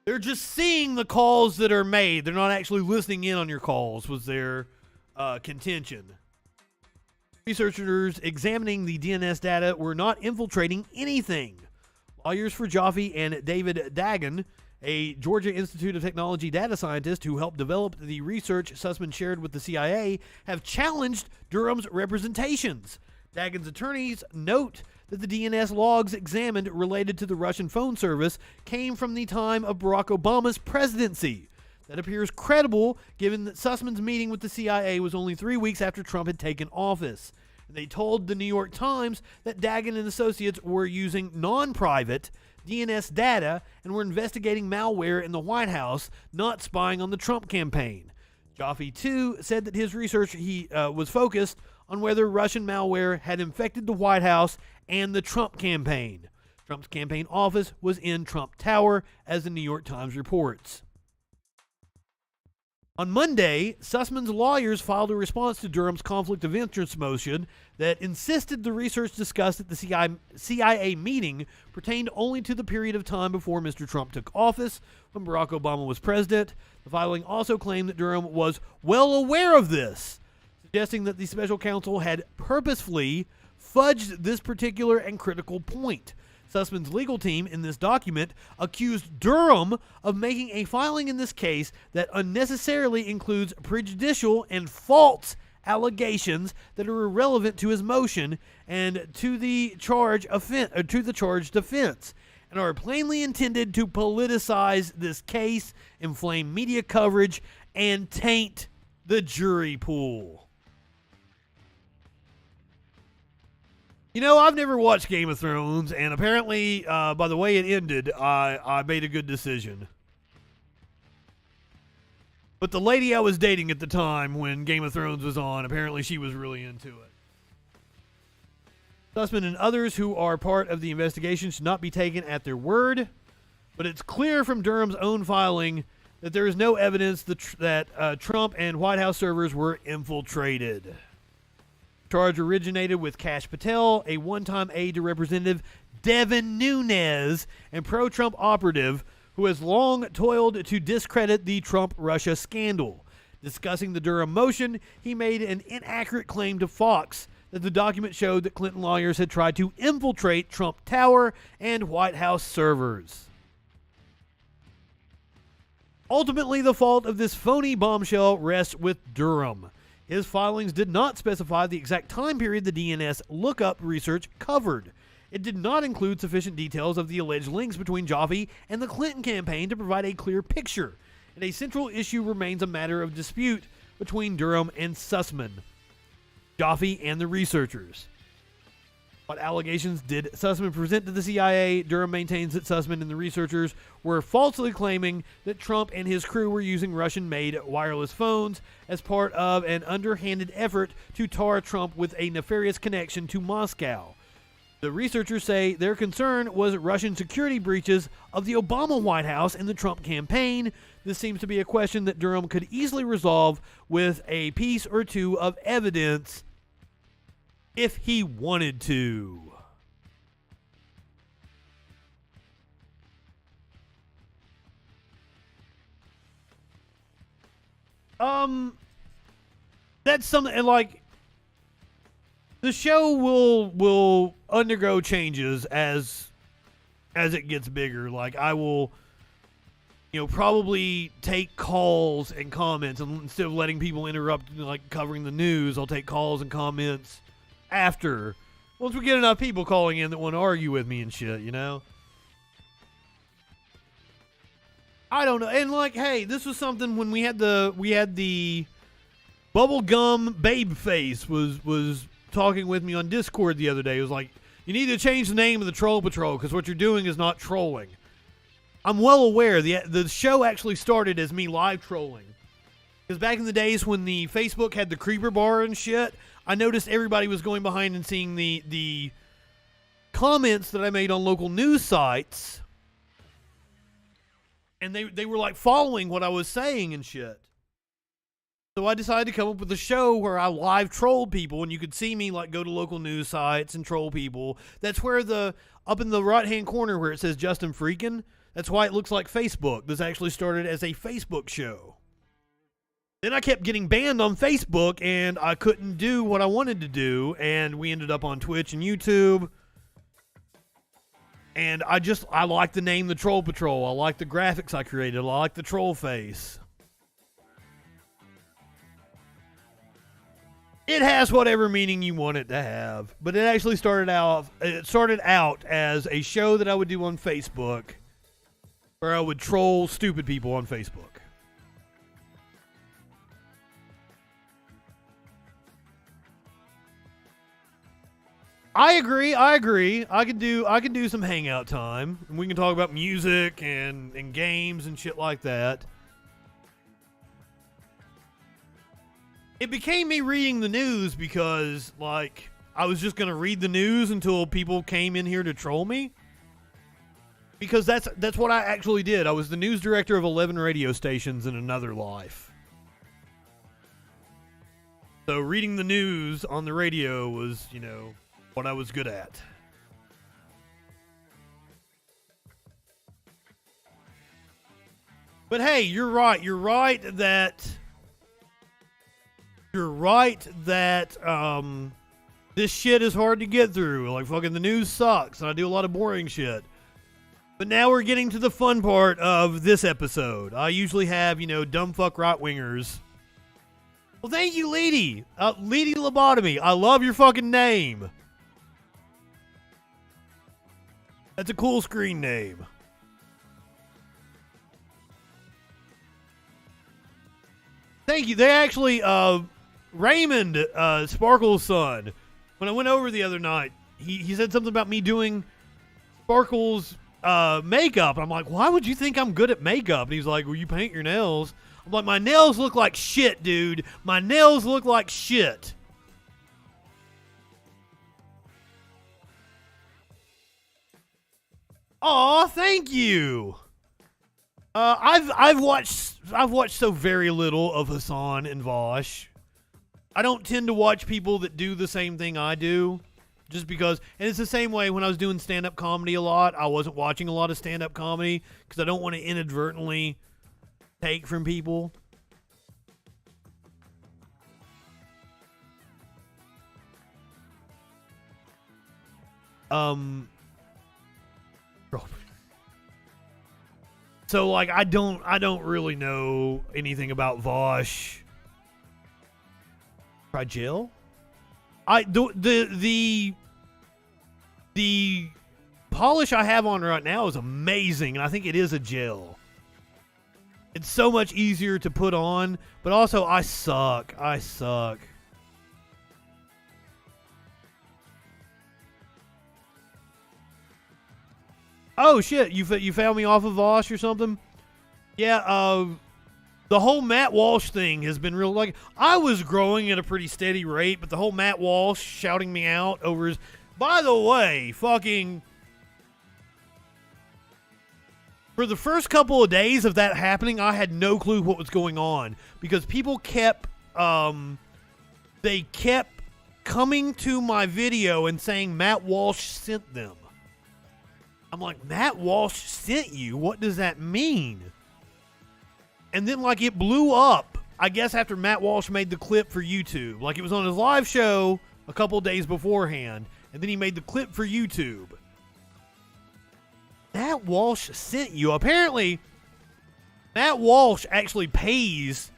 They're just seeing the calls that are made. They're not actually listening in on your calls, was their contention. Researchers examining the DNS data were not infiltrating anything. Lawyers for Joffe and David Dagan, a Georgia Institute of Technology data scientist who helped develop the research Sussman shared with the CIA, have challenged Durham's representations. Dagan's attorneys note that the DNS logs examined related to the Russian phone service came from the time of Barack Obama's presidency. That appears credible given that Sussman's meeting with the CIA was only 3 weeks after Trump had taken office. They told the New York Times that Dagan and associates were using non-private DNS data and were investigating malware in the White House, not spying on the Trump campaign. Joffe, too, said that his research was focused on whether Russian malware had infected the White House and the Trump campaign. Trump's campaign office was in Trump Tower, as the New York Times reports. On Monday, Sussman's lawyers filed a response to Durham's conflict of interest motion that insisted the research discussed at the CIA meeting pertained only to the period of time before Mr. Trump took office, when Barack Obama was president. The filing also claimed that Durham was well aware of this, suggesting that the special counsel had purposefully fudged this particular and critical point. Sussman's legal team in this document accused Durham of making a filing in this case that unnecessarily includes prejudicial and false allegations that are irrelevant to his motion and to the charged offense, and are plainly intended to politicize this case, inflame media coverage, and taint the jury pool. You know, I've never watched Game of Thrones, and apparently, by the way it ended, I made a good decision. But the lady I was dating at the time when Game of Thrones was on, apparently she was really into it. Sussman and others who are part of the investigation should not be taken at their word, but it's clear from Durham's own filing that there is no evidence that Trump and White House servers were infiltrated. Charge originated with Kash Patel, a one-time aide to Representative Devin Nunes, and pro-Trump operative who has long toiled to discredit the Trump-Russia scandal. Discussing the Durham motion, he made an inaccurate claim to Fox that the document showed that Clinton lawyers had tried to infiltrate Trump Tower and White House servers. Ultimately, the fault of this phony bombshell rests with Durham. His filings did not specify the exact time period the DNS lookup research covered. It did not include sufficient details of the alleged links between Jaffe and the Clinton campaign to provide a clear picture, and a central issue remains a matter of dispute between Durham and Sussman, Jaffe and the researchers. What allegations did Sussman present to the CIA? Durham maintains that Sussman and the researchers were falsely claiming that Trump and his crew were using Russian-made wireless phones as part of an underhanded effort to tar Trump with a nefarious connection to Moscow. The researchers say their concern was Russian security breaches of the Obama White House and the Trump campaign. This seems to be a question that Durham could easily resolve with a piece or two of evidence if he wanted to. That's something like the show will undergo changes as it gets bigger. Like I will, probably take calls and comments, and instead of letting people interrupt, like covering the news, I'll take calls and comments after. Once we get enough people calling in that want to argue with me and shit, I don't know. And like, hey, this was something when we had the bubblegum babe face was talking with me on Discord the other day. It was like, you need to change the name of the Troll Patrol because what you're doing is not trolling. I'm well aware the show actually started as me live trolling. Because back in the days when the Facebook had the creeper bar and shit, I noticed everybody was going behind and seeing the comments that I made on local news sites. And they were like following what I was saying and shit. So I decided to come up with a show where I live trolled people, and you could see me like go to local news sites and troll people. That's where up in the right hand corner where it says Justin Freakin', that's why it looks like Facebook. This actually started as a Facebook show. Then I kept getting banned on Facebook, and I couldn't do what I wanted to do, and we ended up on Twitch and YouTube. And I like the name The Troll Patrol. I like the graphics I created. I like the troll face. It has whatever meaning you want it to have. But it actually started out as a show that I would do on Facebook, where I would troll stupid people on Facebook. I agree. I could do some hangout time, and we can talk about music and games and shit like that. It became me reading the news because, like, I was just gonna read the news until people came in here to troll me. Because that's what I actually did. I was the news director of 11 radio stations in another life. So reading the news on the radio was, what I was good at. But hey, you're right that this shit is hard to get through. Like, fucking the news sucks, and I do a lot of boring shit. But now we're getting to the fun part of this episode. I usually have, dumb fuck right-wingers. Well, thank you, Leedy. Leedy Lobotomy. I love your fucking name. That's a cool screen name. Thank you. They actually, Raymond, Sparkle's son, when I went over the other night, he said something about me doing Sparkle's makeup. I'm like, why would you think I'm good at makeup? And he's like, well, you paint your nails. I'm like, my nails look like shit, dude. My nails look like shit. Aw, thank you. I've watched so very little of Hassan and Walsh. I don't tend to watch people that do the same thing I do, just because. And it's the same way when I was doing stand-up comedy a lot. I wasn't watching a lot of stand-up comedy because I don't want to inadvertently take from people. So like I don't really know anything about Walsh. Try jail? The polish I have on right now is amazing, and I think it is a gel. It's so much easier to put on, but also I suck. Oh shit! You found me off of Walsh or something? Yeah. The whole Matt Walsh thing has been real. Like I was growing at a pretty steady rate, but the whole Matt Walsh shouting me out over his. By the way, fucking. For the first couple of days of that happening, I had no clue what was going on because people kept coming to my video and saying Matt Walsh sent them. I'm like, Matt Walsh sent you? What does that mean? And then like it blew up, I guess after Matt Walsh made the clip for YouTube. Like it was on his live show a couple of days beforehand, and then he made the clip for YouTube. Matt Walsh sent you. Apparently, Matt Walsh actually pays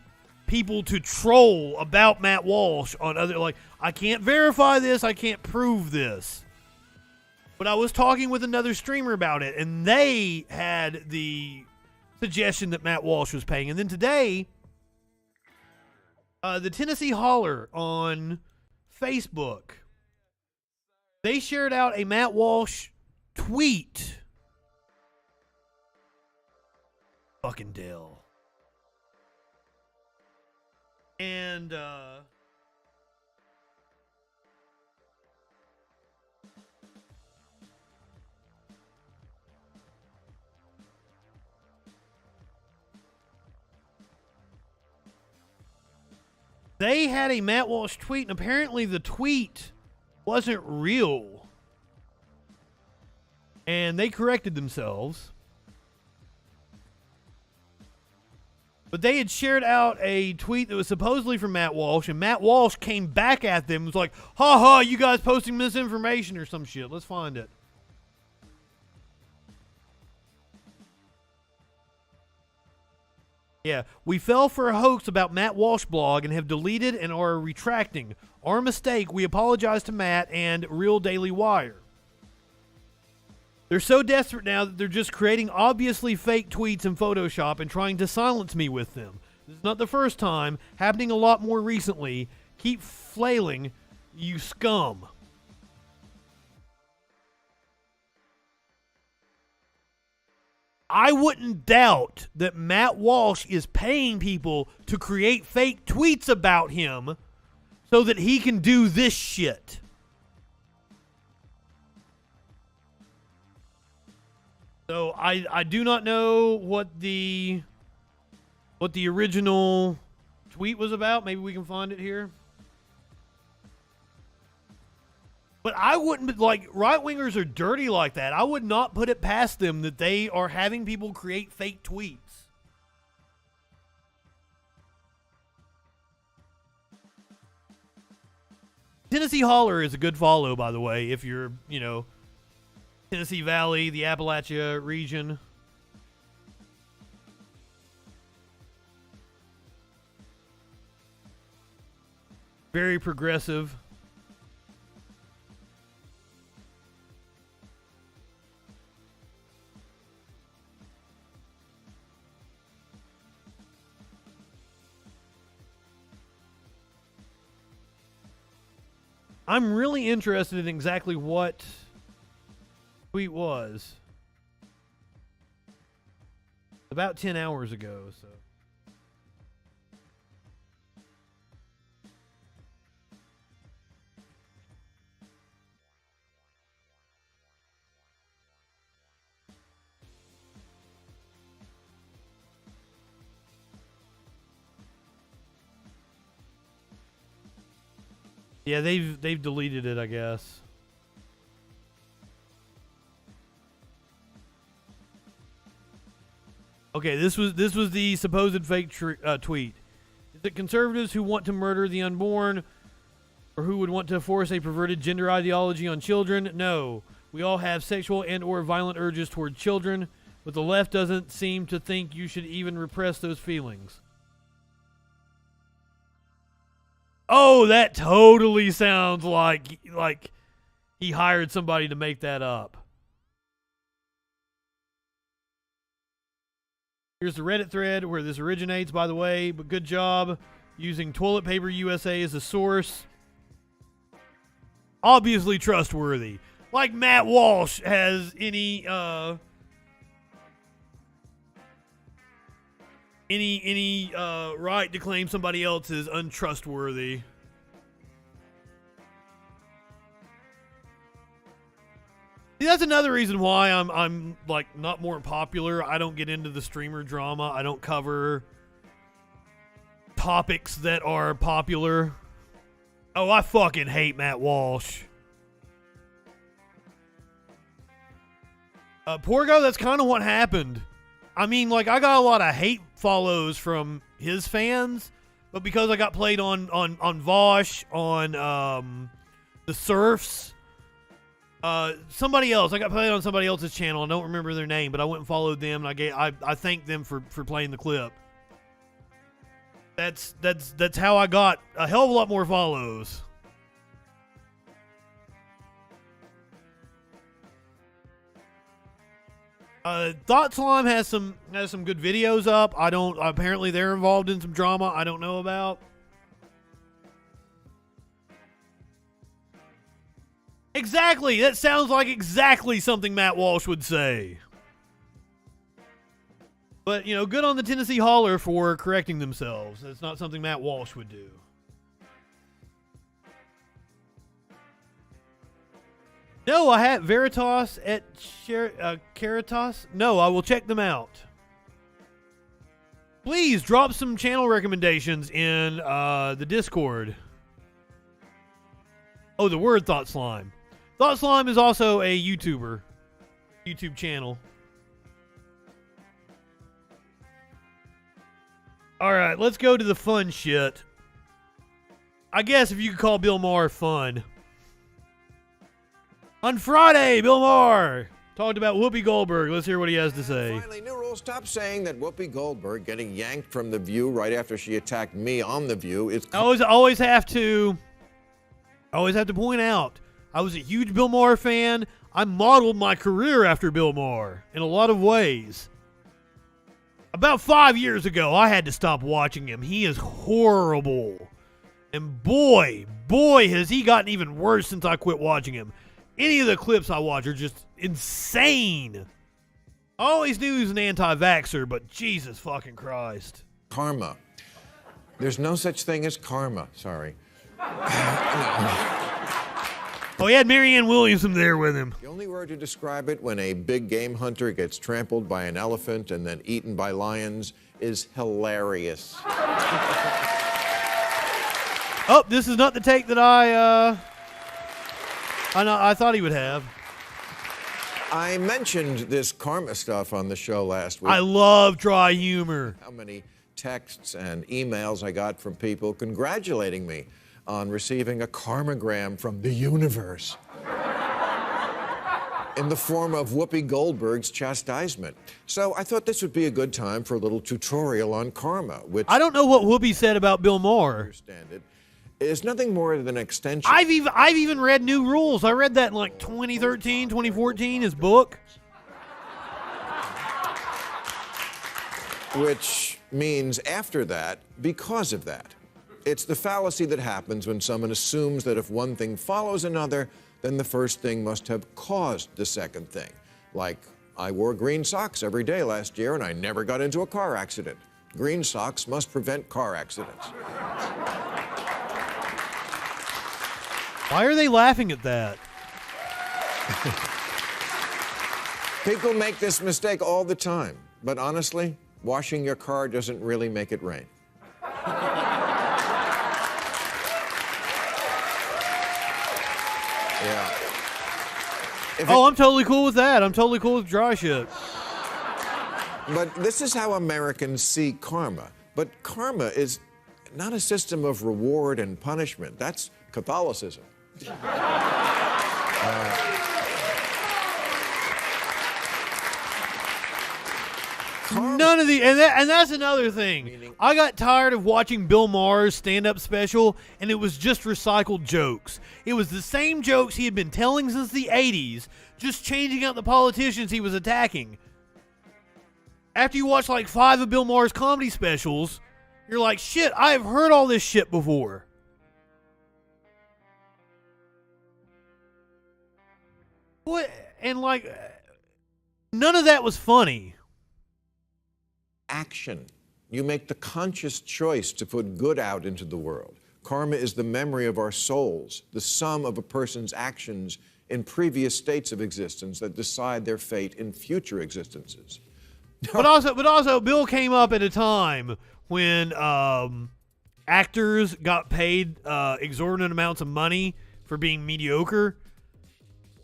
people to troll about Matt Walsh on other, like, I can't verify this, I can't prove this. But I was talking with another streamer about it, and they had the suggestion that Matt Walsh was paying. And then today, the Tennessee Holler on Facebook, they shared out a Matt Walsh tweet. Fucking Dell. And they had a Matt Walsh tweet, and apparently the tweet wasn't real. And they corrected themselves. But they had shared out a tweet that was supposedly from Matt Walsh, and Matt Walsh came back at them and was like, ha ha, you guys posting misinformation or some shit. Let's find it. Yeah, we fell for a hoax about Matt Walsh blog and have deleted and are retracting. Our mistake. We apologize to Matt and Real Daily Wire. They're so desperate now that they're just creating obviously fake tweets in Photoshop and trying to silence me with them. This is not the first time, happening a lot more recently. Keep flailing, you scum. I wouldn't doubt that Matt Walsh is paying people to create fake tweets about him so that he can do this shit. So I do not know what the original tweet was about. Maybe we can find it here. But I wouldn't, like, right-wingers are dirty like that. I would not put it past them that they are having people create fake tweets. Tennessee Holler is a good follow, by the way, if you're, Tennessee Valley, the Appalachia region. Very progressive. I'm really interested in exactly what tweet was. About 10 hours ago, so. Yeah, they've deleted it, I guess. Okay, this was the supposed fake tweet. Is it conservatives who want to murder the unborn, or who would want to force a perverted gender ideology on children? No, we all have sexual and/or violent urges toward children. but the left doesn't seem to think you should even repress those feelings. Oh, that totally sounds like he hired somebody to make that up. Here's the Reddit thread where this originates, by the way, but good job using Toilet Paper USA as a source. Obviously trustworthy. Like Matt Walsh has any right to claim somebody else is untrustworthy. See, that's another reason why I'm like not more popular. I don't get into the streamer drama. I don't cover topics that are popular. Oh, I fucking hate Matt Walsh. Porgo, that's kind of what happened. I mean, like, I got a lot of hate follows from his fans, but because I got played on Walsh, on the Surfs, somebody else, I got played on somebody else's channel. I don't remember their name, but I went and followed them, and I thanked them for playing the clip. That's how I got a hell of a lot more follows. Thought Slime has some good videos up. Apparently they're involved in some drama I don't know about. Exactly. That sounds like exactly something Matt Walsh would say. But, good on the Tennessee Holler for correcting themselves. That's not something Matt Walsh would do. No, I have Veritas at Caritas. No, I will check them out. Please drop some channel recommendations in the Discord. Oh, the word Thought Slime. Thought Slime is also a YouTube channel. All right, let's go to the fun shit. I guess if you could call Bill Maher fun. On Friday, Bill Maher talked about Whoopi Goldberg. Let's hear what he has to say. Finally, new rules. Stop saying that Whoopi Goldberg getting yanked from The View right after she attacked me on The View is... I always have to point out, I was a huge Bill Maher fan. I modeled my career after Bill Maher in a lot of ways. About 5 years ago, I had to stop watching him. He is horrible. And boy, has he gotten even worse since I quit watching him. Any of the clips I watch are just insane. I always knew he was an anti-vaxxer, but Jesus fucking Christ. Karma. There's no such thing as karma. Sorry. Oh, he had Marianne Williamson there with him. The only word to describe it when a big game hunter gets trampled by an elephant and then eaten by lions is hilarious. Oh, this is not the take that I thought he would have. I mentioned this karma stuff on the show last week. I love dry humor. How many texts and emails I got from people congratulating me on receiving a karmagram from the universe in the form of Whoopi Goldberg's chastisement. So I thought this would be a good time for a little tutorial on karma, which... I don't know what Whoopi said about Bill Maher. Understand it. It's nothing more than an extension. I've even read New Rules. I read that in like 2013, 2014, his book. Which means after that, because of that. It's the fallacy that happens when someone assumes that if one thing follows another, then the first thing must have caused the second thing. Like, I wore green socks every day last year and I never got into a car accident. Green socks must prevent car accidents. Why are they laughing at that? People make this mistake all the time, but honestly, washing your car doesn't really make it rain. Yeah. I'm totally cool with that. I'm totally cool with dry shit. But this is how Americans see karma. But karma is not a system of reward and punishment. That's Catholicism. None of the and that's another thing. I got tired of watching Bill Maher's stand-up special, and it was just recycled jokes. It was the same jokes he had been telling since the 80s, just changing out the politicians he was attacking. After you watch like 5 of Bill Maher's comedy specials, you're like, shit, I have heard all this shit before. What? And like, none of that was funny. Action. You make the conscious choice to put good out into the world. Karma is the memory of our souls, the sum of a person's actions in previous states of existence that decide their fate in future existences. But also, Bill came up at a time when actors got paid exorbitant amounts of money for being mediocre.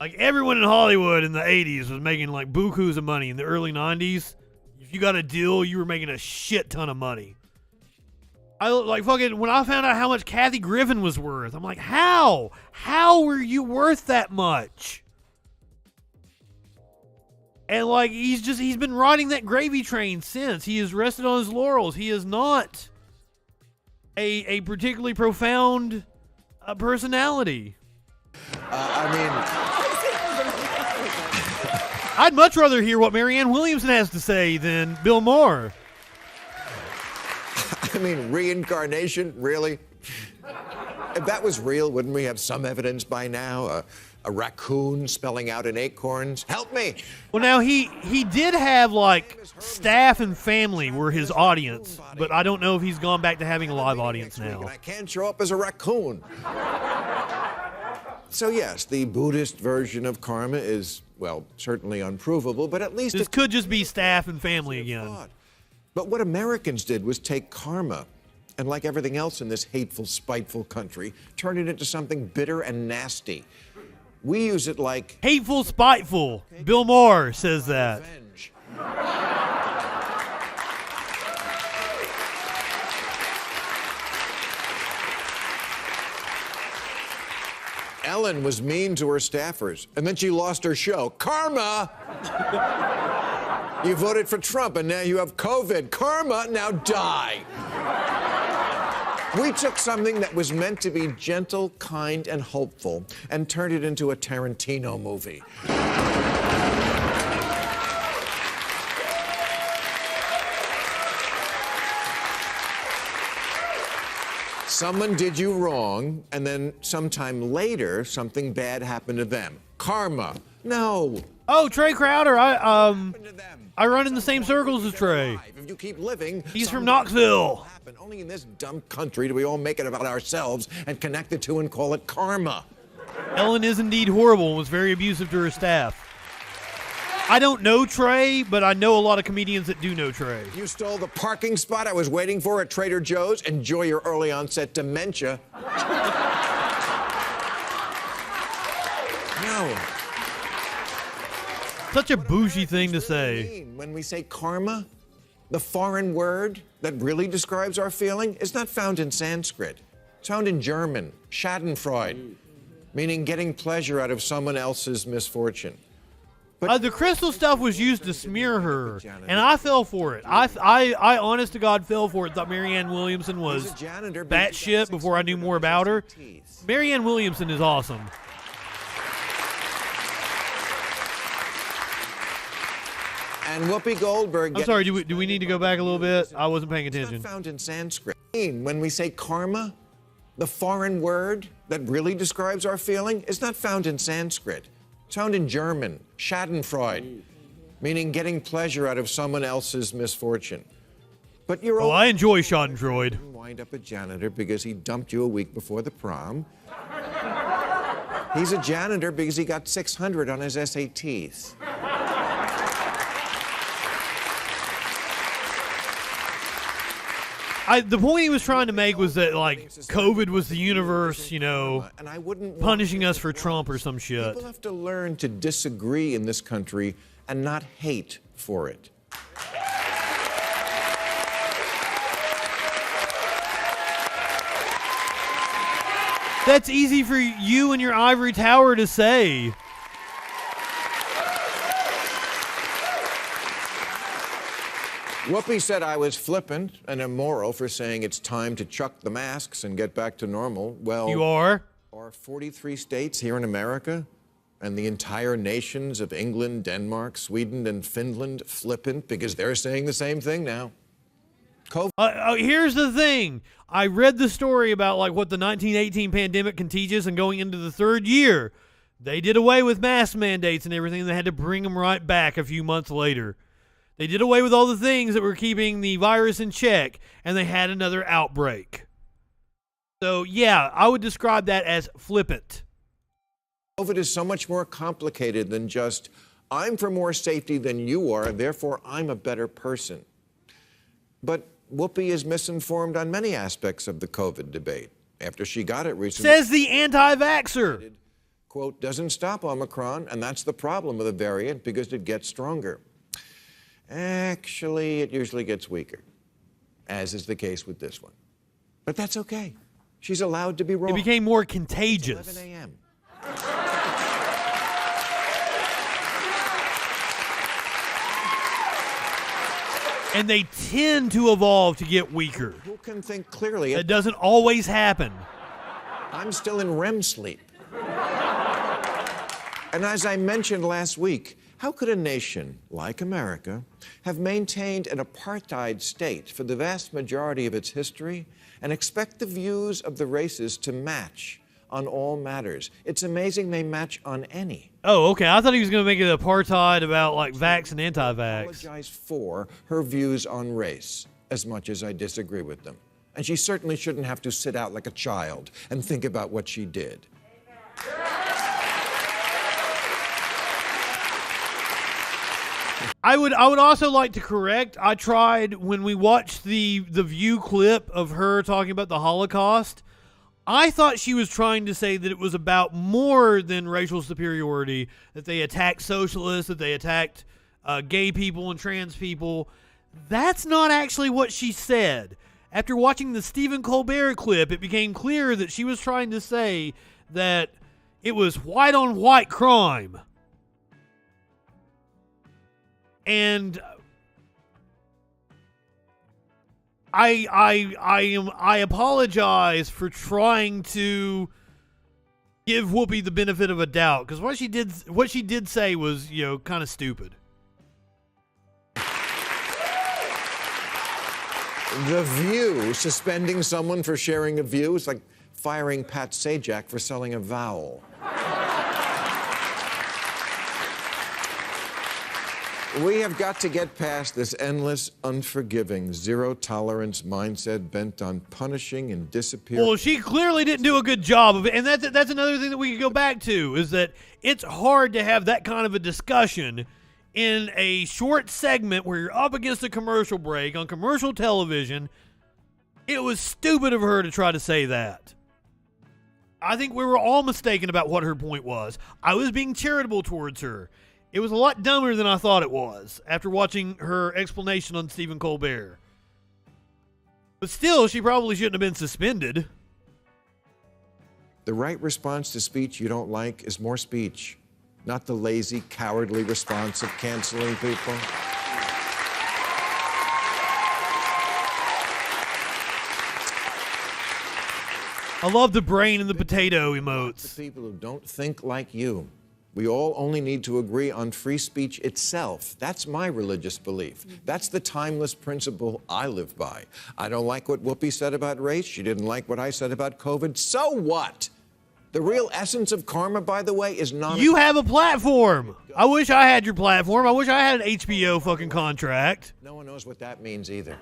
Like, everyone in Hollywood in the 80s was making like bukus of money. In the early 90s, if you got a deal, you were making a shit ton of money. When I found out how much Kathy Griffin was worth, I'm like, how? How were you worth that much? And like, he's been riding that gravy train since. He is rested on his laurels. He is not a particularly profound personality. I'd much rather hear what Marianne Williamson has to say than Bill Maher. I mean, reincarnation, really? If that was real, wouldn't we have some evidence by now? A raccoon spelling out in acorns? Help me! Well, now, he did have, like, staff and family were his audience, but I don't know if he's gone back to having a live audience now. I can't show up as a raccoon. So, yes, the Buddhist version of karma is, well, certainly unprovable, but at least... This could just be staff and family again. But what Americans did was take karma and, like everything else in this hateful, spiteful country, turn it into something bitter and nasty. We use it like... Hateful, spiteful. Bill Maher says that. Revenge. Ellen was mean to her staffers, and then she lost her show. Karma! You voted for Trump, and now you have COVID. Karma, now die. We took something that was meant to be gentle, kind, and hopeful and turned it into a Tarantino movie. Someone did you wrong, and then sometime later, something bad happened to them. Karma. No. Oh, Trey Crowder. I run in the same circles as Trey. If you keep living, he's from Knoxville. Only in this dumb country do we all make it about ourselves and connect the two and call it karma. Ellen is indeed horrible and was very abusive to her staff. I don't know Trey, but I know a lot of comedians that do know Trey. You stole the parking spot I was waiting for at Trader Joe's. Enjoy your early onset dementia. No. Such a bougie thing to say. When we say karma, the foreign word that really describes our feeling is not found in Sanskrit. It's found in German, Schadenfreude, meaning getting pleasure out of someone else's misfortune. The crystal stuff was used to smear her, and I fell for it. I honest to God, fell for it. Thought Marianne Williamson was batshit before I knew more about her. Marianne Williamson is awesome. And Whoopi Goldberg... I'm sorry, do we need to go back a little bit? I wasn't paying attention. It's not found in Sanskrit. When we say karma, the foreign word that really describes our feeling is not found in Sanskrit. It's found in German, Schadenfreude, meaning getting pleasure out of someone else's misfortune. But you're I enjoy Schadenfreude. Wind up a janitor because he dumped you a week before the prom. He's a janitor because he got 600 on his SATs. The point he was trying to make was that, like, COVID was the universe, you know, punishing us for Trump or some shit. People have to learn to disagree in this country and not hate for it. That's easy for you and your ivory tower to say. Whoopi said I was flippant and immoral for saying it's time to chuck the masks and get back to normal. Well, You are 43 states here in America and the entire nations of England, Denmark, Sweden, and Finland flippant because they're saying the same thing now. Here's the thing. I read the story about like what the 1918 pandemic can teach us, and going into the third year, they did away with mask mandates and everything. They had to bring them right back a few months later. They did away with all the things that were keeping the virus in check, and they had another outbreak. So, yeah, I would describe that as flippant. COVID is so much more complicated than just, I'm for more safety than you are, and therefore I'm a better person. But Whoopi is misinformed on many aspects of the COVID debate. After she got it recently, Says the anti-vaxxer. Quote, doesn't stop Omicron, and that's the problem with the variant because it gets stronger. Actually, it usually gets weaker, as is the case with this one. But that's okay. She's allowed to be wrong. It became more contagious. It's 11 a.m. And they tend to evolve to get weaker. Who can think clearly? It doesn't always happen. I'm still in REM sleep. And as I mentioned last week, how could a nation like America have maintained an apartheid state for the vast majority of its history and expect the views of the races to match on all matters? It's amazing they match on any. Oh, okay. I thought he was going to make it apartheid about like vax and anti-vax. Apologize for her views on race as much as I disagree with them. And she certainly shouldn't have to sit out like a child and think about what she did. I would also like to correct. I tried when we watched the View clip of her talking about the Holocaust. I thought she was trying to say that it was about more than racial superiority, that they attacked socialists, that they attacked gay people and trans people. That's not actually what she said. After watching the Stephen Colbert clip, it became clear that she was trying to say that it was white-on-white crime. And I apologize for trying to give Whoopi the benefit of a doubt, because what she did say was, kind of stupid. The View suspending someone for sharing a view is like firing Pat Sajak for selling a vowel. We have got to get past this endless, unforgiving, zero-tolerance mindset bent on punishing and disappearing. Well, she clearly didn't do a good job of it, and that's another thing that we could go back to, is that it's hard to have that kind of a discussion in a short segment where you're up against a commercial break on commercial television. It was stupid of her to try to say that. I think we were all mistaken about what her point was. I was being charitable towards her. It was a lot dumber than I thought it was after watching her explanation on Stephen Colbert. But still, she probably shouldn't have been suspended. The right response to speech you don't like is more speech, not the lazy, cowardly response of canceling people. I love the brain and the potato emotes. The people who don't think like you. We all only need to agree on free speech itself. That's my religious belief. That's the timeless principle I live by. I don't like what Whoopi said about race. She didn't like what I said about COVID. So what? The real essence of karma, by the way, is not... You have a platform. I wish I had your platform. I wish I had an HBO fucking contract. No one knows what that means either.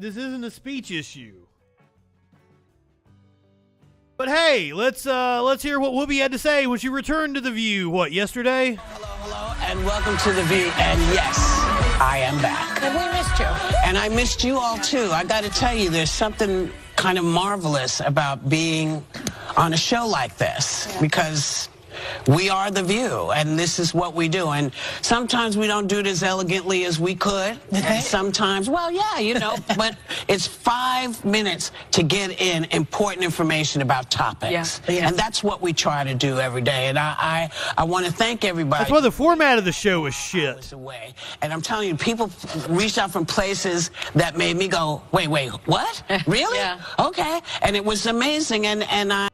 This isn't a speech issue. But hey, let's hear what Whoopi had to say when she returned to The View, yesterday? Hello, and welcome to The View. And yes, I am back. And we missed you. And I missed you all, too. I got to tell you, there's something kind of marvelous about being on a show like this. Because we are The View, and this is what we do. And sometimes we don't do it as elegantly as we could. And sometimes, well, yeah, you know, but it's 5 minutes to get in important information about topics. Yeah. And that's what we try to do every day. And I want to thank everybody. That's why the format of the show is shit. Away. And I'm telling you, people reached out from places that made me go, wait, what? Really? Yeah. Okay. And it was amazing. And I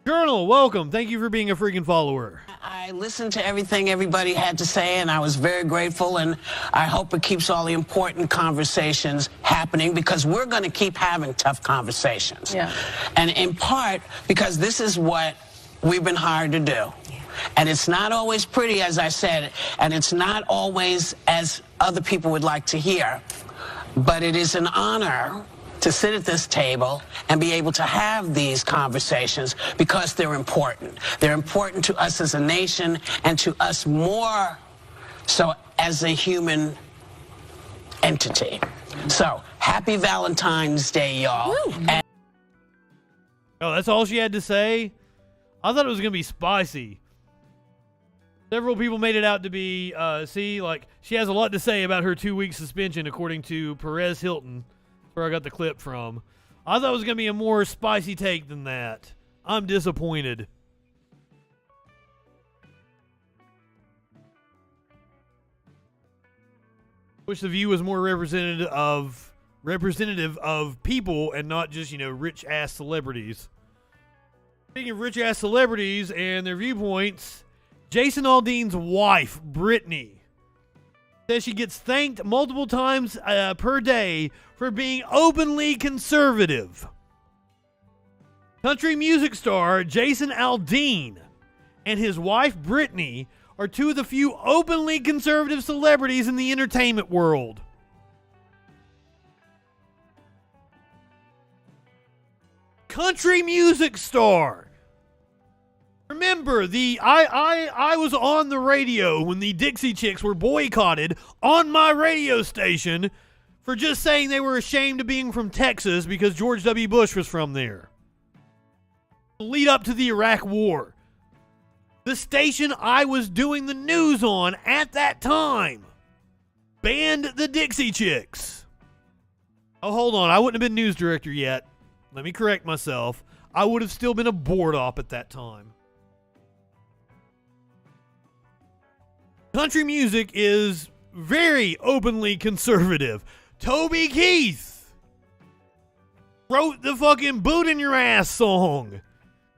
Journal, welcome. Thank you for being a freaking follower. I listened to everything everybody had to say, and I was very grateful, and I hope it keeps all the important conversations happening, because we're going to keep having tough conversations. Yeah. And in part because this is what we've been hired to do. And it's not always pretty, as I said, and it's not always as other people would like to hear. But it is an honor to sit at this table and be able to have these conversations, because they're important. They're important to us as a nation, and to us more so as a human entity. So, happy Valentine's Day, y'all. And oh, that's all she had to say? I thought it was going to be spicy. Several people made it out to be, like, she has a lot to say about her 2-week suspension, according to Perez Hilton, where I got the clip from. I thought it was going to be a more spicy take than that. I'm disappointed. Wish The View was more representative of people and not just, rich-ass celebrities. Speaking of rich-ass celebrities and their viewpoints, Jason Aldean's wife, Brittany, says she gets thanked multiple times per day for being openly conservative. Country music star Jason Aldean and his wife Brittany are two of the few openly conservative celebrities in the entertainment world. Country music star. Remember, I was on the radio when the Dixie Chicks were boycotted on my radio station for just saying they were ashamed of being from Texas because George W. Bush was from there. Lead up to the Iraq War. The station I was doing the news on at that time banned the Dixie Chicks. Oh, hold on. I wouldn't have been news director yet. Let me correct myself. I would have still been a board op at that time. Country music is very openly conservative. Toby Keith wrote the fucking boot in your ass song.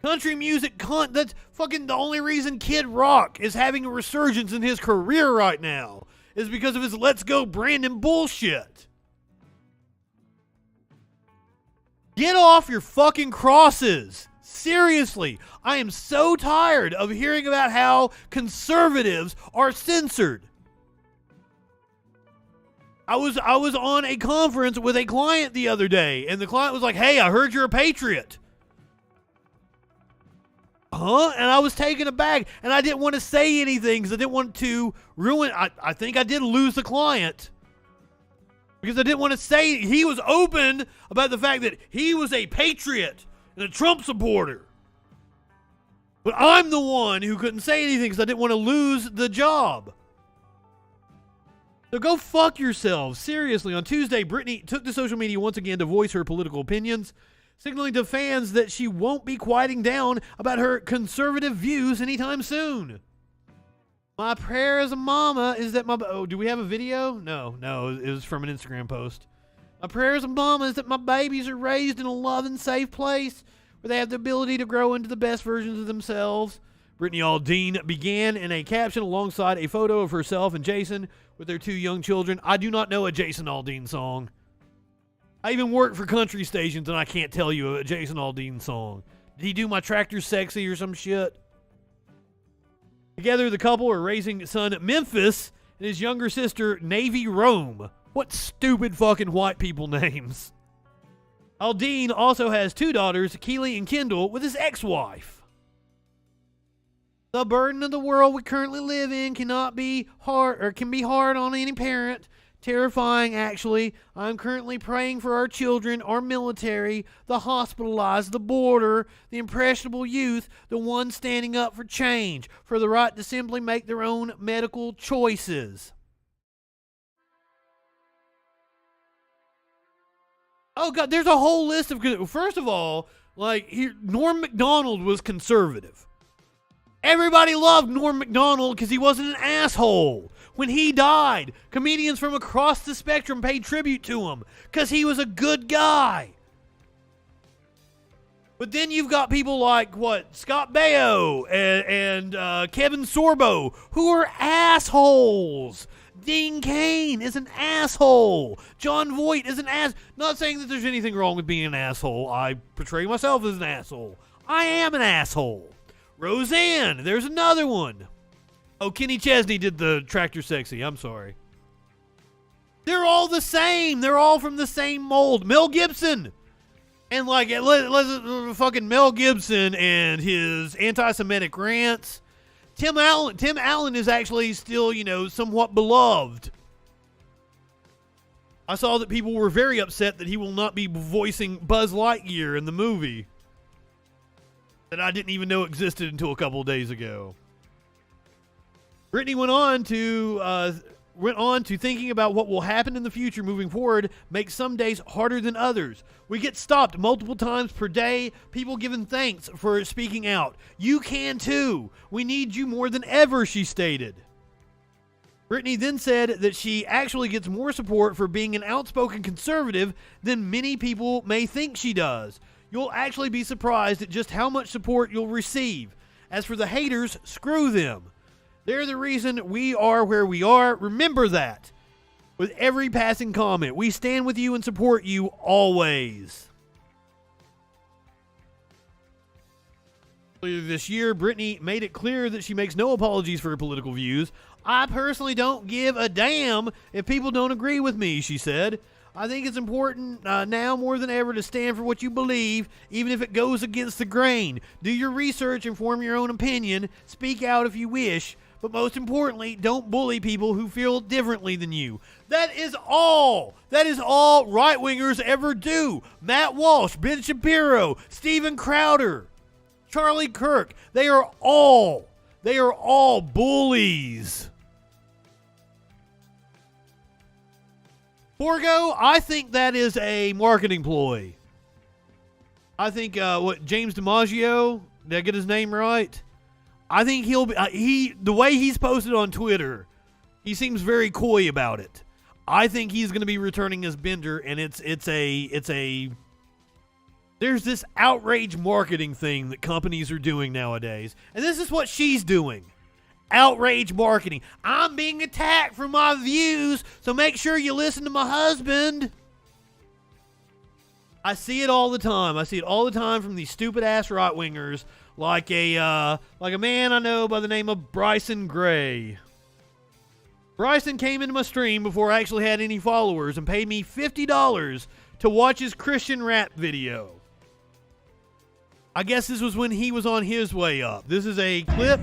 Country music, that's fucking the only reason Kid Rock is having a resurgence in his career right now is because of his Let's Go Brandon bullshit. Get off your fucking crosses. Seriously, I am so tired of hearing about how conservatives are censored. I was on a conference with a client the other day, and the client was like, "Hey, I heard you're a patriot." Huh? And I was taken aback, and I didn't want to say anything because I didn't want to ruin. I think I did lose the client because I didn't want to say. He was open about the fact that he was a patriot and a Trump supporter. But I'm the one who couldn't say anything because I didn't want to lose the job. So go fuck yourselves. Seriously, on Tuesday, Brittany took to social media once again to voice her political opinions, signaling to fans that she won't be quieting down about her conservative views anytime soon. My prayer as a mama is that oh, do we have a video? No, it was from an Instagram post. My prayer as a mama is that my babies are raised in a loving, safe place where they have the ability to grow into the best versions of themselves. Brittany Aldean began in a caption alongside a photo of herself and Jason with their 2 young children. I do not know a Jason Aldean song. I even work for country stations and I can't tell you a Jason Aldean song. Did he do My Tractor's Sexy or some shit? Together, the couple are raising son Memphis and his younger sister Navy Rome. What stupid fucking white people names. Aldean also has 2 daughters, Keely and Kendall, with his ex-wife. The burden of the world we currently live in can be hard on any parent. Terrifying, actually. I'm currently praying for our children, our military, the hospitalized, the border, the impressionable youth, the ones standing up for change, for the right to simply make their own medical choices. Oh, God, there's a whole list of... First of all, Norm Macdonald was conservative. Everybody loved Norm Macdonald because he wasn't an asshole. When he died, comedians from across the spectrum paid tribute to him because he was a good guy. But then you've got people like, Scott Baio and Kevin Sorbo, who are assholes. Dean Cain is an asshole. John Voight is an ass. Not saying that there's anything wrong with being an asshole. I portray myself as an asshole. I am an asshole. Roseanne, there's another one. Oh, Kenny Chesney did the Tractor Sexy. I'm sorry. They're all the same. They're all from the same mold. Mel Gibson. And fucking Mel Gibson and his anti-Semitic rants. Tim Allen is actually still, somewhat beloved. I saw that people were very upset that he will not be voicing Buzz Lightyear in the movie that I didn't even know existed until a couple of days ago. Brittany went on to thinking about what will happen in the future moving forward makes some days harder than others. We get stopped multiple times per day, people giving thanks for speaking out. You can too. We need you more than ever, she stated. Brittany then said that she actually gets more support for being an outspoken conservative than many people may think she does. You'll actually be surprised at just how much support you'll receive. As for the haters, screw them. They're the reason we are where we are. Remember that. With every passing comment, we stand with you and support you always. Earlier this year, Brittany made it clear that she makes no apologies for her political views. I personally don't give a damn if people don't agree with me, she said. I think it's important now more than ever to stand for what you believe, even if it goes against the grain. Do your research and form your own opinion. Speak out if you wish. But most importantly, don't bully people who feel differently than you. That is all right-wingers ever do. Matt Walsh, Ben Shapiro, Steven Crowder, Charlie Kirk. They are all bullies. Borgo, I think that is a marketing ploy. I think, James DiMaggio, did I get his name right? I think he'll be, the way he's posted on Twitter, he seems very coy about it. I think he's going to be returning as Bender, and there's this outrage marketing thing that companies are doing nowadays, and this is what she's doing. Outrage marketing. I'm being attacked for my views, so make sure you listen to my husband. I see it all the time. I see it all the time from these stupid-ass right-wingers like a man I know by the name of Bryson Gray. Bryson came into my stream before I actually had any followers and paid me $50 to watch his Christian rap video. I guess this was when he was on his way up. This is a clip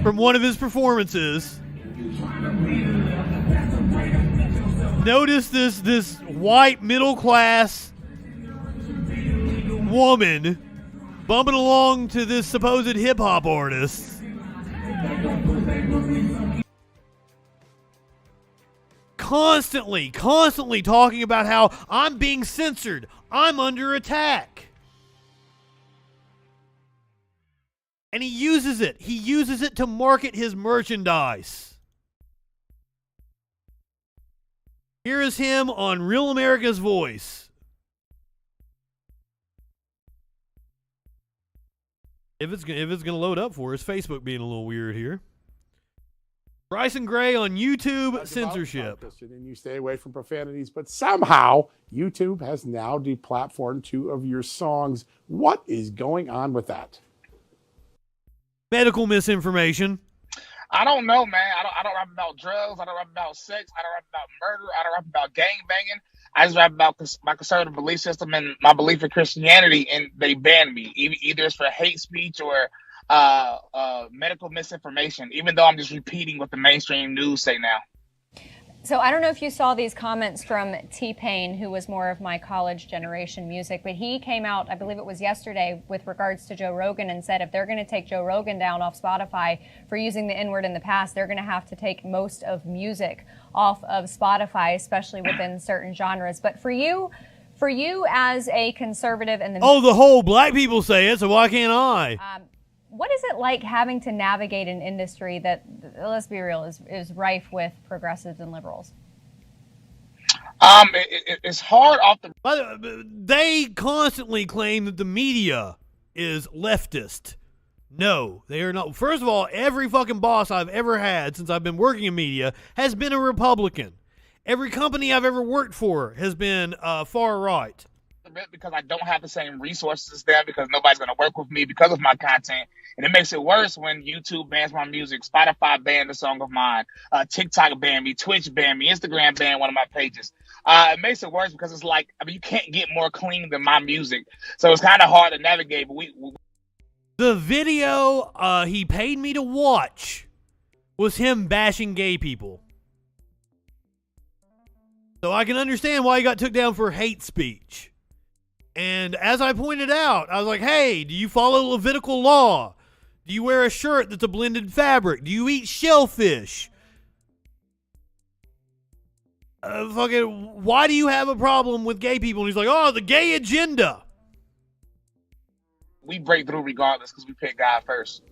from one of his performances. Notice this white middle-class woman bumping along to this supposed hip-hop artist. Constantly talking about how I'm being censored. I'm under attack. And he uses it. He uses it to market his merchandise. Here is him on Real America's Voice. If it's gonna load up for us, Facebook being a little weird here. Bryson Gray on YouTube censorship. And you stay away from profanities, but somehow YouTube has now deplatformed 2 of your songs. What is going on with that? Medical misinformation. I don't know, man. I don't rap about drugs. I don't rap about sex. I don't rap about murder. I don't rap about gang banging. I just rap about my conservative belief system and my belief in Christianity, and they banned me. Either it's for hate speech or medical misinformation, even though I'm just repeating what the mainstream news say now. So I don't know if you saw these comments from T-Pain, who was more of my college generation music, but he came out, I believe it was yesterday, with regards to Joe Rogan and said if they're going to take Joe Rogan down off Spotify for using the N-word in the past, they're going to have to take most of music off of Spotify, especially within certain genres. But for you as a conservative and the whole black people say it, so why can't I? What is it like having to navigate an industry that, let's be real, is rife with progressives and liberals? It's hard off the. By the way, they constantly claim that the media is leftist. No, they are not. First of all, every fucking boss I've ever had since I've been working in media has been a Republican. Every company I've ever worked for has been far right. Because I don't have the same resources as them, because nobody's going to work with me because of my content. And it makes it worse when YouTube bans my music, Spotify banned a song of mine, TikTok banned me, Twitch banned me, Instagram banned one of my pages. It makes it worse because it's like, you can't get more clean than my music. So it's kind of hard to navigate. But the video he paid me to watch was him bashing gay people. So I can understand why he got took down for hate speech. And as I pointed out, I was like, hey, do you follow Levitical law? Do you wear a shirt that's a blended fabric? Do you eat shellfish? Why do you have a problem with gay people? And he's like, oh, the gay agenda. we break through regardless because we pick God first.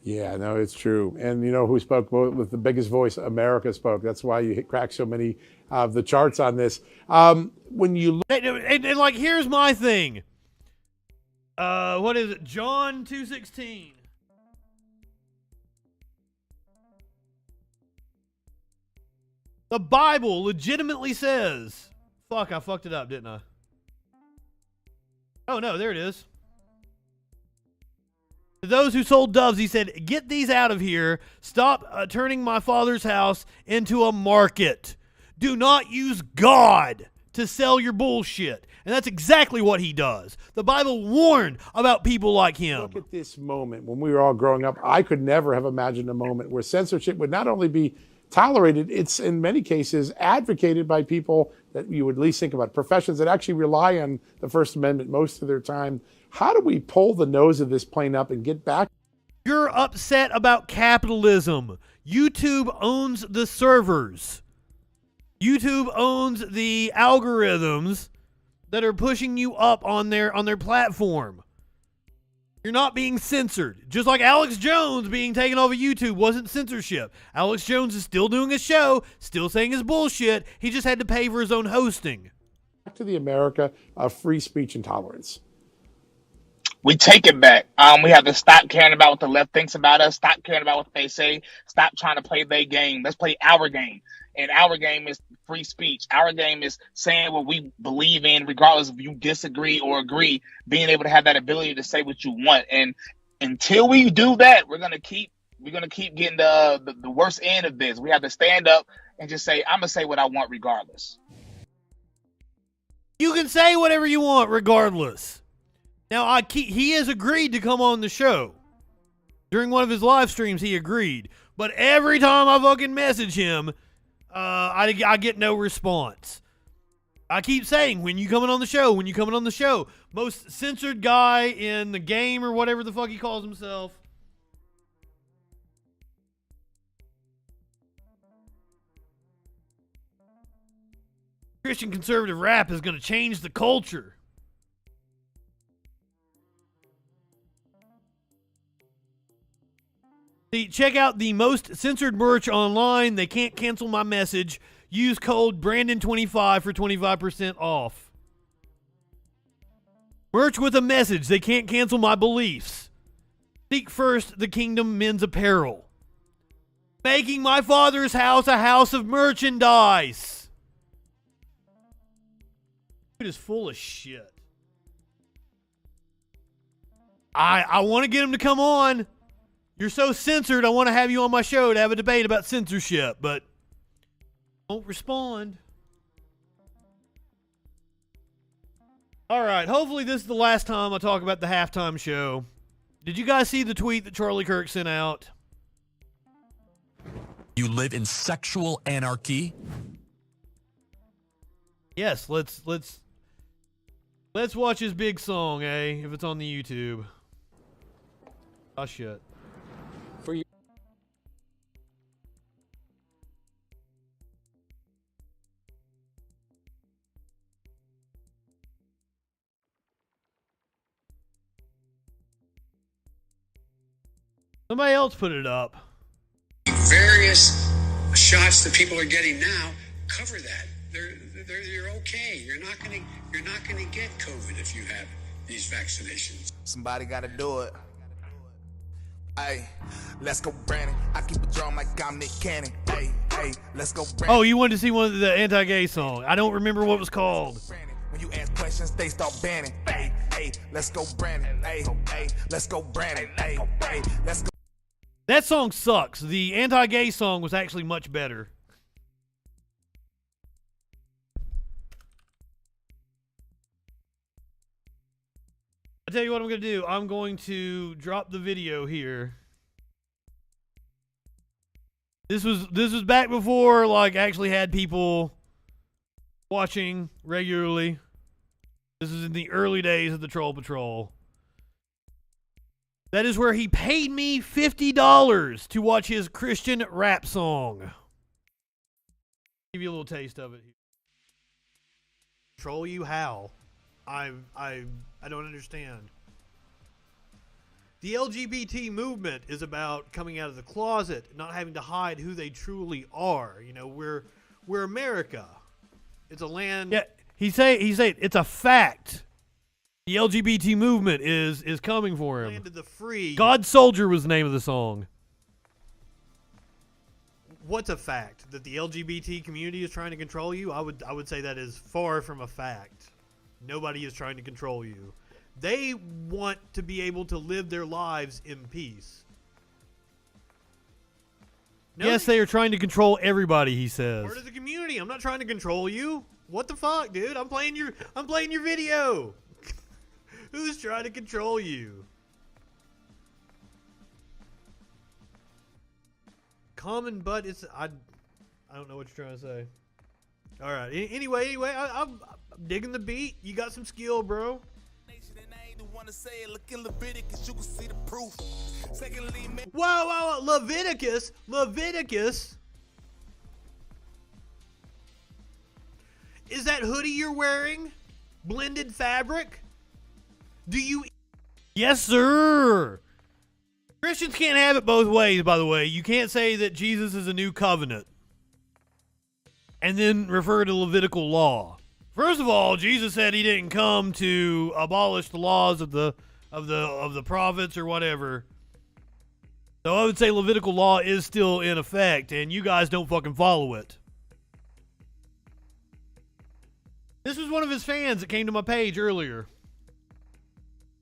Yeah, no, it's true. And you know who spoke with the biggest voice? America spoke. That's why you crack so many of the charts on this. When you look and like, here's my thing. What is it? John 2:16. The Bible legitimately says, fuck, I fucked it up, didn't I? Oh no, there it is. To those who sold doves, he said, get these out of here. Stop turning my father's house into a market. Do not use God to sell your bullshit. And that's exactly what he does. The Bible warned about people like him. Look at this moment. When we were all growing up, I could never have imagined a moment where censorship would not only be tolerated, it's in many cases advocated by people that you would least think about, professions that actually rely on the First Amendment most of their time. How do we pull the nose of this plane up and get back? You're upset about capitalism. YouTube owns the servers. YouTube owns the algorithms that are pushing you up on their platform. You're not being censored. Just like Alex Jones being taken off of YouTube wasn't censorship. Alex Jones is still doing a show, still saying his bullshit. He just had to pay for his own hosting. Back to the America of free speech and tolerance. We take it back. We have to stop caring about what the left thinks about us. Stop caring about what they say. Stop trying to play their game. Let's play our game. And our game is free speech. Our game is saying what we believe in, regardless if you disagree or agree, being able to have that ability to say what you want. And until we do that, we're gonna keep getting the worst end of this. We have to stand up and just say, I'm gonna say what I want regardless. You can say whatever you want regardless. Now, he has agreed to come on the show. During one of his live streams, he agreed. But every time I fucking message him, I get no response. I keep saying, when you coming on the show? When you coming on the show? Most censored guy in the game or whatever the fuck he calls himself. Christian conservative rap is going to change the culture. Check out the most censored merch online. They can't cancel my message. Use code Brandon25 for 25% off. Merch with a message. They can't cancel my beliefs. Seek first the kingdom men's apparel. Making my father's house a house of merchandise. It is full of shit. I want to get him to come on. You're so censored, I want to have you on my show to have a debate about censorship, but don't respond. All right, hopefully this is the last time I talk about the halftime show. Did you guys see the tweet that Charlie Kirk sent out? You live in sexual anarchy? Yes, let's watch his big song, if it's on the YouTube. Oh shit. For you. Somebody else put it up. Various shots that people are getting now cover that. You're okay. You're not gonna get COVID if you have these vaccinations. Somebody gotta do it. Hey, let's go, Brandon. I keep a drum like I'm Nick Cannon. Hey, let's go, Brandon. Oh, you wanted to see one of the anti-gay song? I don't remember what it was called. When you ask questions, they start banning. Hey, let's go, Brandon. Hey, let's go, Brandon. Hey, let's go. That song sucks. The anti-gay song was actually much better. I tell you what I'm going to do. I'm going to drop the video here. This was back before actually had people watching regularly. This is in the early days of the Troll Patrol. That is where he paid me $50 to watch his Christian rap song. Give you a little taste of it here. Control you how? I don't understand. The LGBT movement is about coming out of the closet, not having to hide who they truly are. You know, we're America. It's a land. Yeah, he say it's a fact. The LGBT movement is coming for him. Land of the free. God Soldier was the name of the song. What's a fact? That the LGBT community is trying to control you? I would say that is far from a fact. Nobody is trying to control you. They want to be able to live their lives in peace. Yes, they are trying to control everybody, he says. Part of the community. I'm not trying to control you. What the fuck, dude? I'm playing your video. Who's trying to control you? Common, but it's I don't know what you're trying to say. All right. Anyway, I'm digging the beat. You got some skill, bro. Whoa, Leviticus. Is that hoodie you're wearing blended fabric? Do you? Yes, sir. Christians can't have it both ways, by the way. You can't say that Jesus is a new covenant and then refer to Levitical law. First of all, Jesus said he didn't come to abolish the laws of the prophets or whatever. So I would say Levitical law is still in effect, and you guys don't fucking follow it. This was one of his fans that came to my page earlier.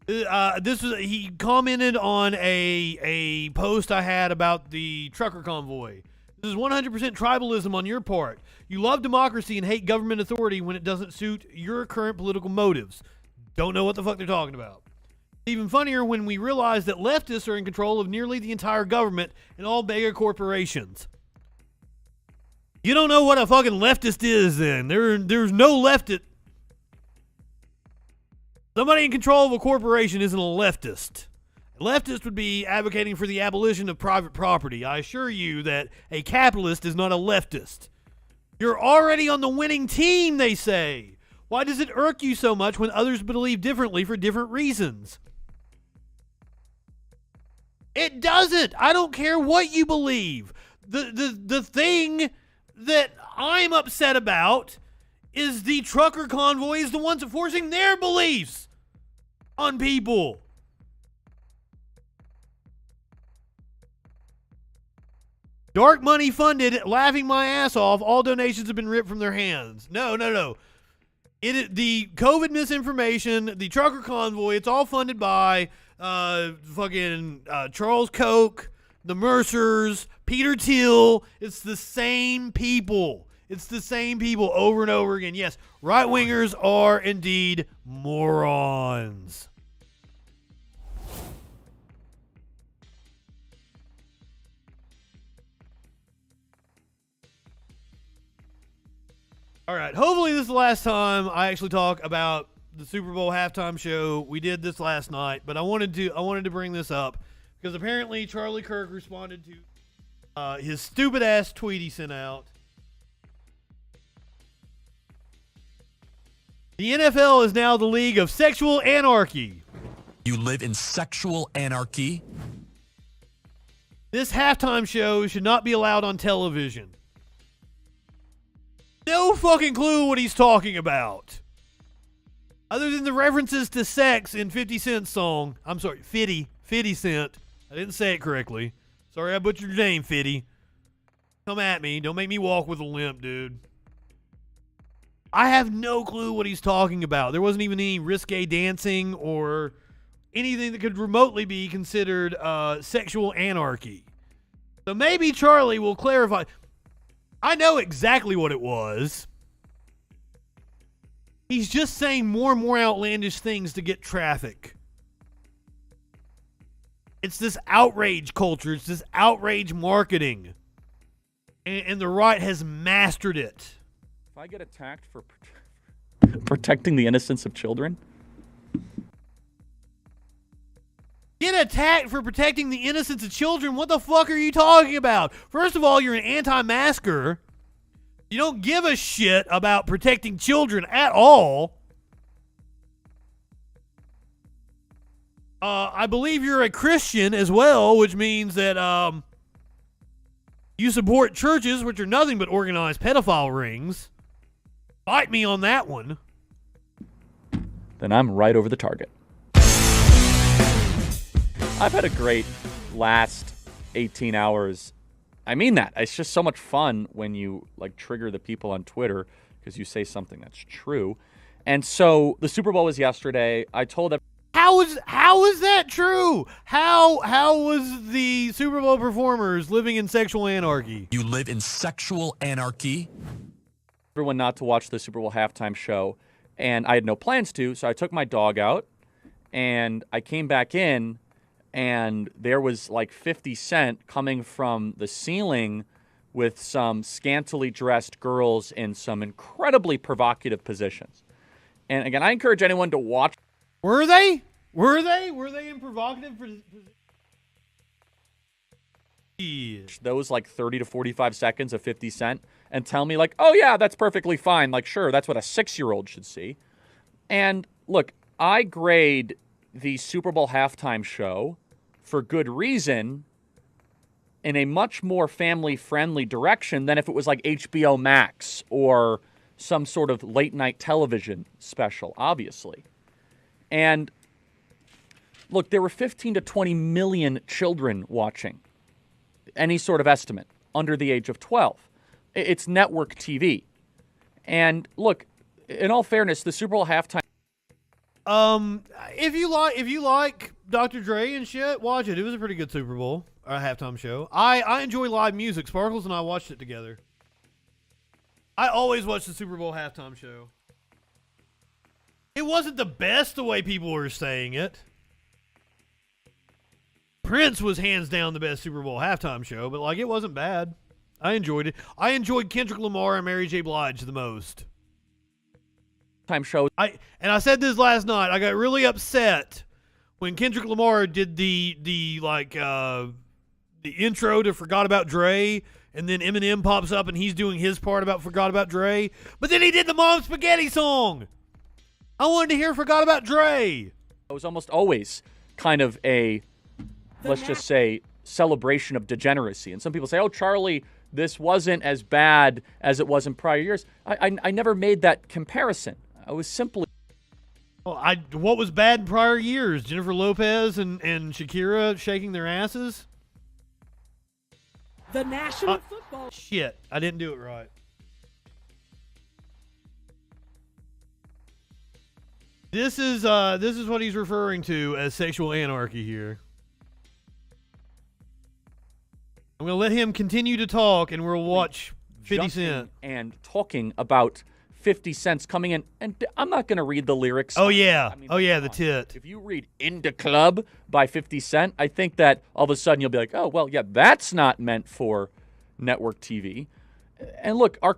He commented on a post I had about the trucker convoy. This is 100% tribalism on your part. You love democracy and hate government authority when it doesn't suit your current political motives. Don't know what the fuck they're talking about. Even funnier when we realize that leftists are in control of nearly the entire government and all mega corporations. You don't know what a fucking leftist is then. There's no leftist. Somebody in control of a corporation isn't a leftist. A leftist would be advocating for the abolition of private property. I assure you that a capitalist is not a leftist. You're already on the winning team, they say. Why does it irk you so much when others believe differently for different reasons? It doesn't. I don't care what you believe. The thing that I'm upset about is the trucker convoy is the ones enforcing their beliefs on people. Dark money funded, laughing my ass off. All donations have been ripped from their hands. No. The COVID misinformation, the trucker convoy, it's all funded by Charles Koch, the Mercers, Peter Thiel. It's the same people. It's the same people over and over again. Yes, right-wingers are indeed morons. All right. Hopefully this is the last time I actually talk about the Super Bowl halftime show. We did this last night, but I wanted to bring this up because apparently Charlie Kirk responded to his stupid ass tweet he sent out. The NFL is now the league of sexual anarchy. You live in sexual anarchy? This halftime show should not be allowed on television. No fucking clue what he's talking about. Other than the references to sex in 50 Cent's song. I'm sorry, 50 Cent. I didn't say it correctly. Sorry I butchered your name, 50. Come at me. Don't make me walk with a limp, dude. I have no clue what he's talking about. There wasn't even any risque dancing or anything that could remotely be considered sexual anarchy. So maybe Charlie will clarify. I know exactly what it was. He's just saying more and more outlandish things to get traffic. It's this outrage culture. It's this outrage marketing. And the right has mastered it. If I get attacked for protecting the innocence of children? Get attacked for protecting the innocence of children? What the fuck are you talking about? First of all, you're an anti-masker. You don't give a shit about protecting children at all. I believe you're a Christian as well, which means that you support churches, which are nothing but organized pedophile rings. Fight me on that one. Then I'm right over the target. I've had a great last 18 hours. I mean that. It's just so much fun when you trigger the people on Twitter because you say something that's true. And so the Super Bowl was yesterday. I told them. How is that true? How was the Super Bowl performers living in sexual anarchy? You live in sexual anarchy? Everyone not to watch the Super Bowl halftime show, and I had no plans to, so I took my dog out, and I came back in, and there was 50 Cent coming from the ceiling with some scantily dressed girls in some incredibly provocative positions. And again, I encourage anyone to watch. Were they? Were they in provocative positions? Those 30 to 45 seconds of 50 Cent and tell me oh yeah, that's perfectly fine. Sure, that's what a 6-year-old should see. And look, I grade the Super Bowl halftime show for good reason in a much more family-friendly direction than if it was HBO Max or some sort of late-night television special, obviously. And look, there were 15 to 20 million children watching, any sort of estimate, under the age of 12. It's network TV. And look, in all fairness, the Super Bowl halftime. If you like Dr. Dre and shit, watch it. It was a pretty good Super Bowl halftime show. I enjoy live music. Sparkles and I watched it together. I always watch the Super Bowl halftime show. It wasn't the best the way people were saying it. Prince was hands down the best Super Bowl halftime show, but it wasn't bad. I enjoyed it. I enjoyed Kendrick Lamar and Mary J. Blige the most. Time show. I said this last night. I got really upset when Kendrick Lamar did the intro to Forgot About Dre, and then Eminem pops up and he's doing his part about Forgot About Dre, but then he did the Mom Spaghetti song. I wanted to hear Forgot About Dre. It was almost always kind of a, let's just say, celebration of degeneracy. And some people say, oh, Charlie, this wasn't as bad as it was in prior years. I never made that comparison. I was simply. Well, what was bad in prior years? Jennifer Lopez and Shakira shaking their asses? The National Football. Shit, I didn't do it right. This is what he's referring to as sexual anarchy here. I'm going to let him continue to talk, and we'll watch 50 Cent. And talking about 50 Cent's coming in, and I'm not going to read the lyrics. Oh, yeah. The tit. If you read In the Club by 50 Cent, I think that all of a sudden you'll be like, oh, well, yeah, that's not meant for network TV. And look, our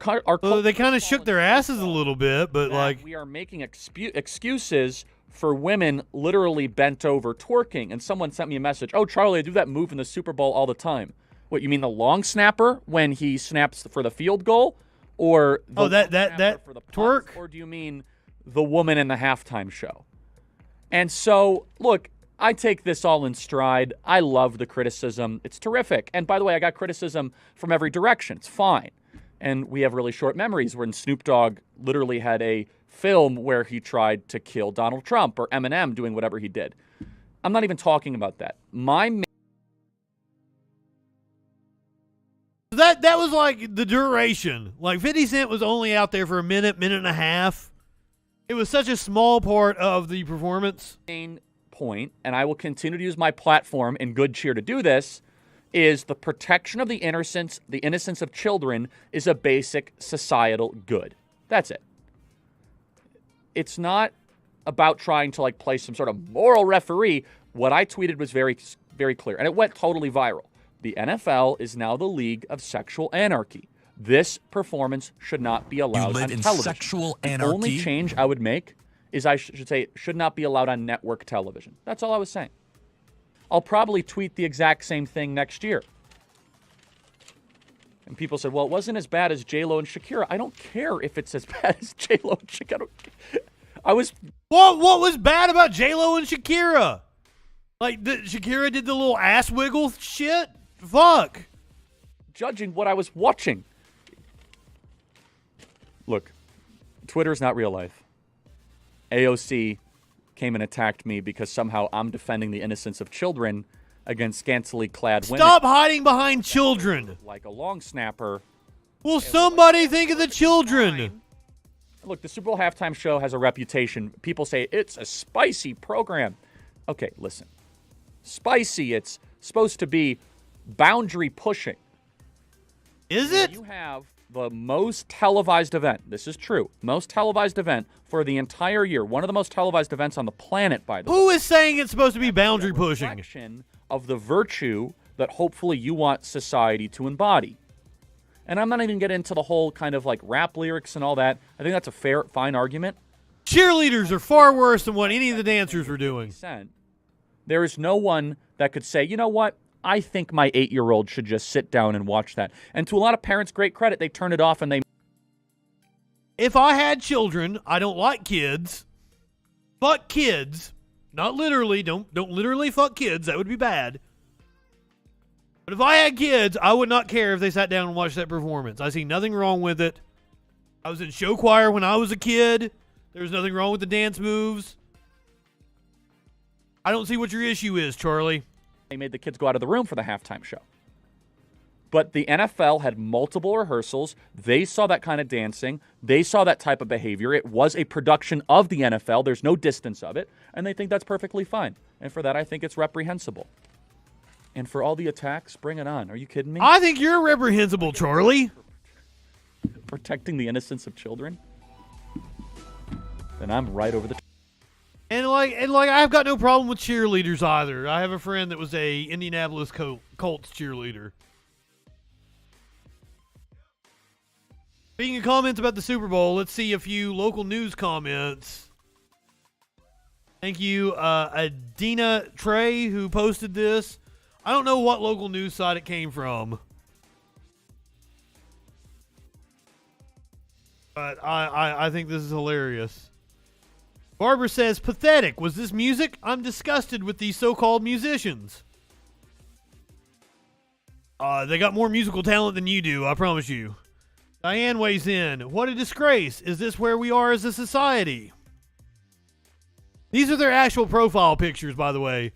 they kind of shook their asses a little bit, but like we are making excuses for women literally bent over twerking. And someone sent me a message. Oh, Charlie, I do that move in the Super Bowl all the time. What, you mean the long snapper when he snaps for the field goal, or the that for the punt, twerk, or do you mean the woman in the halftime show? And so, look, I take this all in stride. I love the criticism. It's terrific. And by the way, I got criticism from every direction. It's fine. And we have really short memories when Snoop Dogg literally had a film where he tried to kill Donald Trump, or Eminem doing whatever he did. I'm not even talking about that. That was like the duration. Like 50 Cent was only out there for a minute and a half. It was such a small part of the performance. Main point, and I will continue to use my platform in good cheer to do this, is the protection of the innocence of children is a basic societal good. That's it. It's not about trying to like play some sort of moral referee. What I tweeted was very, very clear, and it went totally viral. The NFL is now the league of sexual anarchy. This performance should not be allowed You live on in television. sexual The anarchy? only change I would make is I should say it should not be allowed on network television. That's all I was saying. I'll probably tweet the exact same thing next year. And people said, well, it wasn't as bad as J-Lo and Shakira. I don't care if it's as bad as J-Lo and Shakira. What was bad about J-Lo and Shakira? Like, Shakira did the little ass wiggle shit? Fuck. Judging what I was watching. Look, Twitter is not real life. AOC came and attacked me because somehow I'm defending the innocence of children against scantily clad women. Stop hiding behind children. Like a long snapper. Will somebody think of the children? Look, the Super Bowl halftime show has a reputation. People say it's a spicy program. Okay, listen. Spicy, it's supposed to be boundary pushing. Is it? You have the most televised event. This is true. Most televised event for the entire year. One of the most televised events on the planet, by the way. Who is saying it's supposed to be boundary pushing? Of the virtue that hopefully you want society to embody. And I'm not even getting into the whole kind of like rap lyrics and all that. I think that's a fine argument. Cheerleaders are far worse than what any of the dancers were doing. There is no one that could say, you know what? I think my 8-year-old should just sit down and watch that. And to a lot of parents, great credit, they turn it off and they... If I had children, I don't like kids. Fuck kids. Not literally. Don't literally fuck kids. That would be bad. But if I had kids, I would not care if they sat down and watched that performance. I see nothing wrong with it. I was in show choir when I was a kid. There's nothing wrong with the dance moves. I don't see what your issue is, Charlie. They made the kids go out of the room for the halftime show. But the NFL had multiple rehearsals. They saw that kind of dancing. They saw that type of behavior. It was a production of the NFL. There's no distance of it. And they think that's perfectly fine. And for that, I think it's reprehensible. And for all the attacks, bring it on. Are you kidding me? I think you're reprehensible, Charlie. Protecting the innocence of children? Then I'm right over the... And I've got no problem with cheerleaders either. I have a friend that was a Indianapolis Colts cheerleader. Speaking of comments about the Super Bowl, let's see a few local news comments. Thank you, Adina Trey, who posted this. I don't know what local news site it came from, but I think this is hilarious. Barbara says, pathetic. Was this music? I'm disgusted with these so-called musicians. They got more musical talent than you do, I promise you. Diane weighs in. What a disgrace. Is this where we are as a society? These are their actual profile pictures, by the way.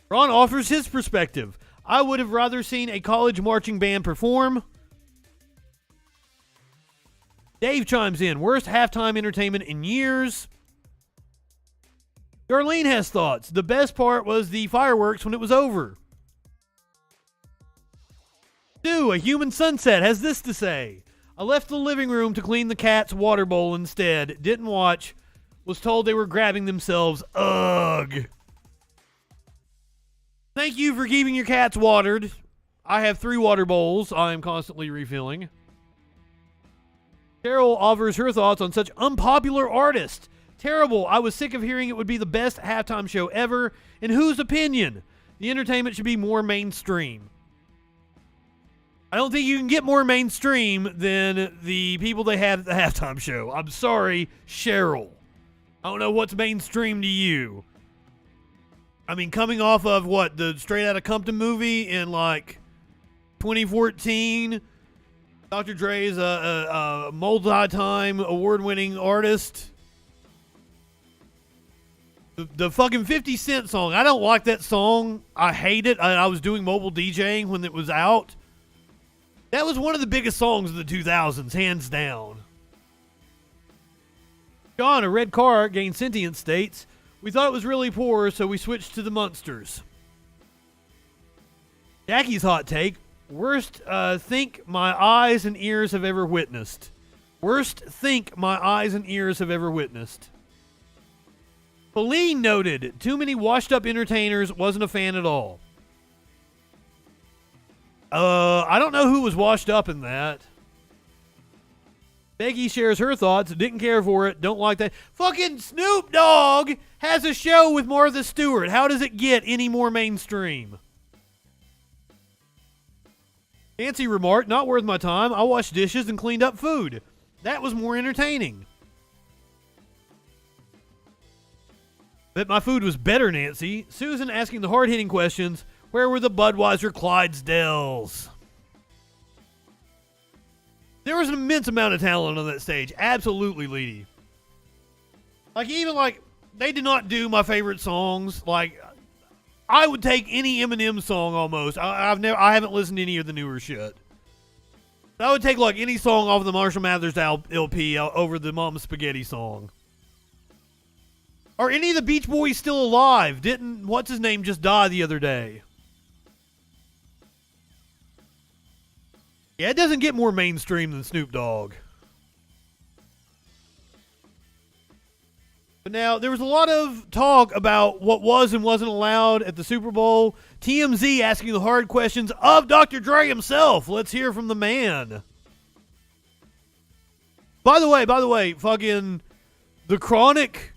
Ron offers his perspective. I would have rather seen a college marching band perform. Dave chimes in. Worst halftime entertainment in years. Darlene has thoughts. The best part was the fireworks when it was over. Stu, a human sunset, has this to say. I left the living room to clean the cat's water bowl instead. Didn't watch. Was told they were grabbing themselves. Ugh. Thank you for keeping your cats watered. I have 3 water bowls I am constantly refilling. Cheryl offers her thoughts on such unpopular artist. Terrible. I was sick of hearing it would be the best halftime show ever. In whose opinion? The entertainment should be more mainstream. I don't think you can get more mainstream than the people they had at the halftime show. I'm sorry, Cheryl. I don't know what's mainstream to you. I mean, coming off of what, the Straight Outta Compton movie in like 2014, Dr. Dre is a multi-time award-winning artist. The fucking 50 Cent song, I don't like that song. I hate it. I was doing mobile DJing when it was out. That was one of the biggest songs of the 2000s, hands down. John, a red car gained sentient states. We thought it was really poor, so we switched to the Munsters. Jackie's hot take. Worst think my eyes and ears have ever witnessed. Worst think my eyes and ears have ever witnessed. Pauline noted, too many washed-up entertainers, wasn't a fan at all. I don't know who was washed up in that. Becky shares her thoughts, didn't care for it, don't like that. Fucking Snoop Dogg has a show with Martha Stewart. How does it get any more mainstream? Nancy remarked, not worth my time. I washed dishes and cleaned up food. That was more entertaining. Bet my food was better, Nancy. Susan asking the hard-hitting questions. Where were the Budweiser Clydesdales? There was an immense amount of talent on that stage. Absolutely, Leedy. They did not do my favorite songs. I would take any Eminem song almost. I haven't listened to any of the newer shit. I would take any song off the Marshall Mathers LP over the Mama Spaghetti song. Are any of the Beach Boys still alive? Didn't what's his name just die the other day? Yeah, it doesn't get more mainstream than Snoop Dogg. But now, there was a lot of talk about what was and wasn't allowed at the Super Bowl. TMZ asking the hard questions of Dr. Dre himself. Let's hear from the man. By the way, fucking The Chronic.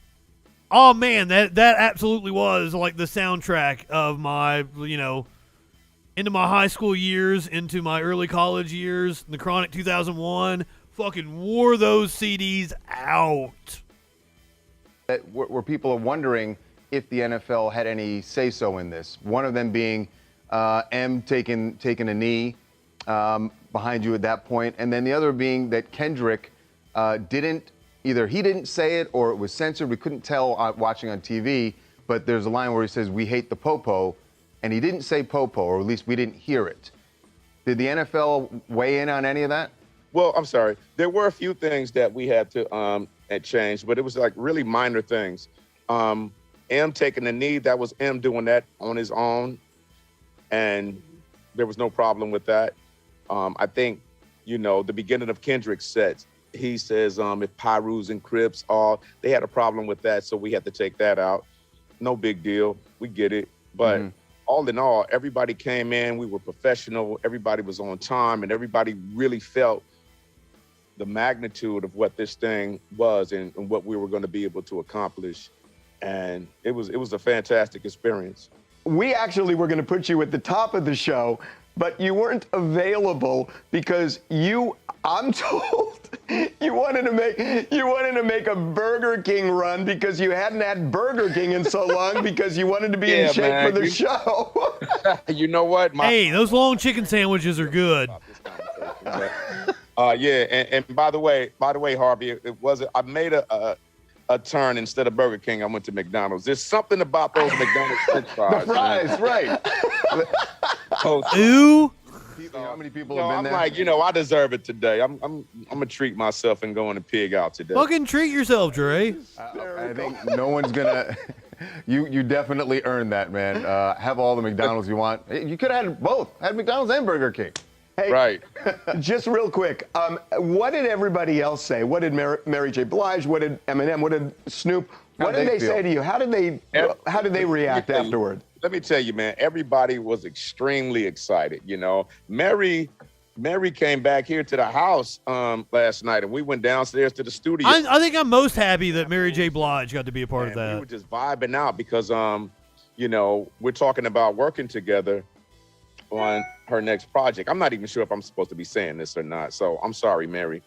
Oh, man, that absolutely was the soundtrack of my, into my high school years, into my early college years. The Chronic 2001. Fucking wore those CDs out. Where people are wondering if the NFL had any say-so in this. One of them being M taking a knee behind you at that point, and then the other being that Kendrick didn't say it or it was censored. We couldn't tell watching on TV, but there's a line where he says, "We hate the popo," and he didn't say popo, or at least we didn't hear it. Did the NFL weigh in on any of that? Well, I'm sorry. There were a few things that we had to change, but it was really minor things. M taking the knee, that was M doing that on his own, and there was no problem with that. I think, the beginning of Kendrick's sets, he says if Pyrus and Crips they had a problem with that, so we had to take that out. No big deal. We get it. But all in all, everybody came in, we were professional, everybody was on time, and everybody really felt the magnitude of what this thing was and what we were going to be able to accomplish. And it was a fantastic experience. We actually were going to put you at the top of the show, but you weren't available because I'm told you wanted to make a Burger King run because you hadn't had Burger King in so long because you wanted to be in shape for the show. You know what? Hey, those long chicken sandwiches are good. And by the way, Harvey, I made a turn. Instead of Burger King, I went to McDonald's. There's something about those McDonald's French fries. The fries, right. Ooh. How many people have been there? I'm I deserve it today. I'm gonna treat myself and go on a pig out today. Fucking treat yourself, Dre. I think no one's gonna. You definitely earned that, man. Have all the McDonald's you want. You could have had both. Had McDonald's and Burger King. Hey, right. Just real quick, what did everybody else say? What did Mary J. Blige? What did Eminem? What did Snoop? What did they say to you? How did they react afterward? Let me tell you, man, everybody was extremely excited. Mary Mary came back here to the house last night, and we went downstairs to the studio. I think I'm most happy that Mary J. Blige got to be a part of that. We were just vibing out because, you know, we're talking about working together on her next project. I'm not even sure if I'm supposed to be saying this or not, so I'm sorry, Mary.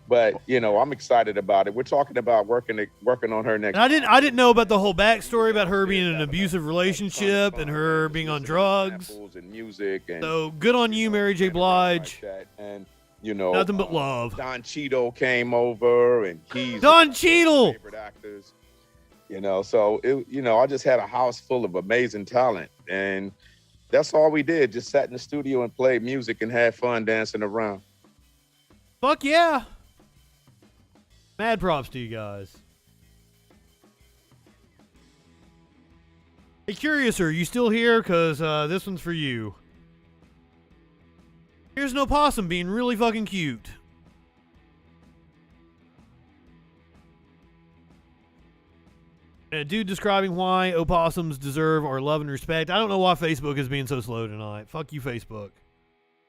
But you know, I'm excited about it. We're talking about working on her next. And I didn't know about the whole backstory about her being in an abusive relationship and her being on drugs. And music and so good on you, Mary J. Blige. And you know, nothing but love. Don Cheadle came over, and he's Don Cheadle. Favorite actors. You know, so you know, I just had a house full of amazing talent, and that's all we did. Just sat in the studio and played music and had fun dancing around. Fuck yeah. Mad props to you guys. Hey, Curiouser, you still here? Because this one's for you. Here's an opossum being really fucking cute. And a dude describing why opossums deserve our love and respect. I don't know why Facebook is being so slow tonight. Fuck you, Facebook.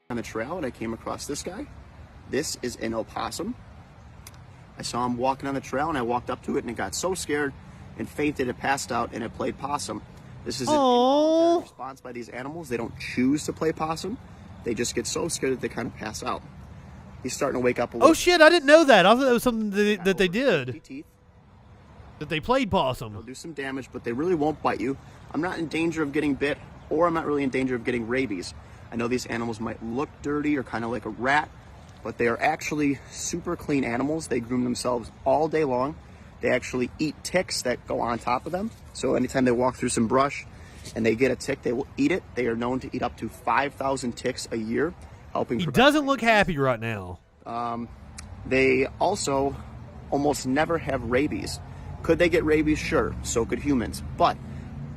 On the trail, and I came across this guy. This is an opossum. I saw him walking on the trail, and I walked up to it, and it got so scared and fainted, it passed out, and it played possum. This is a response by these animals. They don't choose to play possum. They just get so scared that they kind of pass out. He's starting to wake up a little. Oh shit, I didn't know that. I thought that was something that they did. That they played possum. They'll do some damage, but they really won't bite you. I'm not in danger of getting bit, or I'm not really in danger of getting rabies. I know these animals might look dirty or kind of like a rat, but they are actually super clean animals. They groom themselves all day long. They actually eat ticks that go on top of them. So anytime they walk through some brush and they get a tick, they will eat it. They are known to eat up to 5,000 ticks a year, helping. He doesn't look happy right now. They also almost never have rabies. Could they get rabies? Sure, so could humans. But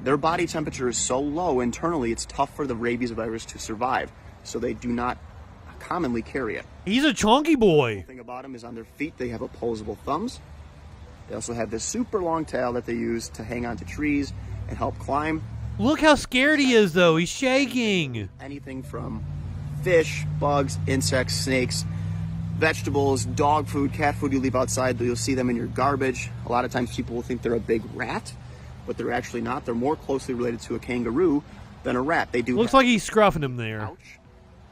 their body temperature is so low internally, it's tough for the rabies virus to survive. So they do not commonly carry it. He's a chunky boy. The thing about them is on their feet, they have opposable thumbs. They also have this super long tail that they use to hang onto trees and help climb. Look how scared he is, though. He's shaking. Anything from fish, bugs, insects, snakes, vegetables, dog food, cat food you leave outside, you'll see them in your garbage. A lot of times people will think they're a big rat, but they're actually not. They're more closely related to a kangaroo than a rat. They do. Looks like he's scruffing him there.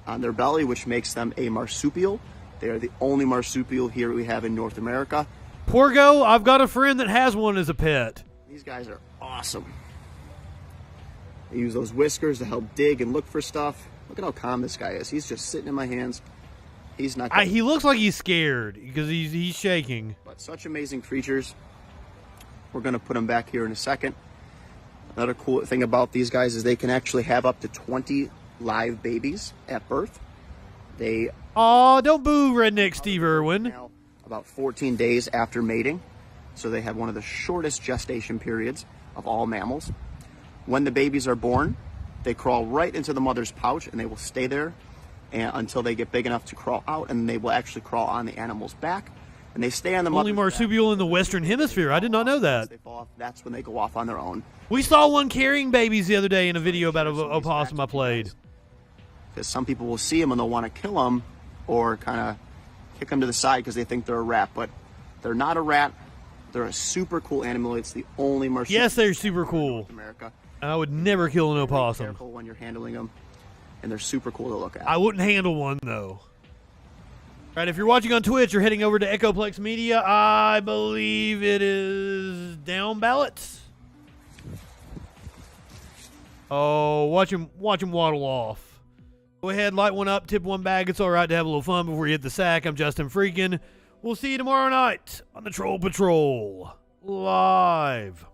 On their belly, which makes them a marsupial. They are the only marsupial here we have in North America. Porgo, I've got a friend that has one as a pet. These guys are awesome. They use those whiskers to help dig and look for stuff. Look at how calm this guy is. He's just sitting in my hands. He's not. He looks like he's scared because he's shaking. But such amazing creatures. We're going to put them back here in a second. Another cool thing about these guys is they can actually have up to 20 live babies at birth. They don't boo redneck Steve Irwin. About 14 days after mating, so they have one of the shortest gestation periods of all mammals. When the babies are born, they crawl right into the mother's pouch, and they will stay there until they get big enough to crawl out, and they will actually crawl on the animal's back, and they stay on the only mother's marsupial in the Western Hemisphere. I did not know that. They fall off, that's when they go off on their own. We saw one carrying babies the other day in a video about a opossum I played. Because some people will see them and they'll want to kill them or kind of kick them to the side because they think they're a rat, but they're not a rat. They're a super cool animal. It's the only marsupial. Yes, they're super cool. America. I would never kill an opossum. Be careful when you're handling them, and they're super cool to look at. I wouldn't handle one though. All right, if you're watching on Twitch, you're heading over to Echoplex Media. I believe it is down ballots. Oh, watch him waddle off. Go ahead, light one up, tip one bag. It's all right to have a little fun before you hit the sack. I'm Justin Freakin. We'll see you tomorrow night on the Troll Patrol live.